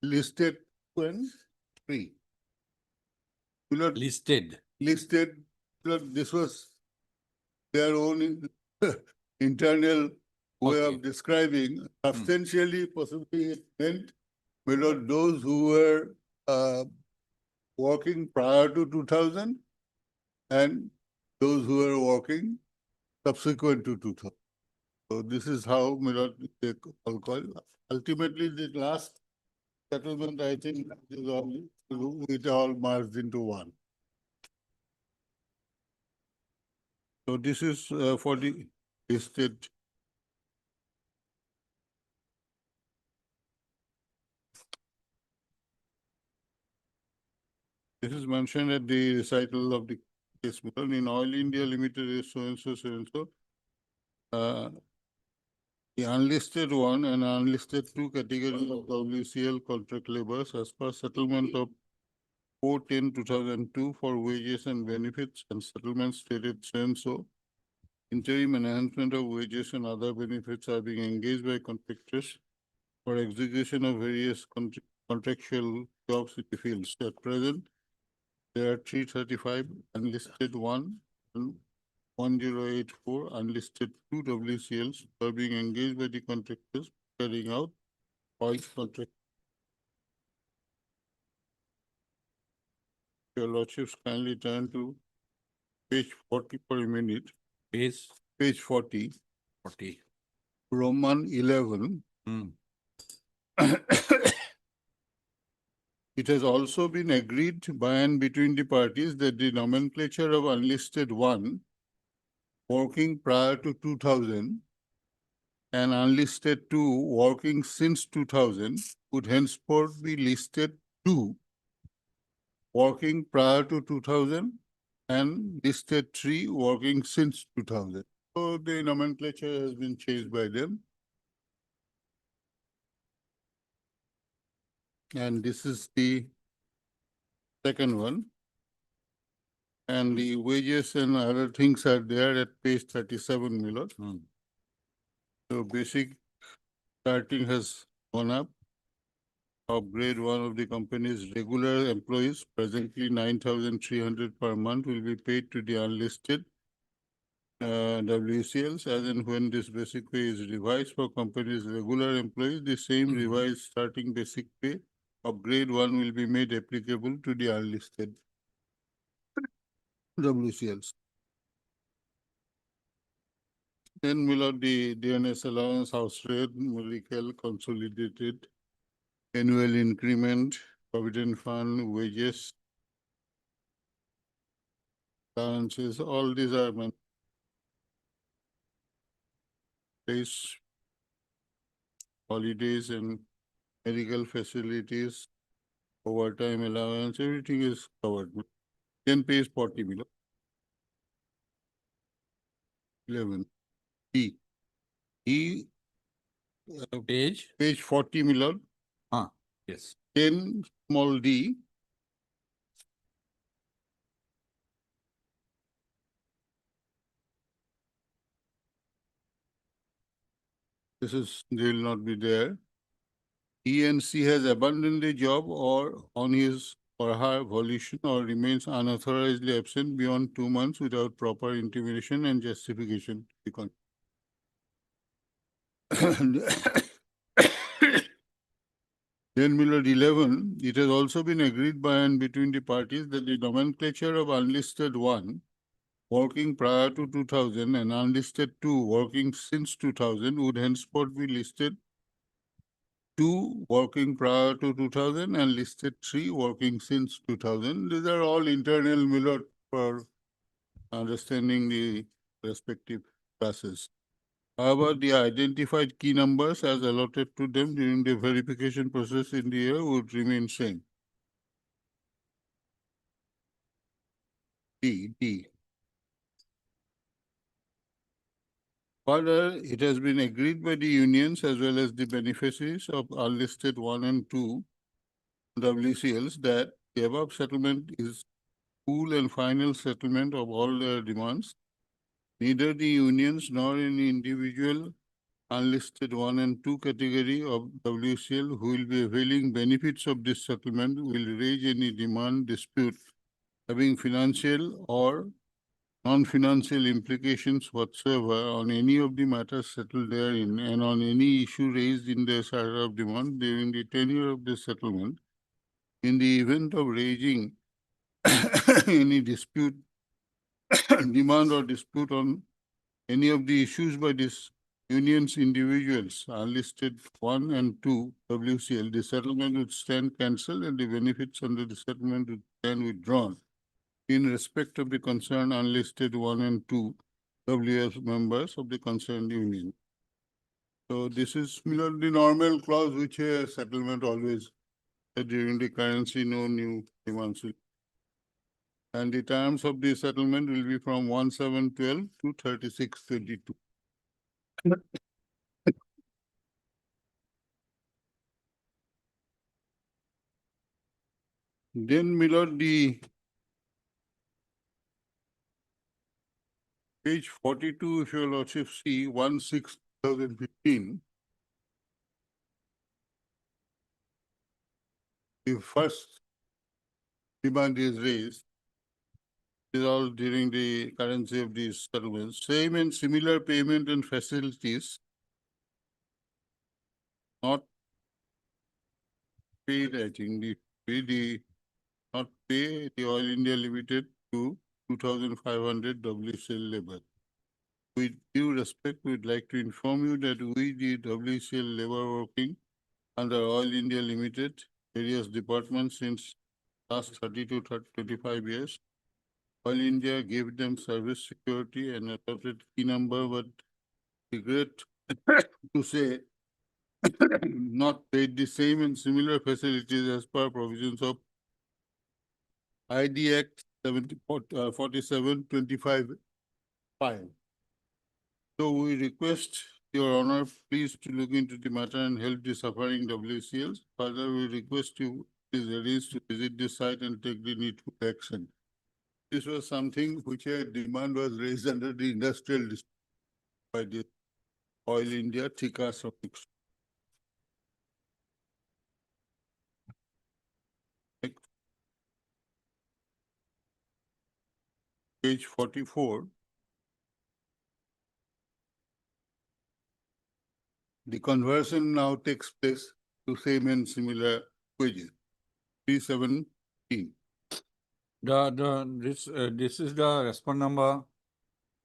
listed 2 and 3. Listed. Listed, this was their own internal way of describing. Substantially, possibly it meant those who were working prior to 2000 and those who were working subsequent to 2000. So this is how they all call. Ultimately, the last settlement, I think, is all, it all merged into one. So this is for the listed. This is mentioned at the recital of the case. In Oil India Limited is so and so, so and so. The unlisted one and unlisted 2 categories of WCL contract laborers as per settlement of 4/10/2002 for wages and benefits and settlement stated so and so. Interim enhancement of wages and other benefits are being engaged by contractors for execution of various contractual jobs in the fields. At present, there are 335 unlisted 1 and 1084 unlisted 2 WCLs are being engaged by the contractors carrying out all contract. Your lordships kindly turn to page 40 for a minute. Page 40. 40. Roman 11. It has also been agreed by and between the parties that the nomenclature of unlisted 1 working prior to 2000 and unlisted 2 working since 2000 would henceforth be listed 2 working prior to 2000 and listed 3 working since 2000. So the nomenclature has been changed by them. And this is the second one. And the wages and other things are there at page 37, Miller. So basic starting has gone up. Of grade 1 of the company's regular employees, presently 9,300 per month, will be paid to the unlisted WCLs as and when this basic pay is revised for company's regular employees. The same revised starting basic pay of grade 1 will be made applicable to the unlisted WCLs. Then below the DNS allowance, house rate, medical, consolidated, annual increment, provident fund, wages, allowances, all these are place, holidays and medical facilities, overtime allowance, everything is covered. Then page 40 below. 11. Page 40 below. Yes. 10 small d. This is, they will not be there. He and she has abandoned the job or on his or her volition or remains unauthorizedly absent beyond 2 months without proper intimation and justification. Then below 11, it has also been agreed by and between the parties that the nomenclature of unlisted 1 working prior to 2000 and unlisted 2 working since 2000 would henceforth be listed 2 working prior to 2000 and listed 3 working since 2000. These are all internal Millard for understanding the respective classes. However, the identified key numbers as allotted to them during the verification process in the year would remain same. D. Further, it has been agreed by the unions as well as the beneficiaries of unlisted 1 and 2 WCLs that the above settlement is full and final settlement of all their demands. Neither the unions nor any individual unlisted 1 and 2 category of WCL who will be availing benefits of this settlement will raise any demand dispute having financial or non-financial implications whatsoever on any of the matters settled therein and on any issue raised in their side of demand during the tenure of the settlement. In the event of raising any dispute, demand or dispute on any of the issues by this union's individuals, unlisted 1 and 2 WCL, the settlement would stand cancelled and the benefits under the settlement would stand withdrawn in respect of the concerned unlisted 1 and 2 WF members of the concerned union. So this is the normal clause which a settlement always during the currency, no new demands. And the terms of the settlement will be from 1712 to 3622. Then below the page 42, if your lordship see 1/6/2015, the first demand is raised. Is all during the currency of these settlements. Same and similar payment and facilities not paid, I think, not pay the Oil India Limited to 2,500 WCL labor. With due respect, we'd like to inform you that we, the WCL labor working under Oil India Limited, various departments since last 30 to 25 years, Oil India gave them service security and adopted key number, but regret to say not paid the same and similar facilities as per provisions of ID Act 47/25/5. So we request your honor, please to look into the matter and help the suffering WCLs. Further, we request you please arrange to visit the site and take the needful action. This was something which a demand was raised under the industrial district by the Oil India Thika Suffix. Page 44. The conversion now takes place to same and similar wages. 317. This is the respond number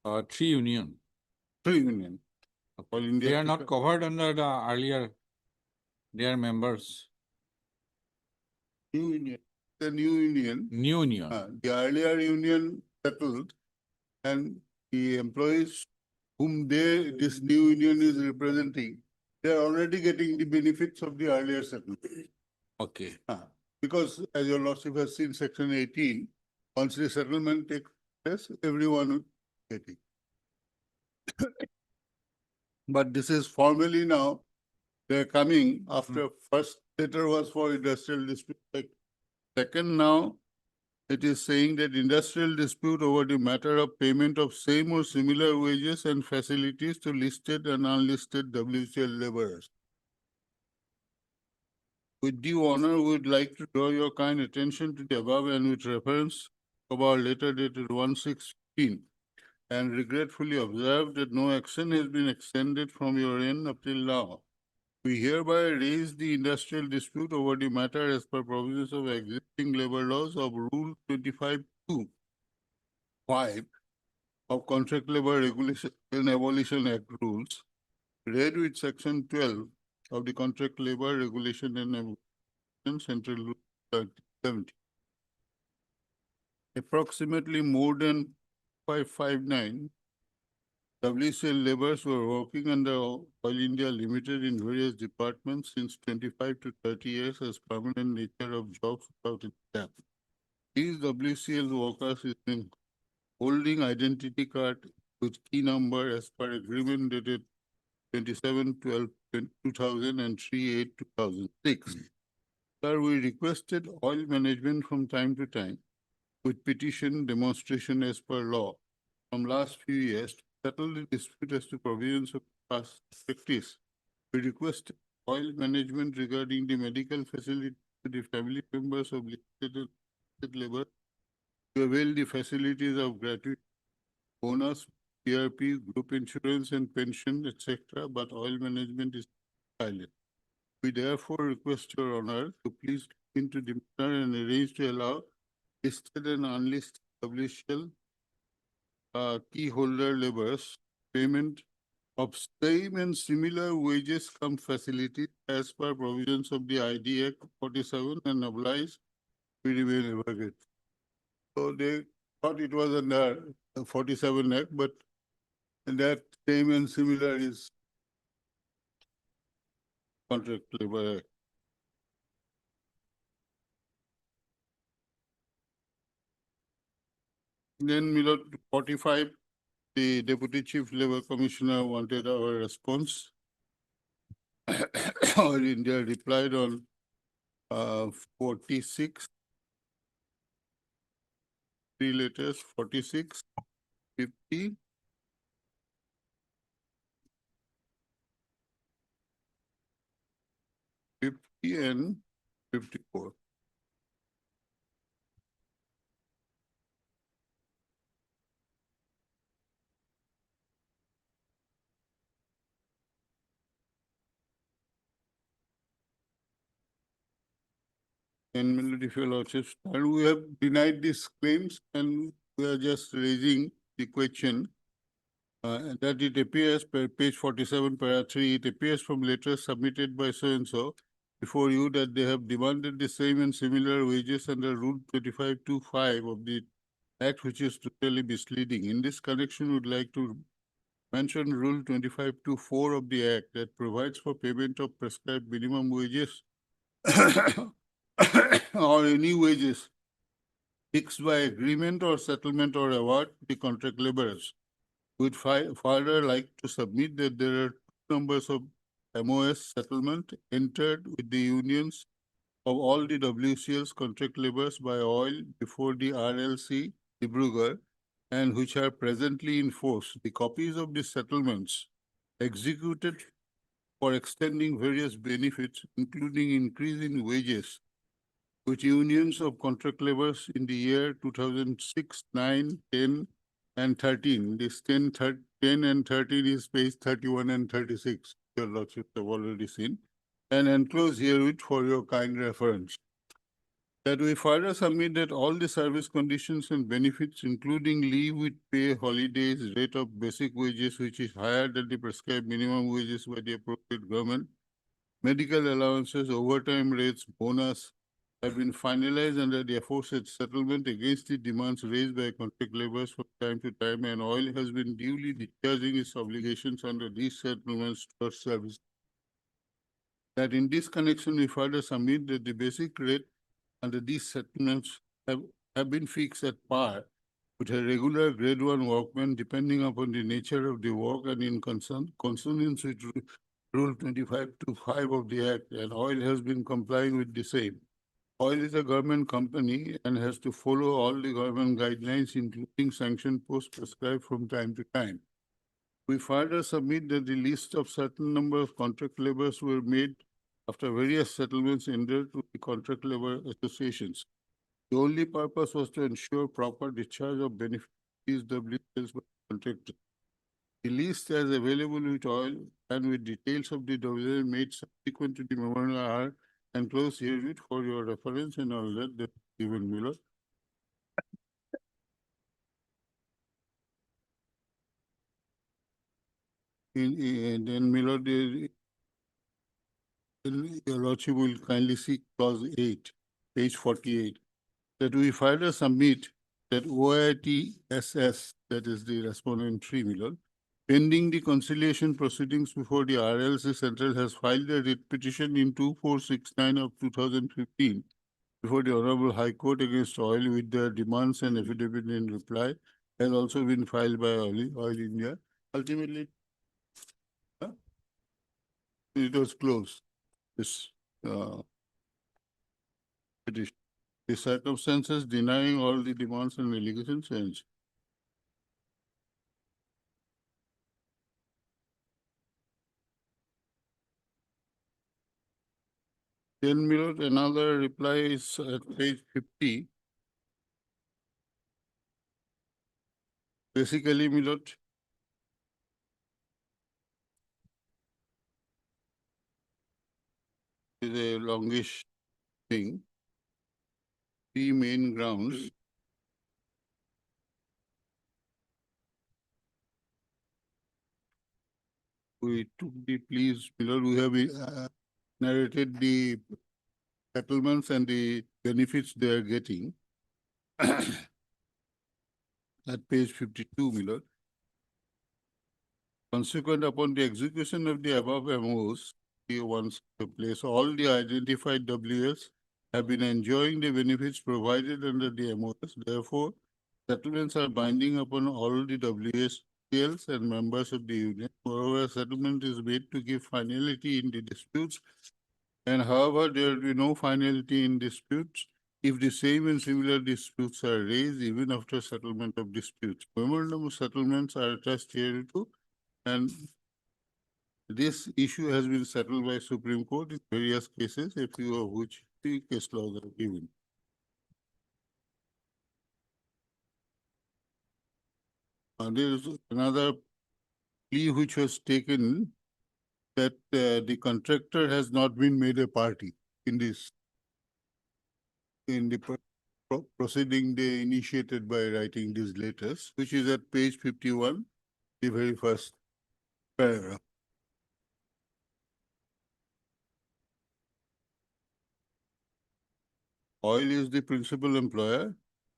3 union. 3 union. All India They are not covered under the earlier, they are members. New union. The new union. New union. The earlier union settled and the employees whom this new union is representing, they are already getting the benefits of the earlier settlement. Okay. Because as your lordship has seen section 18, once the settlement takes place, everyone will get it. But this is formally now, they're coming after first Later was for industrial dispute. Second, now it is saying that industrial dispute over the matter of payment of same or similar wages and facilities to listed and unlisted WCL laborers. With due honor, we would like to draw your kind attention to the above and with reference of our letter dated 1/6/15, and regretfully observe that no action has been extended from your end up till now. We hereby raise the industrial dispute over the matter as per provisions of existing labor laws of Rule 25(2)(5) of Contract Labor Regulation and Abolition Act rules, read with Section 12 of the Contract Labor Regulation and Abolition Central Rule 70. Approximately more than 559 WCL laborers were working under Oil India Limited in various departments since 25 to 30 years as permanent nature of jobs without a gap. These WCL workers have been holding identity card with key number as per agreement dated 27/12/2000 and 3/8/2006. Sir, we requested oil management from time to time with petition demonstration as per law from last few years to settle the dispute as to provisions of past practice. We requested oil management regarding the medical facility to the family members of listed labor to avail the facilities of gratuity, bonus, PRP, group insurance and pension, etc. But oil management is silent. We therefore request your honor to please look into the matter and arrange to allow listed and unlisted WCL key holder laborers payment of same and similar wages come facilities as per provisions of the ID Act 47 and oblige, we remain ever grateful. So they thought it was under the 47 Act, but that same and similar is Contract Labor Act. Then, Milord, 45, the Deputy Chief Labor Commissioner wanted our response. Oil India replied on 46, 3 letters, 46, 50, 50 and 54. And Melody Fellowships, and we have denied these claims and we are just raising the question that it appears per page 47, para 3, it appears from letters submitted by so-and-so before you that they have demanded the same and similar wages under Rule 25(2)(5) of the Act, which is totally misleading. In this connection, we would like to mention Rule 25(2)(4) of the Act that provides for payment of prescribed minimum wages or any wages fixed by agreement or settlement or award to the contract laborers. We'd further like to submit that there are two numbers of MOS settlement entered with the unions of all the WCL's contract laborers by oil before the RLC Dibrugarh, and which are presently in force. The copies of the settlements executed for extending various benefits, including increase in wages, which unions of contract laborers in the year 2006, 9, 10, and 13. This 10 and 13 is page 31 and 36. Your lordships have already seen. And enclose herewith for your kind reference. That we further submit that all the service conditions and benefits, including leave with pay, holidays, rate of basic wages, which is higher than the prescribed minimum wages by the appropriate government, medical allowances, overtime rates, bonus, have been finalized under the aforesaid settlement against the demands raised by contract laborers from time to time, and oil has been duly discharging its obligations under these settlements towards service. That in this connection, we further submit that the basic rate under these settlements have been fixed at par with a regular grade 1 workman, depending upon the nature of the work and in consonance with Rule 25(2)(5) of the Act, and oil has been complying with the same. Oil is a government company and has to follow all the government guidelines, including sanction posts prescribed from time to time. We further submit that the list of certain number of contract laborers were made after various settlements entered with the contract labor associations. The only purpose was to ensure proper discharge of benefits WLs by contractors. The list as available with oil and with details of the WL made subsequent to the memorial are enclosed herewith for your reference and all that given below. And then Miller, your lordship will kindly see clause 8, page 48, that we further submit that OITSS, that is the respondent 3 Miller, pending the conciliation proceedings before the RLC Central, has filed a writ petition in 2469 of 2015 before the Honorable High Court against oil with their demands and affidavit in reply has also been filed by Oil India. Ultimately, it was closed. This petition. The circumstances denying all the demands and allegations change. Then Milord, another reply is at page 50. Basically, Milord, is a longish thing. Three main grounds. We took the pleas, Milord, we have narrated the settlements and the benefits they are getting. At page 52, Milord. Consequent upon the execution of the above MOs, the ones to place, all the identified WS have been enjoying the benefits provided under the MOS. Therefore, settlements are binding upon all the WSPLs and members of the union. Moreover, settlement is made to give finality in the disputes, and however, there will be no finality in disputes if the same and similar disputes are raised even after settlement of disputes. Memorandum of settlements are attached here too, and this issue has been settled by Supreme Court in various cases, a few of which the case laws are given. There is another plea which was taken that the contractor has not been made a party in this, in the proceeding they initiated by writing these letters, which is at page 51, the very first paragraph. Oil is the principal employer,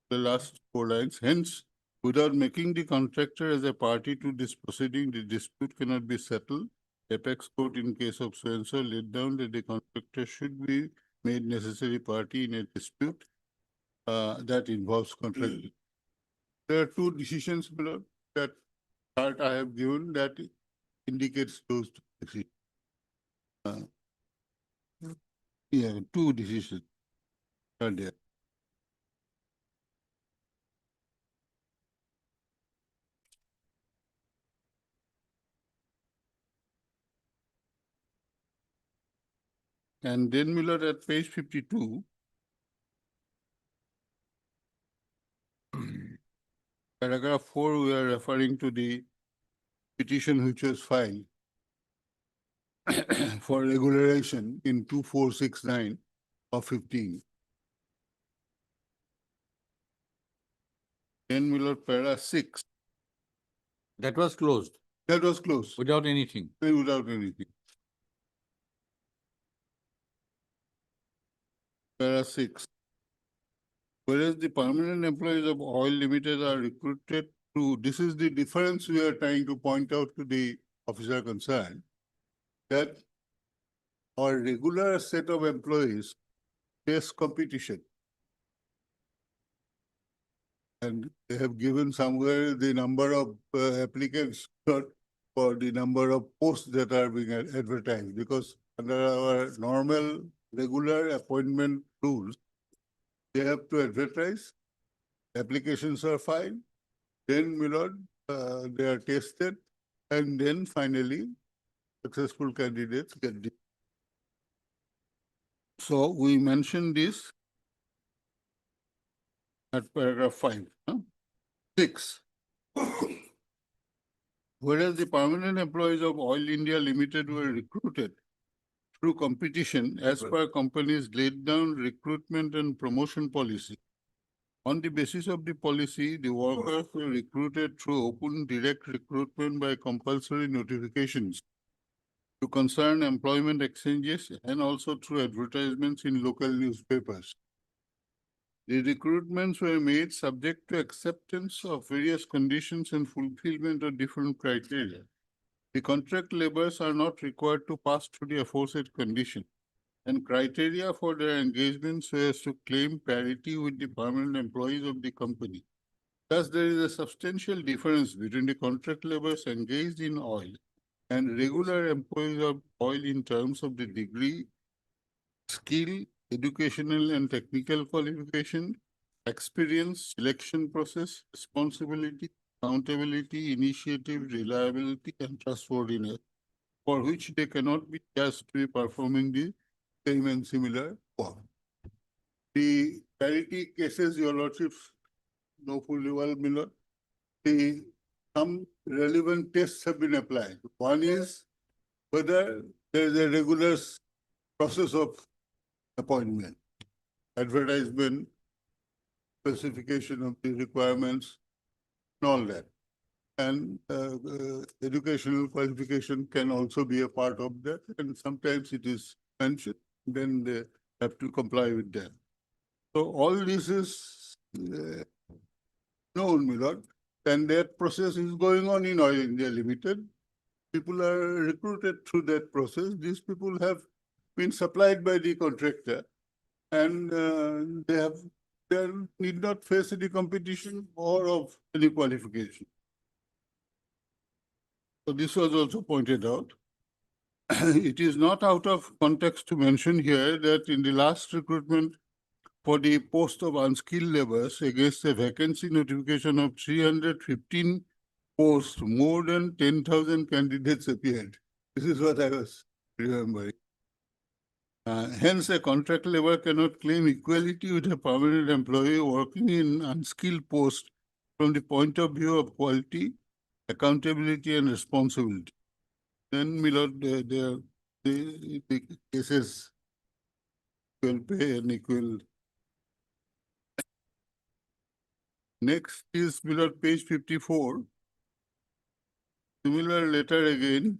the last 4 lines. Hence, without making the contractor as a party to this proceeding, the dispute cannot be settled. Apex Court, in case of so-and-so, laid down that the contractor should be made necessary party in a dispute that involves contract. There are 2 decisions below that chart I have given that indicates those 2 decisions. Yeah, 2 decisions are there. And then Miller at page 52, paragraph 4, we are referring to the petition which was filed for regularization in 2469 of 15. Then Miller para 6. That was closed That was closed. without anything. Without anything. Para 6. Whereas the permanent employees of Oil Limited are recruited through, this is the difference we are trying to point out to the officer concerned, that our regular set of employees face competition. And they have given somewhere the number of applicants, not for the number of posts that are being advertised, because under our normal regular appointment rules, they have to advertise, applications are filed, then, my lord, they are tested, and then finally, successful candidates get the. So we mentioned this at paragraph 5. 6. Whereas the permanent employees of Oil India Limited were recruited through competition as per company's laid down recruitment and promotion policy. On the basis of the policy, the workers were recruited through open direct recruitment by compulsory notifications to concerned employment exchanges and also through advertisements in local newspapers. The recruitments were made subject to acceptance of various conditions and fulfillment of different criteria. The contract laborers are not required to pass through the aforesaid condition, and criteria for their engagement so as to claim parity with the permanent employees of the company. Thus, there is a substantial difference between the contract laborers engaged in oil and regular employees of oil in terms of the degree, skill, educational and technical qualification, experience, selection process, responsibility, accountability, initiative, reliability, and trustworthiness, for which they cannot be just to be performing the same and similar work. The parity cases, your lordships know fully well, Miller, some relevant tests have been applied. One is whether there is a regular process of appointment, advertisement, specification of the requirements, and all that. And educational qualification can also be a part of that. And sometimes it is mentioned, then they have to comply with that. So all this is known, my lord. And that process is going on in Oil India Limited. People are recruited through that process. These people have been supplied by the contractor, and they need not face any competition or of any qualification. So this was also pointed out. It is not out of context to mention here that in the last recruitment for the post of unskilled laborers against a vacancy notification of 315 posts, more than 10,000 candidates appeared. This is what I was remembering. Hence, a contract laborer cannot claim equality with a permanent employee working in unskilled post from the point of view of quality, accountability, and responsibility. Then, my lord, the cases will pay an equal. Next is, my lord, page 54. Similar letter again.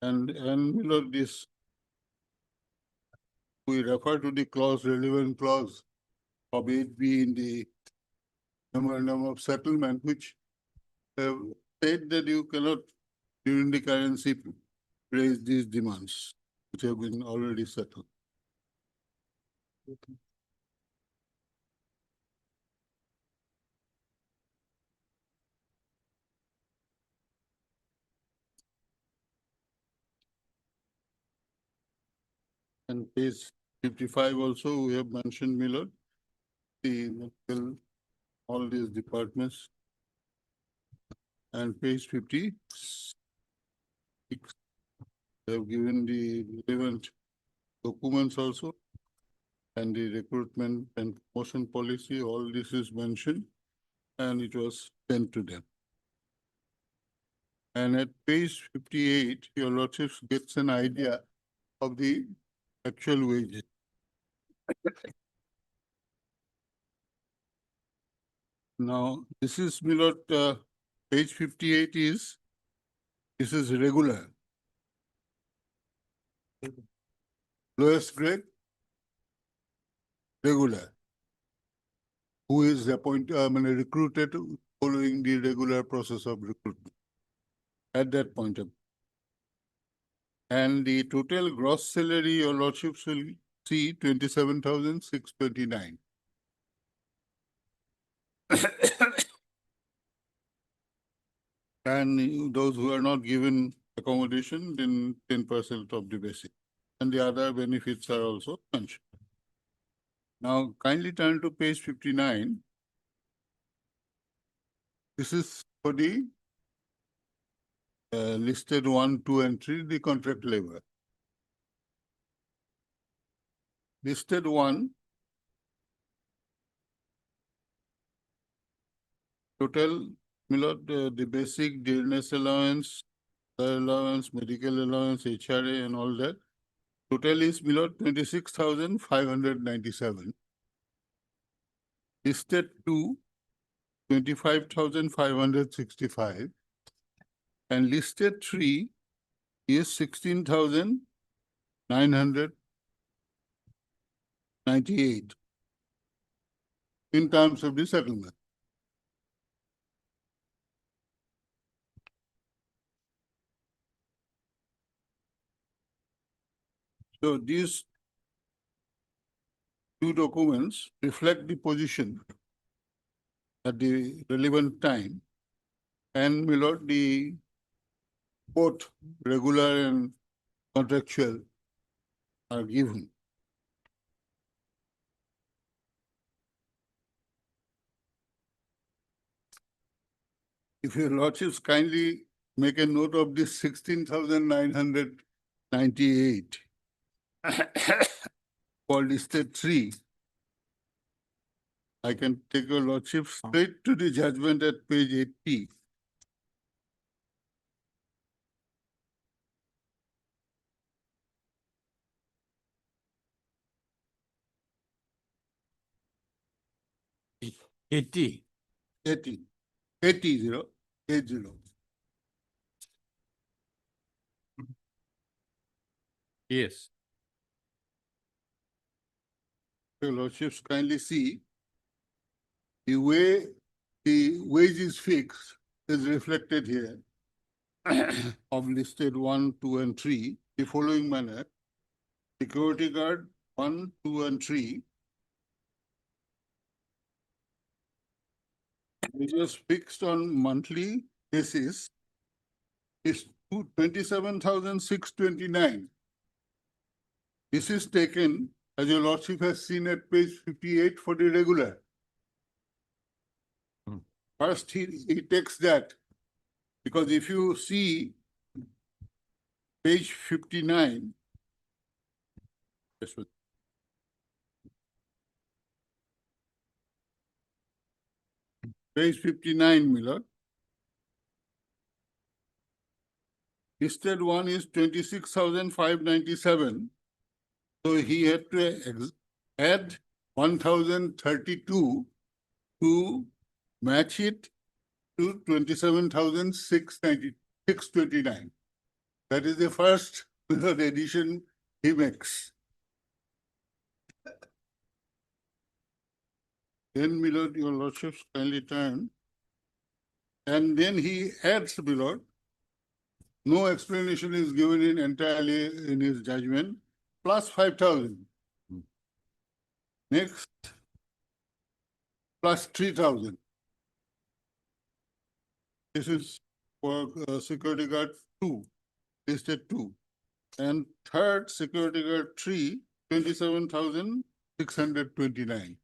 And my lord, this, we refer to the clause, relevant clause of 8B in the memorandum of settlement, which said that you cannot, during the currency, raise these demands, which have been already settled. And page 55 also, we have mentioned, my lord, the medical, all these departments. And page 56, they have given the relevant documents also, and the recruitment and promotion policy, all this is mentioned, and it was sent to them. And at page 58, your lordships gets an idea of the actual wages. Now, this is, my lord, page 58 is, this is regular. Lowest grade, regular. Who is recruited following the regular process of recruitment at that point of. And the total gross salary, your lordships will see 27,629. And those who are not given accommodation, then 10% of the basic. And the other benefits are also mentioned. Now kindly turn to page 59. This is for the listed 1, 2, and 3, the contract labor. Listed 1, total, the basic dearness allowance, allowance, medical allowance, HRA, and all that. Total is 26,597. Listed 2, 25,565. And listed 3 is 16,998 in terms of the settlement. So these two documents reflect the position at the relevant time, and the both regular and contractual are given. If your lordships kindly make a note of this 16,998 for listed 3, I can take your lordship straight to the judgment at page 80. Eighty. 80. 80. Yes. Your lordships kindly see the way the wage is fixed is reflected here of listed 1, 2, and 3, the following manner. Security guard 1, 2, and 3, which is fixed on monthly basis, is 27,629. This is taken, as your lordship has seen at page 58 for the regular. First, he takes that, because if you see page 59, page 59, Miller, listed 1 is 26,597. So he had to add 1,032 to match it to 27,629. That is the first addition he makes. Then, my lord, your lordships kindly turn. And then he adds, my lord, no explanation is given in entirely in his judgment, plus 5,000. Next, plus 3,000. This is for security guard 2, listed 2. And third, security guard 3, 27,629.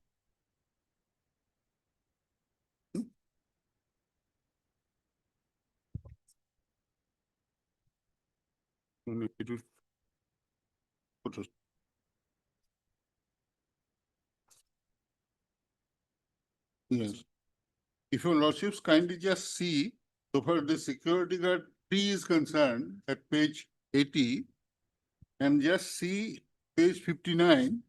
Yes. If your lordships kindly just see, so far the security guard 3 is concerned at page 80, and just see page 59.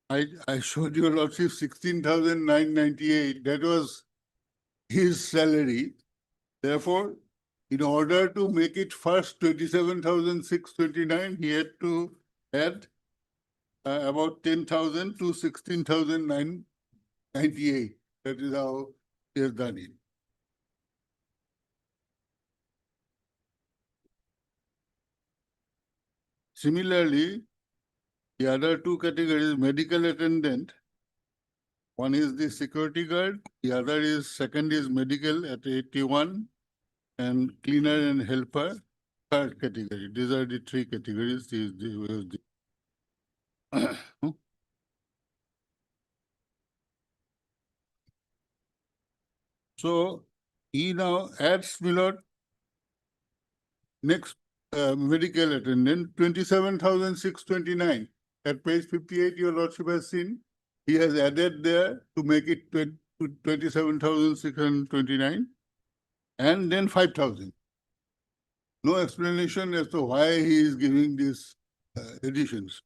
I showed your lordship 16,998. That was his salary. Therefore, in order to make it first 27,629, he had to add about 10,000 to 16,998. That is how he has done it. Similarly, the other two categories, medical attendant, One is the security guard, the other is, second is medical at 81, and cleaner and helper, third category. These are the three categories. So he now adds, Milord, next medical attendant, 27,629. At page 58, your lordship has seen, he has added there to make it 27,629 and then 5,000. No explanation as to why he is giving these additions.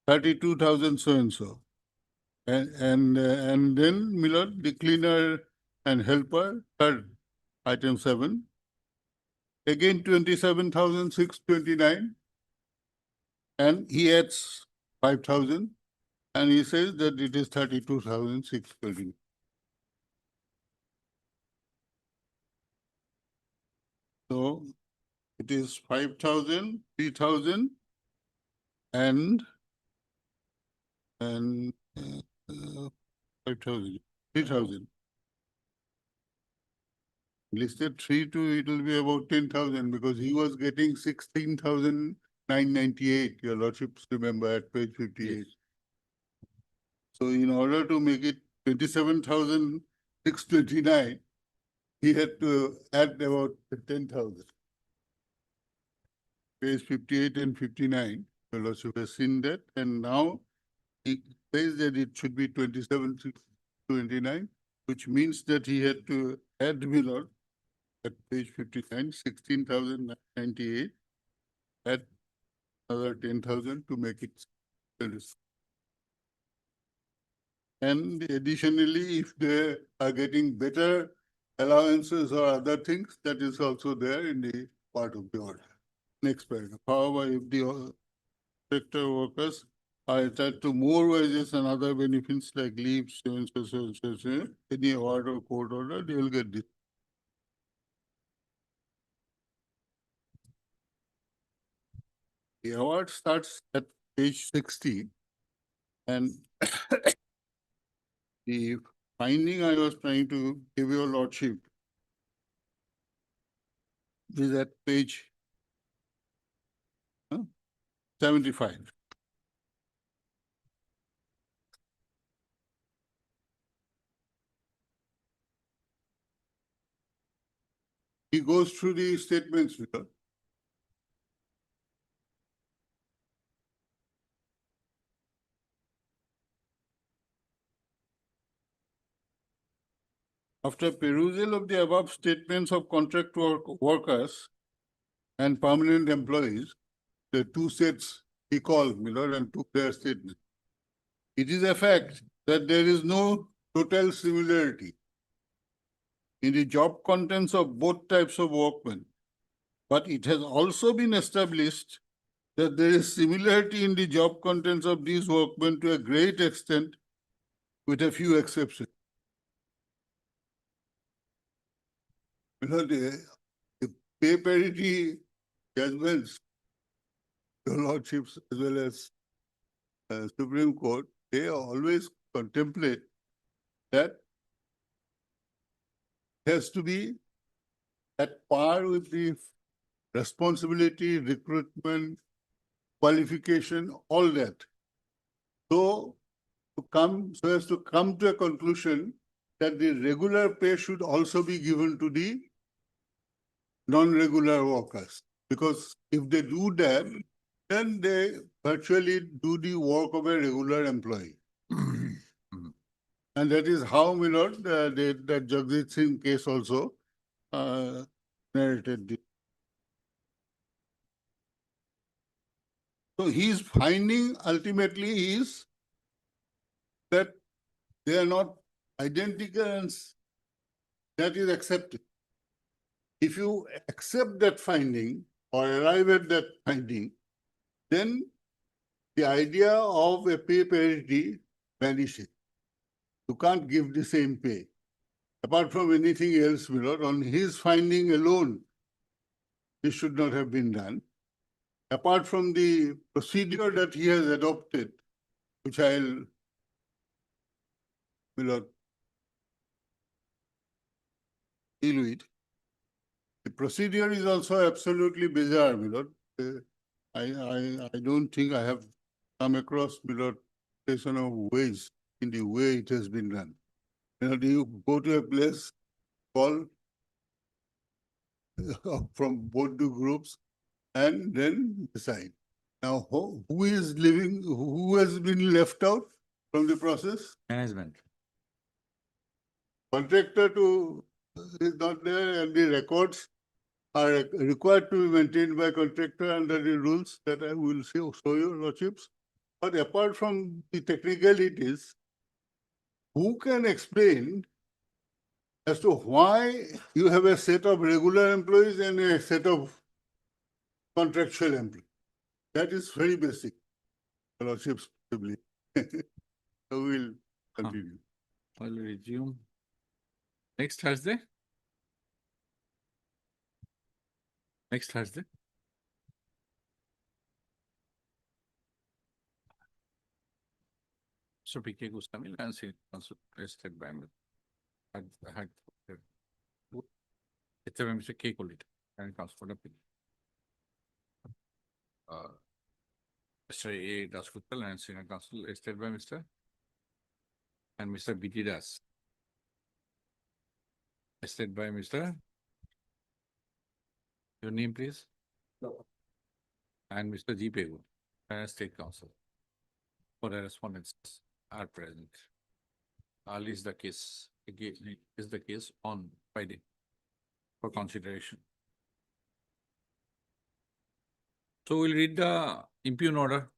32,000 so and so. And then, Milord, the cleaner and helper, third, item 7. Again, 27,629. And he adds 5,000. And he says that it is 32,629. So it is 5,000, 3,000, and 5,000, 3,000. Listed 3 to, it will be about 10,000 because he was getting 16,998. Your lordships remember at page 58. So in order to make it 27,629, he had to add about 10,000. Page 58 and 59, your lordship has seen that, and now he says that it should be 27,629, which means that he had to add, Milord, at page 59, 16,098, add another 10,000 to make it. And additionally, if they are getting better allowances or other things, that is also there in the part of the order. Next paragraph. However, if the sector workers are entitled to more wages and other benefits like leave, any award or court order, they will get this. The award starts at page 60, and the finding I was trying to give your lordship is at page 75. He goes through the statements with her. After perusal of the above statements of contract workers and permanent employees, the two sets he called, Miller, and took their statement. It is a fact that there is no total similarity in the job contents of both types of workmen, but it has also been established that there is similarity in the job contents of these workmen to a great extent, with a few exceptions. The pay parity judgments, your lordships, as well as Supreme Court, they always contemplate that it has to be at par with the responsibility, recruitment, qualification, all that. So as to come to a conclusion that the regular pay should also be given to the non-regular workers. Because if they do that, then they virtually do the work of a regular employee. And that is how, Milord, that Jagdish Singh case also narrated this. So his finding ultimately is that they are not identical, and that is accepted. If you accept that finding or arrive at that finding, then the idea of a pay parity vanishes. You can't give the same pay. Apart from anything else, Milord, on his finding alone, this should not have been done. Apart from the procedure that he has adopted, which I'll Milord, deal with. The procedure is also absolutely bizarre, Milord. I don't think I have come across, Milord, station of ways in the way it has been done. You go to a place, call from both the groups, and then decide. Now, who is living, who has been left out from the process? Management. Contractor is not there, and the records are required to be maintained by contractor under the rules that I will show you, Lordships. But apart from the technicalities, who can explain as to why you have a set of regular employees and a set of contractual employees? That is very basic, Lordships, possibly. So we'll continue. I'll resume. Next Thursday? Next Thursday? So PK Gustamil and see state by me. I had it's a Mr. K it and comes for the pin. Mr. A. Dasguptal and Senior Council estate by Mr. and Mr. B.T. Das. Estate by Mr. Your name, please? And Mr. G. Pegu, and State Council. For the respondents are present. I'll list the case, is the case on Friday for consideration. So we'll read the impugn order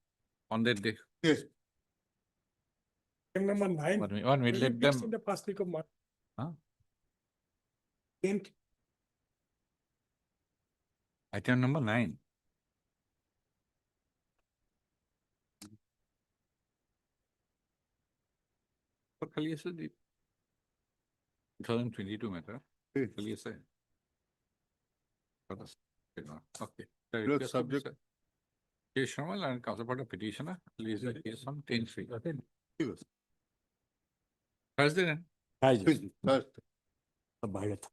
on that day. Yes. Item number 9. 1 minute, let them. In the first week of March. Huh? 10th. Item number 9. For kali ase the 2022 matter. Kali ase. Okay. Look, subject. K. Sharma and Council Party petitioner, release the case on 10-3. Thursday then? Thursday. Thursday. Bharat.